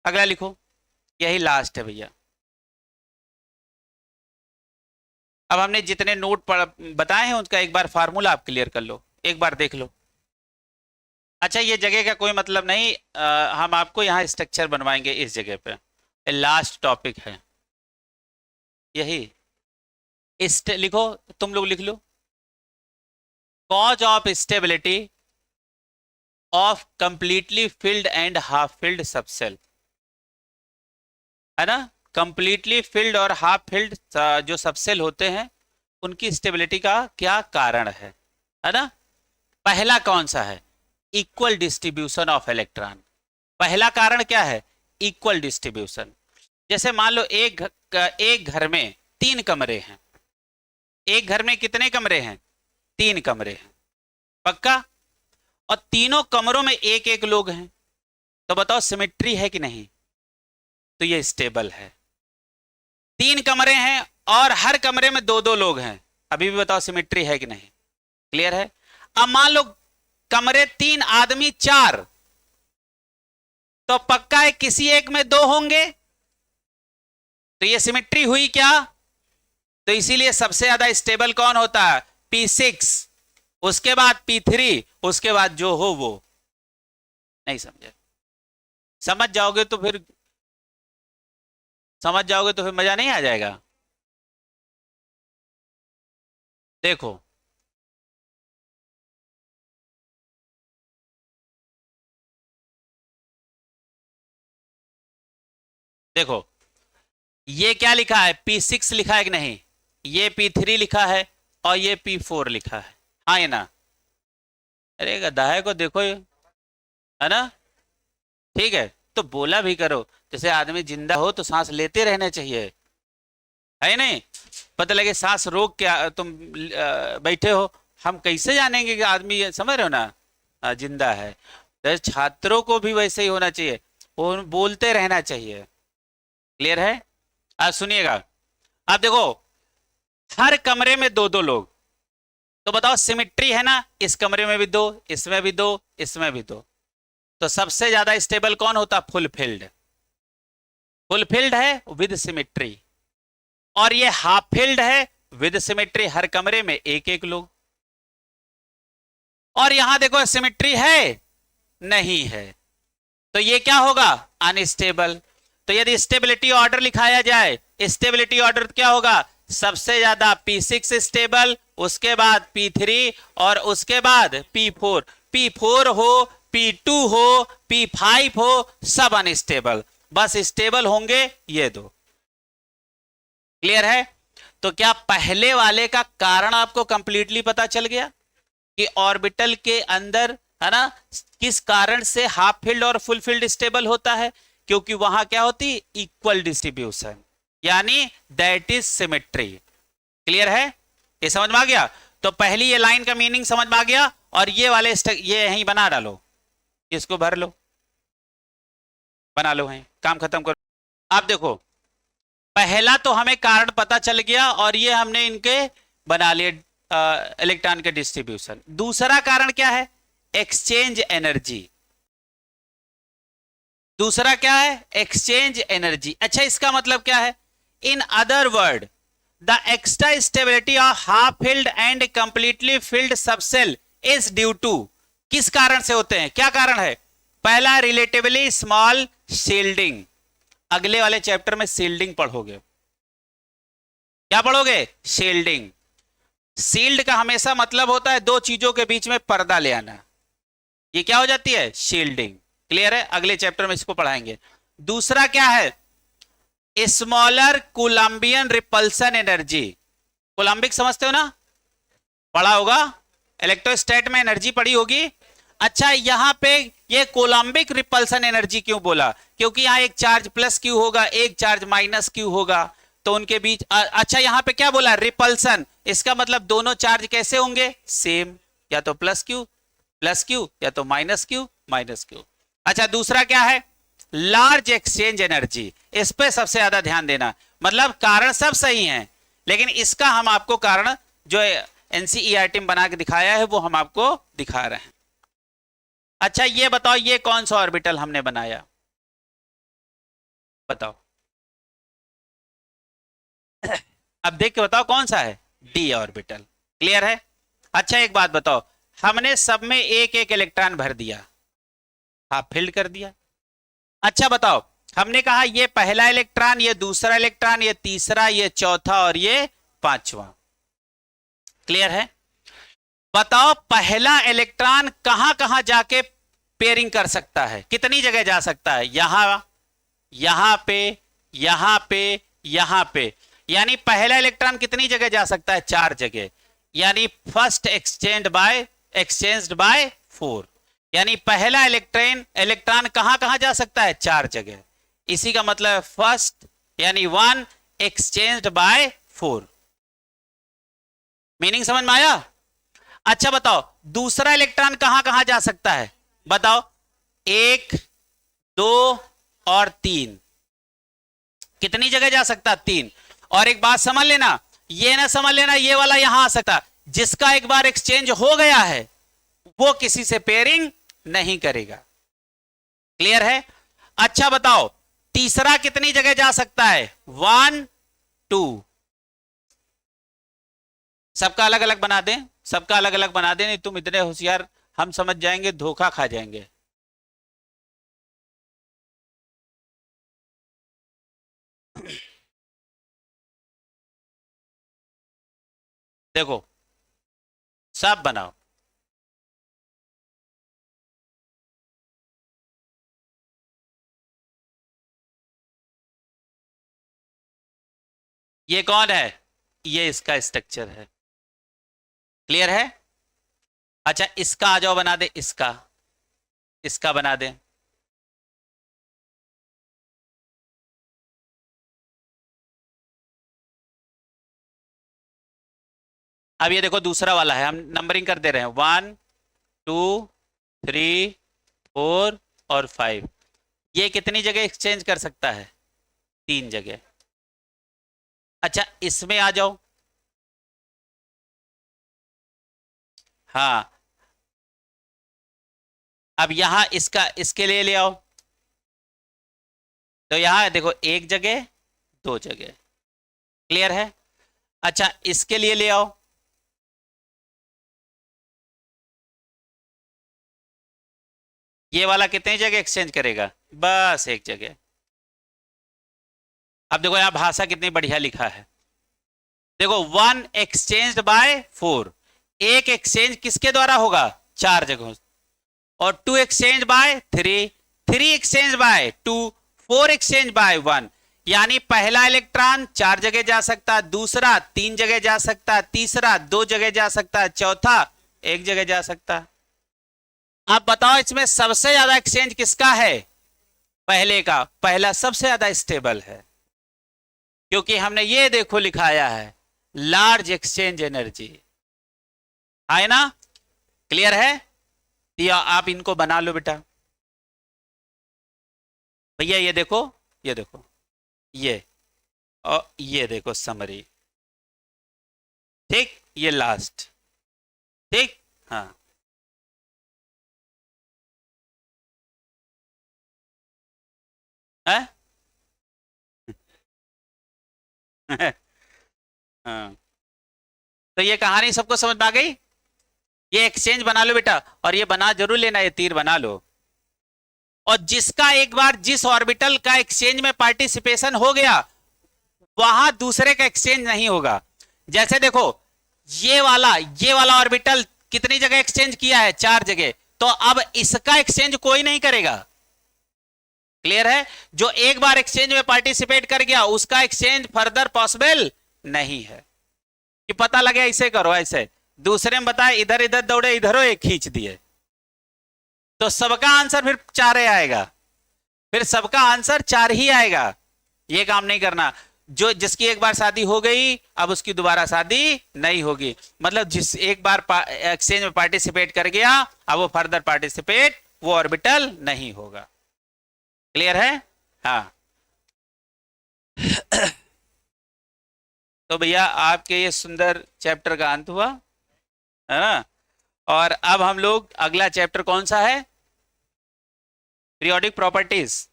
अगला लिखो, यही लास्ट है भैया। अब हमने जितने नोट बताए हैं उनका एक बार फार्मूला आप क्लियर कर लो, एक बार देख लो। अच्छा ये जगह का कोई मतलब नहीं, हम आपको यहाँ स्ट्रक्चर बनवाएंगे इस जगह पे, लास्ट टॉपिक है यही। लिखो, तुम लोग लिख लो, cause of stability of completely filled and half filled subshell, है ना। कंप्लीटली फिल्ड और हाफ फिल्ड जो सबसेल होते हैं उनकी स्टेबिलिटी का क्या कारण है ना। पहला कौन सा है, इक्वल डिस्ट्रीब्यूशन ऑफ इलेक्ट्रॉन। पहला कारण क्या है, इक्वल डिस्ट्रीब्यूशन। जैसे मान लो एक घर में 3 कमरे हैं, एक घर में कितने कमरे हैं, 3 कमरे हैं, पक्का। और तीनों कमरों में एक एक लोग हैं, तो बताओ सिमेट्री है कि नहीं, तो ये स्टेबल है। 3 कमरे हैं और हर कमरे में 2-2 लोग हैं, अभी भी बताओ सिमेट्री है कि नहीं, क्लियर है। अब मान लो कमरे 3 आदमी 4, तो पक्का है किसी एक में 2 होंगे, तो ये सिमेट्री हुई क्या। तो इसीलिए सबसे ज्यादा स्टेबल कौन होता है, P6, उसके बाद P3, उसके बाद जो हो वो। नहीं समझे, समझ जाओगे तो फिर मजा नहीं आ जाएगा। देखो देखो ये क्या लिखा है, P6 लिखा है कि नहीं, ये P3 लिखा है और ये P4 लिखा है, हाँ ये ना। अरे गधा है को देखो ये, है ना, ठीक है। तो बोला भी करो, जैसे आदमी जिंदा हो तो सांस लेते रहना चाहिए, है नहीं। पता लगे सांस रोक के तुम बैठे हो, हम कैसे जानेंगे कि आदमी समझ रहे हो ना, जिंदा है। तो छात्रों को भी वैसे ही होना चाहिए, वो बोलते रहना चाहिए, क्लियर है। आज सुनिएगा, आप देखो हर कमरे में 2-2 लोग, तो बताओ सिमिट्री है ना, इस कमरे में भी 2, इसमें भी 2, इसमें भी 2। तो सबसे ज्यादा स्टेबल कौन होता, फुलफिल्ड। फुलफिल्ड है विद सिमिट्री, और ये हाफ फिल्ड है विद सिमिट्री, हर कमरे में एक एक लोग। और यहां देखो सिमिट्री है नहीं है, तो ये क्या होगा, अनस्टेबल। तो यदि स्टेबिलिटी ऑर्डर लिखाया जाए, स्टेबिलिटी ऑर्डर क्या होगा, सबसे ज्यादा P6 स्टेबल, उसके बाद P3 और उसके बाद P4। P4 हो, P2 हो, P5 हो, सब अनस्टेबल, बस स्टेबल होंगे ये 2, क्लियर है। तो क्या पहले वाले का कारण आपको कंप्लीटली पता चल गया कि ऑर्बिटल के अंदर, है ना, किस कारण से हाफ फील्ड और फुल फील्ड स्टेबल होता है, क्योंकि वहां क्या होती, इक्वल डिस्ट्रीब्यूशन, यानी दैट इज सिमेट्री। क्लियर है, ये समझ में आ गया। तो पहली ये लाइन का मीनिंग समझ में आ गया, और ये वाले ये यहीं बना डालो, इसको भर लो, बना लो, है काम खत्म करो। आप देखो पहला तो हमें कारण पता चल गया, और ये हमने इनके बना लिए इलेक्ट्रॉन के डिस्ट्रीब्यूशन। दूसरा कारण क्या है, एक्सचेंज एनर्जी। दूसरा क्या है, एक्सचेंज एनर्जी। अच्छा इसका मतलब क्या है, in other word the extra stability of half filled and completely filled subshell is due to, किस कारण से होते हैं, क्या कारण है, पहला रिलेटिवली स्मॉल शील्डिंग, अगले वाले चैप्टर में शील्डिंग पढ़ोगे। क्या पढ़ोगे? शील्डिंग। शील्ड का हमेशा मतलब होता है दो चीजों के बीच में पर्दा ले आना। ये क्या हो जाती है? शील्डिंग। क्लियर है? अगले चैप्टर में इसको पढ़ाएंगे। दूसरा क्या है? Smaller Coulombian repulsion energy. Coulombic समझते हो ना? पढ़ा होगा, इलेक्ट्रोस्टैट में एनर्जी पढ़ी होगी। अच्छा, यहां पे ये कोलंबिक रिपल्सन एनर्जी क्यों बोला? क्योंकि यहां एक चार्ज प्लस क्यू होगा, एक चार्ज माइनस क्यू होगा, तो उनके बीच अच्छा यहां पे क्या बोला? रिपल्सन। इसका मतलब दोनों चार्ज कैसे होंगे? सेम, या तो प्लस क्यू या तो माइनस क्यू। अच्छा, दूसरा क्या है? Large exchange energy. इस पे सबसे ज्यादा ध्यान देना। मतलब कारण सब सही हैं, लेकिन इसका हम आपको कारण जो एनसीईआरटी में बना के दिखाया है वो हम आपको दिखा रहे हैं। अच्छा, ये बताओ ये कौन सा ऑर्बिटल हमने बनाया? बताओ। अब देख के बताओ कौन सा है? D orbital. क्लियर है? अच्छा, एक बात बताओ, हमने सब में एक एक इलेक्ट्रॉन भर दिया, हाँ फील्ड कर दिया। अच्छा बताओ, हमने कहा ये पहला इलेक्ट्रॉन, ये दूसरा इलेक्ट्रॉन, ये तीसरा, ये चौथा और ये पांचवा। क्लियर है? बताओ पहला इलेक्ट्रॉन कहां कहां जाके पेयरिंग कर सकता है? कितनी जगह जा सकता है? यहां, यहां पे, यहां पे, यहां पे। यानी पहला इलेक्ट्रॉन कितनी जगह जा सकता है? 4 जगह। यानी फर्स्ट एक्सचेंज्ड बाय 4। यानी पहला इलेक्ट्रॉन कहां कहां जा सकता है? 4 जगह। इसी का मतलब फर्स्ट यानी 1 एक्सचेंज्ड बाय 4। मीनिंग समझ में आया? अच्छा बताओ, दूसरा इलेक्ट्रॉन कहां कहां जा सकता है? बताओ। 1, 2 और 3। कितनी जगह जा सकता है? 3। और एक बात समझ लेना, ये ना समझ लेना ये वाला यहां आ सकता। जिसका एक बार एक्सचेंज हो गया है वो किसी से पेयरिंग नहीं करेगा। क्लियर है? अच्छा बताओ, तीसरा कितनी जगह जा सकता है? 1, 2। सबका अलग अलग बना दें, सबका अलग अलग बना दें, नहीं तुम इतने होशियार, हम समझ जाएंगे, धोखा खा जाएंगे। देखो, सब बनाओ। ये कौन है? ये इसका स्ट्रक्चर है। क्लियर है? अच्छा, इसका आ जाओ बना दे, इसका बना दे। अब ये देखो दूसरा वाला है, हम नंबरिंग कर दे रहे हैं 1, 2, 3, 4 और 5। ये कितनी जगह एक्सचेंज कर सकता है? 3 जगह। अच्छा, इसमें आ जाओ। हाँ, अब यहां इसका इसके लिए ले आओ। तो यहां देखो, 1 जगह, 2 जगह। क्लियर है? अच्छा, इसके लिए ले आओ। ये वाला कितनी जगह एक्सचेंज करेगा? बस 1 जगह। अब देखो यहां भाषा कितनी बढ़िया लिखा है। देखो 1 एक्सचेंज बाय 4। एक एक्सचेंज किसके द्वारा होगा? 4 जगहों। और 2 exchange bye 3, 3 exchange bye 2, 4 exchange bye 1। यानी पहला इलेक्ट्रॉन 4 जगह जा सकता है, दूसरा 3 जगह जा सकता है, तीसरा 2 जगह जा सकता है, चौथा 1 जगह जा सकता है। आप बताओ इसमें सबसे ज्यादा एक्सचेंज किसका है? पहले का। पहला सबसे ज्यादा स्टेबल है, क्योंकि हमने ये देखो लिखाया है लार्ज एक्सचेंज एनर्जी, है ना? क्लियर है? या आप इनको बना लो बेटा। भैया ये देखो, ये देखो, ये और ये देखो समरी। ठीक, ये लास्ट। ठीक। हाँ। है? हाँ। तो ये कहानी सबको समझ में आ गई? ये एक्सचेंज बना लो बेटा, और ये बना जरूर लेना, ये तीर बना लो। और जिसका एक बार जिस ऑर्बिटल का एक्सचेंज में पार्टिसिपेशन हो गया वहां दूसरे का एक्सचेंज नहीं होगा। जैसे देखो ये वाला ऑर्बिटल कितनी जगह एक्सचेंज किया है, 4 जगह, तो अब इसका एक्सचेंज कोई नहीं करेगा। क्लियर है? जो एक बार एक्सचेंज में पार्टिसिपेट कर गया उसका एक्सचेंज फर्दर पॉसिबल नहीं है। कि पता लगे ऐसे करो, ऐसे दूसरे में बताए इधर इधर दौड़े, इधरों एक खींच दिए, तो सबका आंसर फिर 4 ही आएगा, फिर सबका आंसर 4 ही आएगा। ये काम नहीं करना। जो जिसकी एक बार शादी हो गई अब उसकी दोबारा शादी नहीं होगी, मतलब जिस एक बार एक्सचेंज में पार्टिसिपेट कर गया अब वो फर्दर पार्टिसिपेट वो ऑर्बिटल नहीं होगा। क्लियर है? हाँ। तो भैया आपके ये सुंदर चैप्टर का अंत हुआ है ना। और अब हम लोग अगला चैप्टर कौन सा है? Periodic properties.